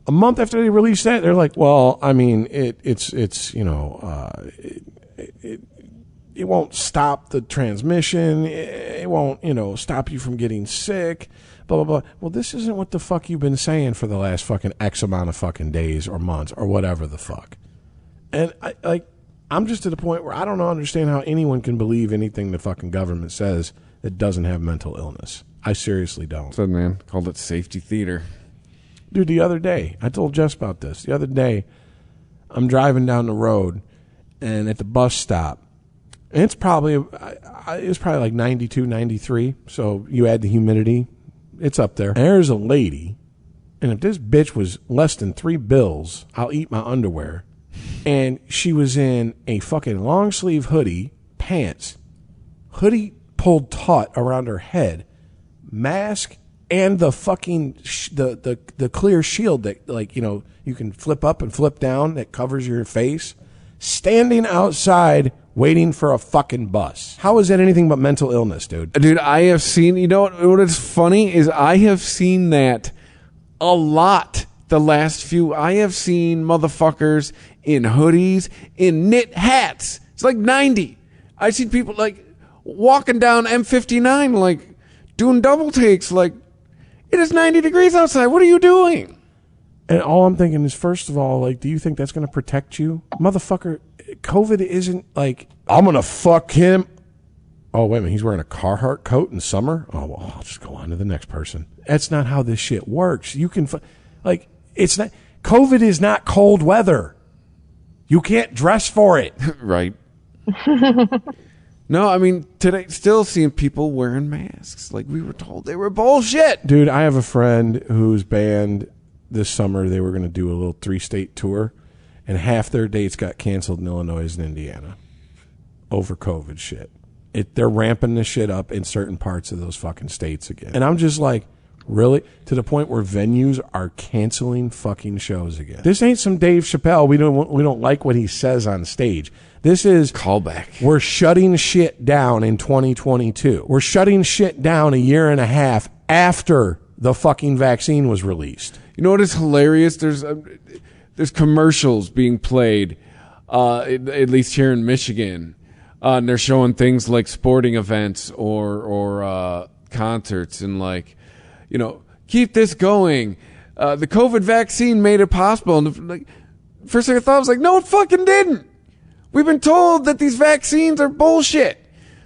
a month after they released that, they're like, well, I mean, it's you know, it won't stop the transmission. It won't, you know, stop you from getting sick. Blah, blah, blah. Well, this isn't what the fuck you've been saying for the last fucking X amount of fucking days or months or whatever the fuck. And I'm just to the point where I don't understand how anyone can believe anything the fucking government says that doesn't have mental illness. I seriously don't. Said man, called it safety theater. Dude, the other day, I told Jess about this. The other day, I'm driving down the road, and at the bus stop, and it was probably like 92, 93. So you add the humidity, it's up there. And there's a lady, and if this bitch was less than $3, I'll eat my underwear. And she was in a fucking long sleeve hoodie, pants, hoodie pulled taut around her head, mask, and the fucking the clear shield that, like, you know, you can flip up and flip down that covers your face, standing outside waiting for a fucking bus. How is that anything but mental illness, dude? Dude, I have seen, you know what is funny is I have seen that a lot the last few. I have seen motherfuckers in hoodies, in knit hats. It's like 90. I've seen people like walking down M59, like doing double takes, like it is 90 degrees outside. What are you doing? And all I'm thinking is, first of all, like, do you think that's going to protect you? Motherfucker, COVID isn't like, I'm going to fuck him. Oh, wait a minute, he's wearing a Carhartt coat in summer? Oh, well, I'll just go on to the next person. That's not how this shit works. You can, like, it's not, COVID is not cold weather. You can't dress for it. Right. No, I mean, today, still seeing people wearing masks. Like, we were told they were bullshit. Dude, I have a friend whose band this summer, they were going to do a little 3-state tour, and half their dates got canceled in Illinois and Indiana over COVID shit. They're ramping this shit up in certain parts of those fucking states again. And I'm just like, really? To the point where venues are canceling fucking shows again. This ain't some Dave Chappelle. We don't like what he says on stage. This is callback. We're shutting shit down in 2022. We're shutting shit down a year and a half after the fucking vaccine was released. You know what is hilarious? There's commercials being played, at least here in Michigan, and they're showing things like sporting events or concerts, and like, you know, keep this going. The COVID vaccine made it possible. And like, first thing I thought was like, no, it fucking didn't. We've been told that these vaccines are bullshit.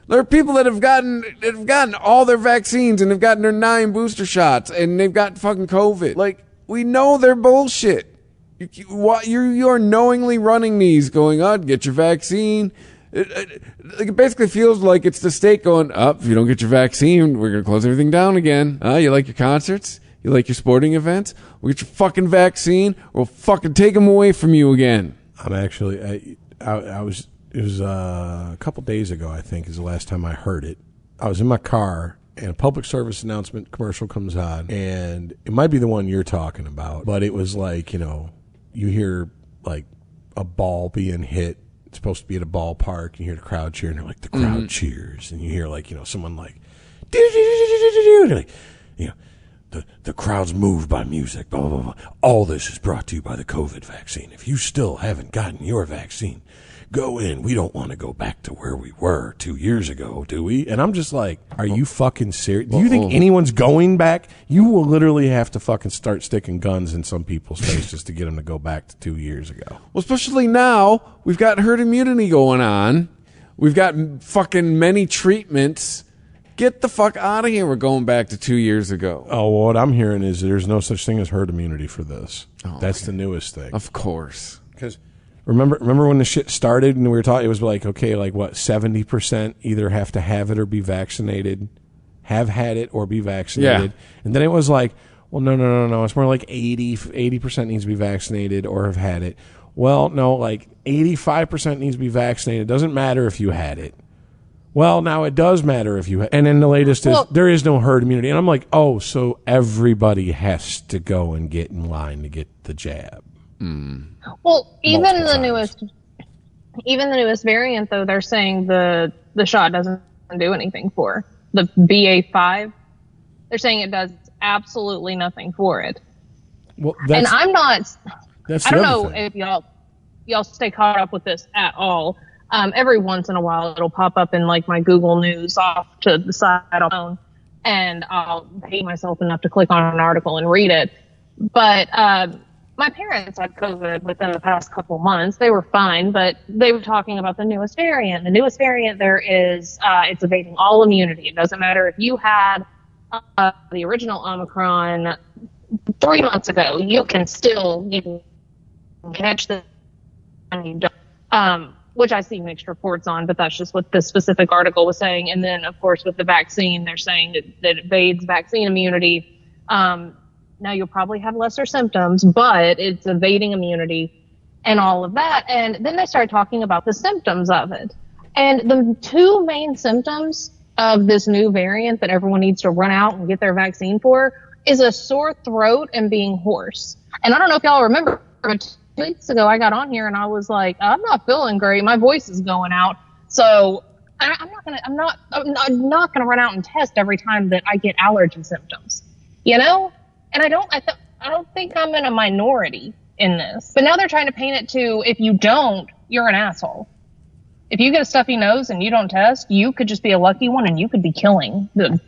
There are people that have gotten all their vaccines and have gotten their 9 booster shots and they've got fucking COVID. Like, we know they're bullshit. You're knowingly running these, going, oh, get your vaccine. It basically feels like it's the state going, if you don't get your vaccine, we're going to close everything down again. You like your concerts? You like your sporting events? We'll get your fucking vaccine, or we'll fucking take them away from you again. I'm actually, it was a couple days ago, I think, is the last time I heard it. I was in my car, and a public service announcement commercial comes on, and it might be the one you're talking about, but it was like, you know, you hear like a ball being hit. It's supposed to be at a ballpark, and you hear the crowd cheering, and they're like, the crowd cheers, and you hear, like, you know, someone like, like, the crowd's moved by music, blah, blah, blah, blah. All this is brought to you by the COVID vaccine. If you still haven't gotten your vaccine, go in. We don't want to go back to where we were 2 years ago, do we? And I'm just like, are you fucking serious? Do you think anyone's going back? You will literally have to fucking start sticking guns in some people's face just to get them to go back to 2 years ago. Well, especially now, we've got herd immunity going on. We've got fucking many treatments. Get the fuck out of here. We're going back to 2 years ago. Oh, well, what I'm hearing is there's no such thing as herd immunity for this. Oh, that's the newest thing. Of course. Because remember when the shit started and we were talking, it was like, okay, like what, 70% either have to have it or be vaccinated, have had it or be vaccinated. Yeah. And then it was like, well, no. It's more like 80% needs to be vaccinated or have had it. Well, no, like 85% needs to be vaccinated. It doesn't matter if you had it. Well, now it does matter if you... And then the latest is there is no herd immunity. And I'm like, oh, so everybody has to go and get in line to get the jab. Well, even the newest variant, though, they're saying the shot doesn't do anything for the BA.5. They're saying it does absolutely nothing for it. Well, and I'm not... That's I don't know if y'all stay caught up with this at all. Every once in a while, it'll pop up in like my Google News off to the side on my phone, and I'll hate myself enough to click on an article and read it. But my parents had COVID within the past couple months. They were fine, but they were talking about the newest variant. The newest variant there is it's evading all immunity. It doesn't matter if you had the original Omicron 3 months ago. You can catch the and you don't. Which I see mixed reports on, but that's just what this specific article was saying. And then, of course, with the vaccine, they're saying that it evades vaccine immunity. Now, you'll probably have lesser symptoms, but it's evading immunity and all of that. And then they started talking about the symptoms of it. And the two main symptoms of this new variant that everyone needs to run out and get their vaccine for is a sore throat and being hoarse. And I don't know if y'all remember, but 2 weeks ago I got on here and I was like, I'm not feeling great. My voice is going out. So I'm not gonna run out and test every time that I get allergy symptoms, you know? And I don't think I'm in a minority in this, but now they're trying to paint it to, if you don't, you're an asshole. If you get a stuffy nose and you don't test, you could just be a lucky one and you could be killing the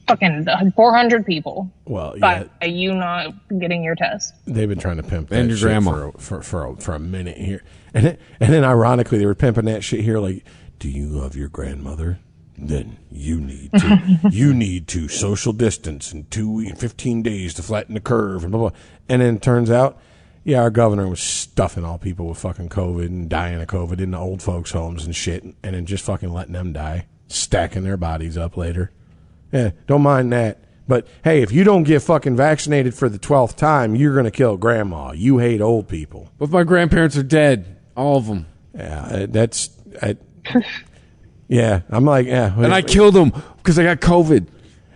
fucking 400 people by you not getting your test. They've been trying to pimp that and your shit grandma for a minute here, and then ironically they were pimping that shit here. Like, do you love your grandmother? Then you need to social distance in 15 days to flatten the curve and blah blah. And then it turns out, yeah, our governor was stuffing all people with fucking COVID and dying of COVID in the old folks' homes and shit, and then just fucking letting them die, stacking their bodies up later. Yeah, don't mind that. But, hey, if you don't get fucking vaccinated for the 12th time, you're going to kill grandma. You hate old people. Both my grandparents are dead. All of them. Yeah, yeah, I'm like, yeah. And I killed them because I got COVID.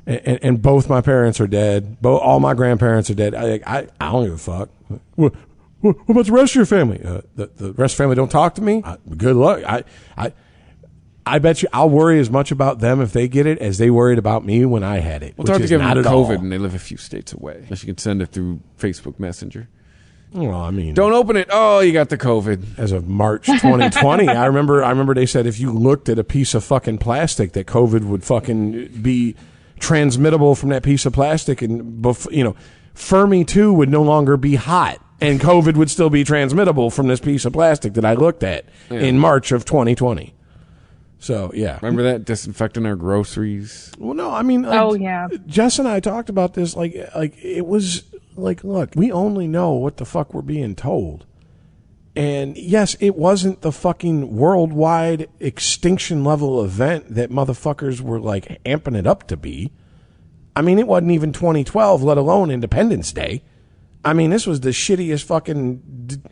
And both my parents are dead. All my grandparents are dead. I don't give a fuck. What about the rest of your family? The rest of the family don't talk to me? Good luck. I bet you I'll worry as much about them if they get it as they worried about me when I had it. Well, it's hard to give them COVID and they live a few states away. Unless you can send it through Facebook Messenger. Well, I mean, don't open it. Oh, you got the COVID. As of March 2020, I remember they said if you looked at a piece of fucking plastic that COVID would fucking be transmittable from that piece of plastic, and Fermi 2 would no longer be hot, and COVID would still be transmittable from this piece of plastic that I looked at in March of 2020. So, yeah. Remember that? Disinfecting our groceries? Well, no, I mean, Jess and I talked about this, like it was, like, look, we only know what the fuck we're being told. And, yes, it wasn't the fucking worldwide extinction level event that motherfuckers were, like, amping it up to be. I mean, it wasn't even 2012, let alone Independence Day. I mean, this was the shittiest fucking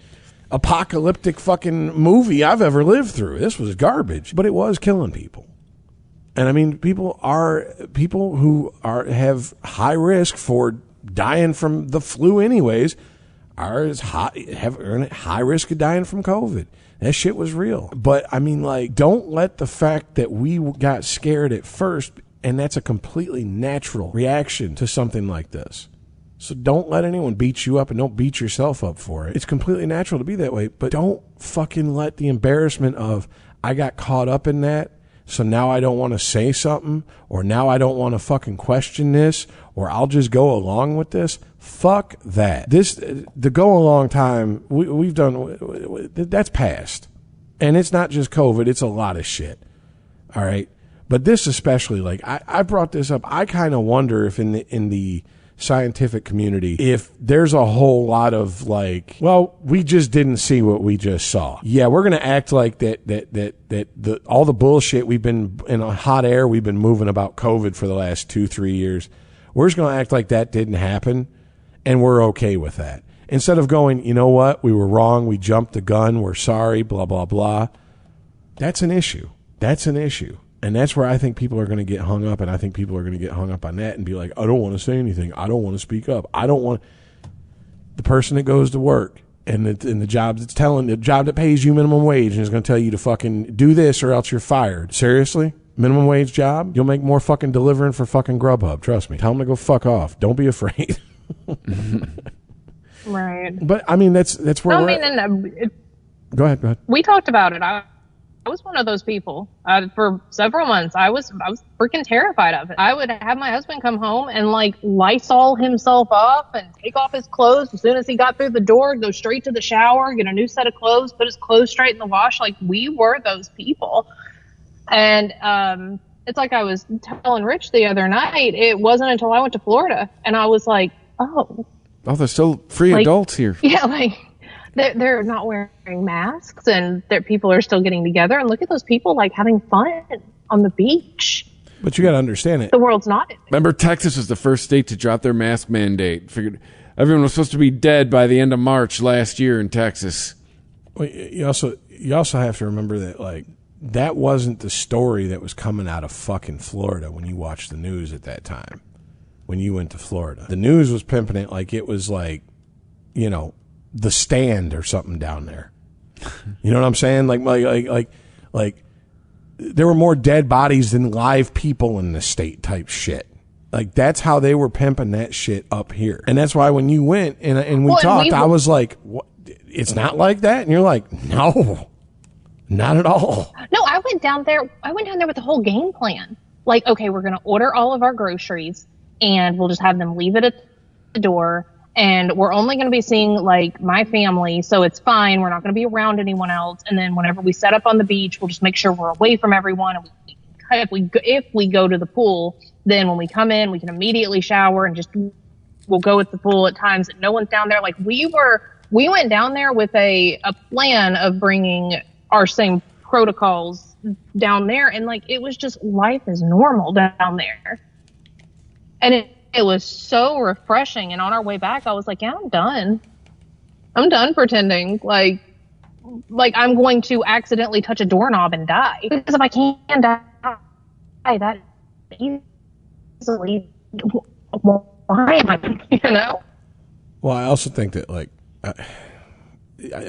apocalyptic fucking movie I've ever lived through. This was garbage, but it was killing people. And I mean, people who have high risk for dying from the flu anyways have high risk of dying from COVID. That shit was real. But I mean, like, don't let the fact that we got scared at first And that's a completely natural reaction to something like this. So don't let anyone beat you up and don't beat yourself up for it. It's completely natural to be that way, but don't fucking let the embarrassment of, I got caught up in that, so now I don't want to say something, or now I don't want to fucking question this, or I'll just go along with this. Fuck that. The go along time, we've done, that's past. And it's not just COVID, it's a lot of shit. All right? But this especially, like, I brought this up. I kind of wonder if in the scientific community, if there's a whole lot of like, well, we just didn't see what we just saw. Yeah, we're gonna act like that all the bullshit we've been in a hot air we've been moving about COVID for the last 2-3 years. We're just gonna act like that didn't happen, and we're okay with that. Instead of going, you know what, we were wrong, we jumped the gun, we're sorry, blah blah blah. That's an issue. That's an issue. And that's where I think people are going to get hung up, and I think people are going to get hung up on that and be like, I don't want to say anything. I don't want to speak up. I don't want the person that goes to work and the job that pays you minimum wage and is going to tell you to fucking do this or else you're fired. Seriously? Minimum wage job? You'll make more fucking delivering for fucking Grubhub. Trust me. Tell them to go fuck off. Don't be afraid. Right. But I mean, that's where Go ahead. We talked about it. I was one of those people for several months. I was freaking terrified of it. I would have my husband come home and like Lysol himself off and take off his clothes as soon as he got through the door, go straight to the shower, get a new set of clothes, put his clothes straight in the wash. Like, we were those people. And it's like I was telling Rich the other night, it wasn't until I went to Florida and I was like, oh, there's still free adults here. Yeah, like they're not wearing masks and people are still getting together. And look at those people like having fun on the beach. But you got to understand it. The world's not. Remember, Texas was the first state to drop their mask mandate. Figured everyone was supposed to be dead by the end of March last year in Texas. Well, you also have to remember that like that wasn't the story that was coming out of fucking Florida when you watched the news at that time. When you went to Florida, the news was pimping it like it was like, you know, The Stand or something down there. You know what I'm saying? Like there were more dead bodies than live people in the state type shit. Like that's how they were pimping that shit up here. And that's why when you went and we talked, I was like, what? It's not like that? And you're like, no, not at all. No, I went down there with the whole game plan. Like, okay, we're going to order all of our groceries and we'll just have them leave it at the door. And we're only going to be seeing like my family, so it's fine. We're not going to be around anyone else. And then whenever we set up on the beach, we'll just make sure we're away from everyone. And if we go to the pool, then when we come in, we can immediately shower and we'll go at the pool at times that no one's down there. Like we went down there with a plan of bringing our same protocols down there, and like it was just life is normal down there, and it was so refreshing. And on our way back, I was like, yeah, I'm done pretending like I'm going to accidentally touch a doorknob and die. Because if I can die that easily, why am I, you know? Well, I also think that like, I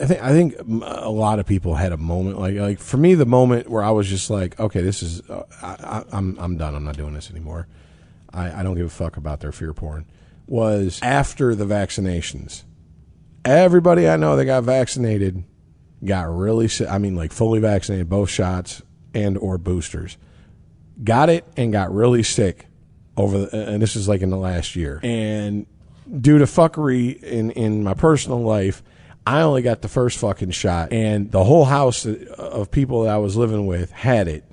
think a lot of people had a moment like for me, the moment where I was just like, okay, this is, I'm done. I'm not doing this anymore. I don't give a fuck about their fear porn, was after the vaccinations. Everybody I know that got vaccinated got really sick. I mean, like fully vaccinated, both shots and or boosters. Got it and got really sick and this is like in the last year. And due to fuckery in my personal life, I only got the first fucking shot. And the whole house of people that I was living with had it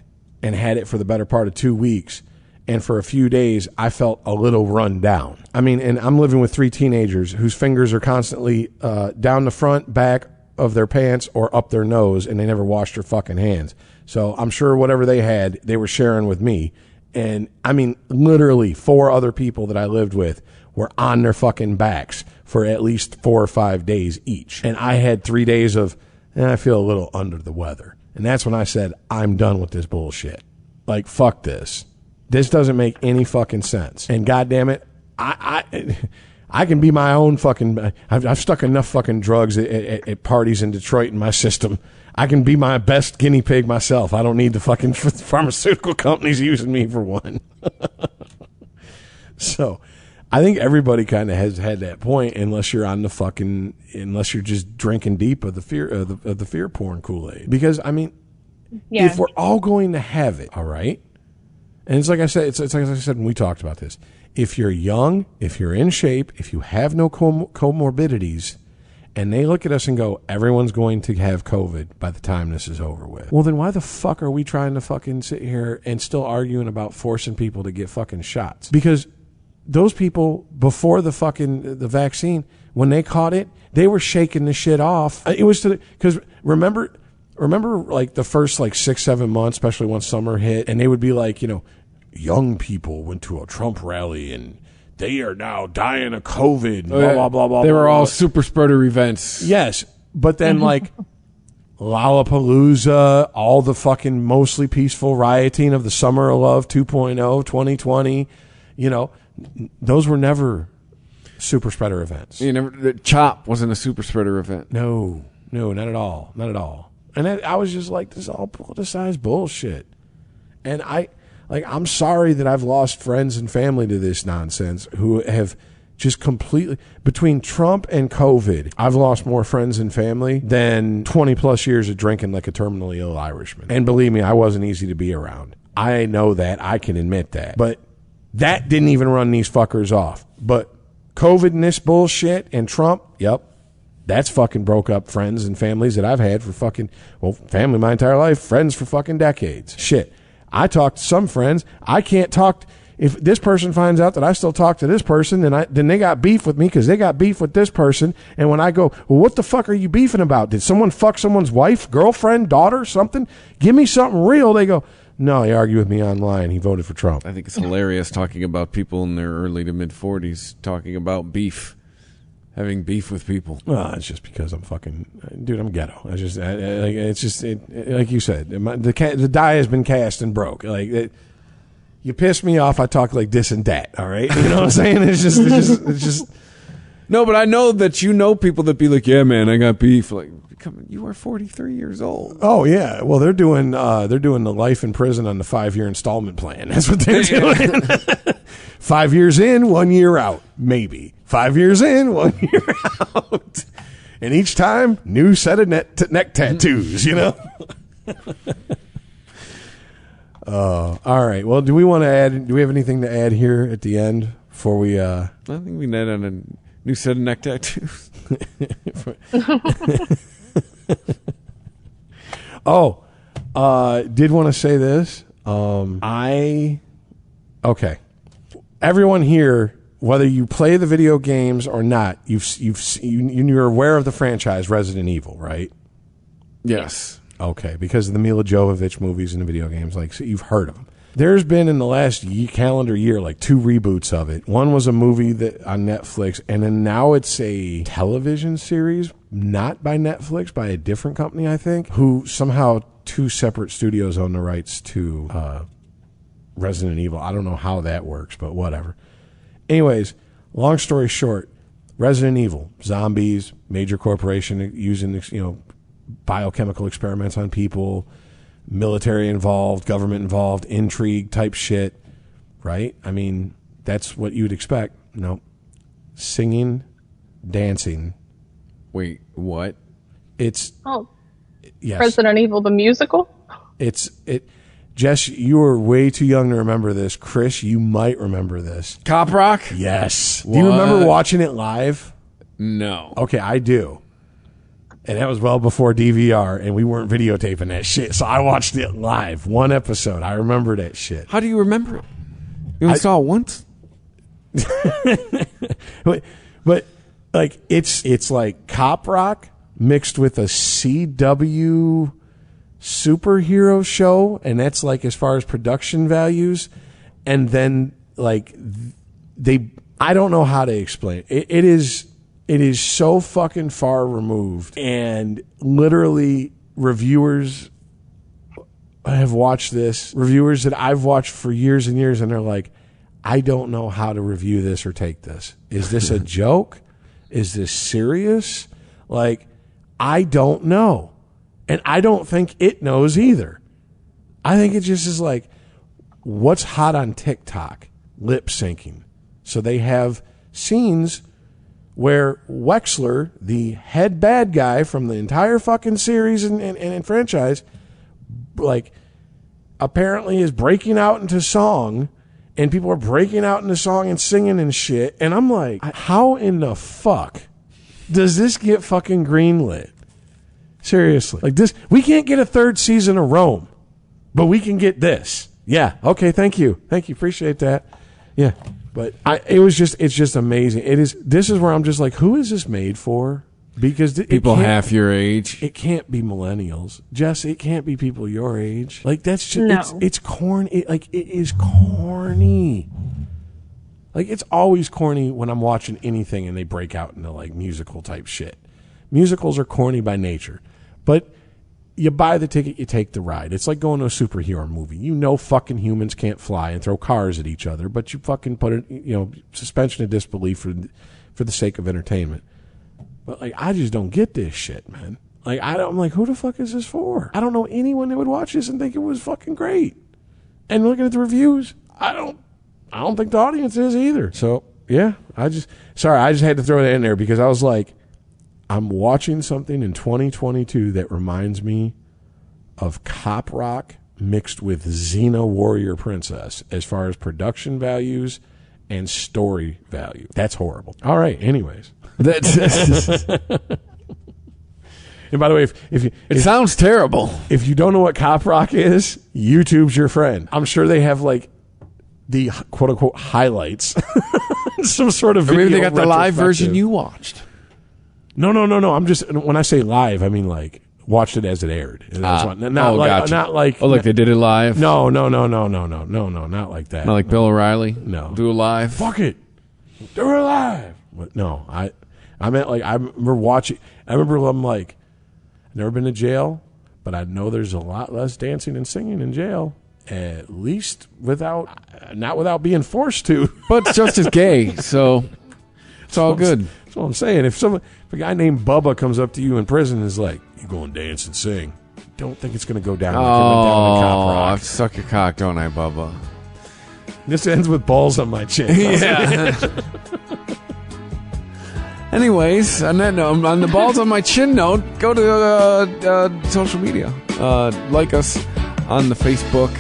and had it for the better part of 2 weeks. And for a few days, I felt a little run down. I mean, and I'm living with 3 teenagers whose fingers are constantly down the front, back of their pants or up their nose, and they never washed their fucking hands. So I'm sure whatever they had, they were sharing with me. And I mean, literally 4 other people that I lived with were on their fucking backs for at least 4 or 5 days each. And I had 3 days of, I feel a little under the weather. And that's when I said, I'm done with this bullshit. Like, fuck this. This doesn't make any fucking sense. And goddamn it, I can be my own fucking. I've stuck enough fucking drugs at parties in Detroit in my system. I can be my best guinea pig myself. I don't need the fucking pharmaceutical companies using me for one. So, I think everybody kind of has had that point, unless you're just drinking deep of the fear porn Kool-Aid. Because I mean, if we're all going to have it, all right. And it's like I said, it's like I said when we talked about this. If you're young, if you're in shape, if you have no comorbidities, and they look at us and go, everyone's going to have COVID by the time this is over with. Well, then why the fuck are we trying to fucking sit here and still arguing about forcing people to get fucking shots? Because those people before the vaccine, when they caught it, they were shaking the shit off. It was because remember like the first like 6-7 months, especially when summer hit, and they would be like, young people went to a Trump rally and they are now dying of COVID. Blah, blah, blah, blah. They were blah, all blah. super spreader events. Yes. But then like Lollapalooza, all the fucking mostly peaceful rioting of the Summer of Love 2.0, 2020, those were never super spreader events. The CHOP wasn't a super spreader event. No, not at all. Not at all. And I was just like, this is all politicized bullshit. And I'm sorry that I've lost friends and family to this nonsense who have just completely, between Trump and COVID, I've lost more friends and family than 20 plus years of drinking like a terminally ill Irishman. And believe me, I wasn't easy to be around. I know that. I can admit that. But that didn't even run these fuckers off. But COVID and this bullshit and Trump, yep. That's fucking broke up friends and families that I've had for family my entire life, friends for fucking decades. Shit. I talked to some friends. I can't talk. If this person finds out that I still talk to this person, then they got beef with me because they got beef with this person. And when I go, well, what the fuck are you beefing about? Did someone fuck someone's wife, girlfriend, daughter, something? Give me something real. They go, no, he argued with me online. He voted for Trump. I think it's hilarious talking about people in their early to mid 40s talking about beef. Having beef with people. Well, it's just because I'm I'm ghetto. Like you said, the die has been cast and broke. You piss me off, I talk like this and that. All right, you know what I'm saying? It's just. No, but I know that people that be like, yeah, man, I got beef. Like, you are 43 years old. Oh yeah, well they're doing the life in prison on the 5-year installment plan. That's what they're doing. 5 years in, 1 year out, maybe. 5 years in, 1 year out. And each time, new set of neck tattoos, All right. Well, do we have anything to add here at the end before we... I think we can add on a new set of neck tattoos. Did want to say this. Okay. Everyone here, whether you play the video games or not, you're aware of the franchise Resident Evil, right? Yes. Okay, because of the Mila Jovovich movies and the video games, so you've heard of them. There's been in the last calendar year 2 reboots of it. One was a movie on Netflix, and then now it's a television series, not by Netflix, by a different company, I think, who somehow 2 separate studios own the rights to Resident Evil. I don't know how that works, but whatever. Anyways, long story short, Resident Evil, zombies, major corporation using biochemical experiments on people, military involved, government involved, intrigue type shit, right? I mean, that's what you'd expect. No. Singing, dancing. Wait, what? It's... Oh. Yes. Resident Evil, the musical? Jess, you were way too young to remember this. Chris, you might remember this. Cop Rock? Yes. What? Do you remember watching it live? No. Okay, I do. And that was well before DVR, and we weren't videotaping that shit. So I watched it live, 1 episode. I remember that shit. How do you remember it? You only saw it once? but it's like Cop Rock mixed with a CW superhero show, and that's as far as production values. And then I don't know how to explain it. It is so fucking far removed, and literally reviewers have watched this, reviewers that I've watched for years and years, and they're like, I don't know how to review this or take this. Is this a joke? Is this serious? Like, I don't know. And I don't think it knows either. I think it just is like, what's hot on TikTok? Lip syncing. So they have scenes where Wexler, the head bad guy from the entire fucking series and franchise, like, apparently is breaking out into song, and people are breaking out into song and singing and shit. And I'm like, how in the fuck does this get fucking greenlit? Seriously. Like this, we can't get a third season of Rome, but we can get this. Yeah. Okay. Thank you. Appreciate that. Yeah. But it's just amazing. This is where I'm just like, who is this made for? Because people half your age. It can't be millennials. Jess, it can't be people your age. Like, that's just, it's corny. It is corny. Like, it's always corny when I'm watching anything and they break out into, like, musical type shit. Musicals are corny by nature. But you buy the ticket, you take the ride. It's like going to a superhero movie. You know fucking humans can't fly and throw cars at each other, but you fucking put it, suspension of disbelief for the sake of entertainment. But, like, I just don't get this shit, man. Like, I'm like, who the fuck is this for? I don't know anyone that would watch this and think it was fucking great. And looking at the reviews, I don't think the audience is either. So, yeah, I just had to throw that in there because I was like, I'm watching something in 2022 that reminds me of Cop Rock mixed with Xena Warrior Princess as far as production values and story value. That's horrible. All right, anyways. And by the way, if it sounds terrible. If you don't know what Cop Rock is, YouTube's your friend. I'm sure they have like the quote unquote highlights, some sort of video. Or maybe they got the live version you watched. No. I'm just, when I say live, I mean like watched it as it aired. Not like like they did it live. No, not like that. Not like Bill O'Reilly. No, do it live. Fuck it, do it live. No, I meant like I remember watching. I remember I'm like, I've never been to jail, but I know there's a lot less dancing and singing in jail. At least not without being forced to. But it's just as gay, so it's all good. That's what I'm saying. If a guy named Bubba comes up to you in prison and is like, "You go and dance and sing," don't think it's going to go down. I suck your cock, don't I, Bubba? This ends with balls on my chin. Yeah. Anyways, on that note, on the balls on my chin note, go to social media. Like us on the Facebook.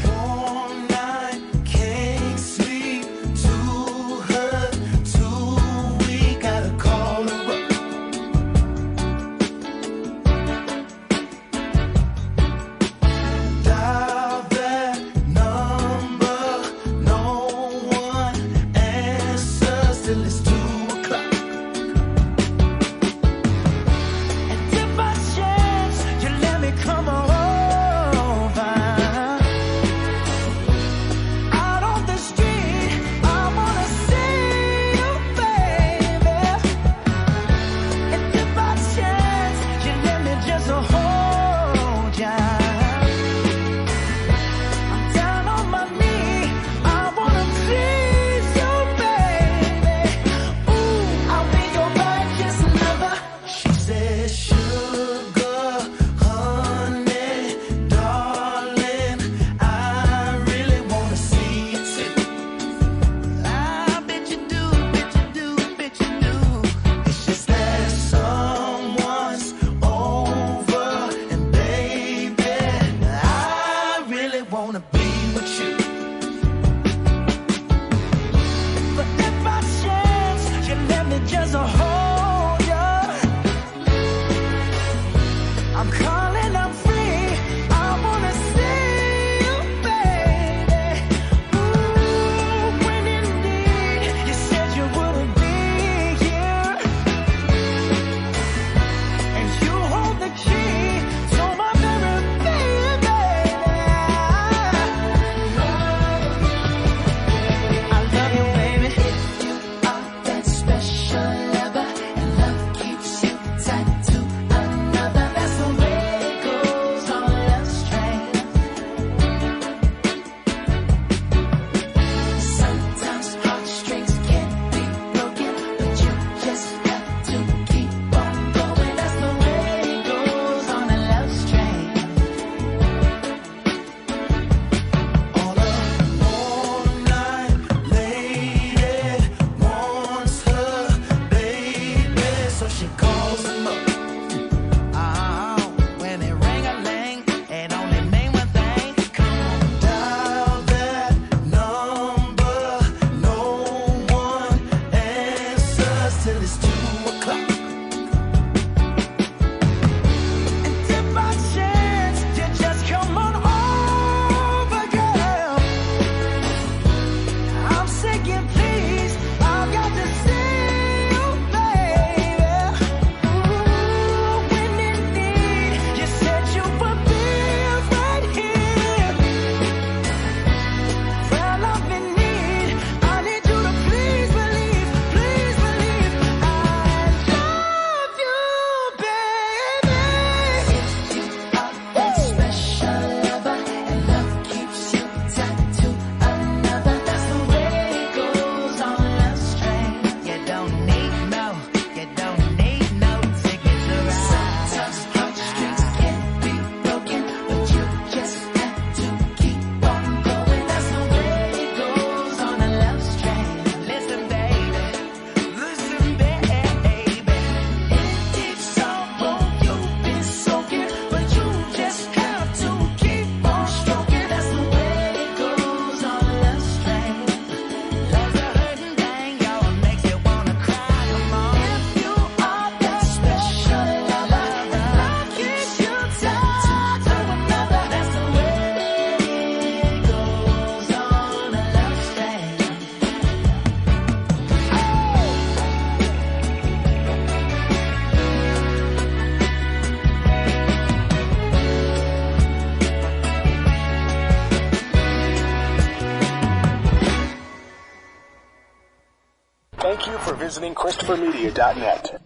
for visiting ChristopherMedia.net.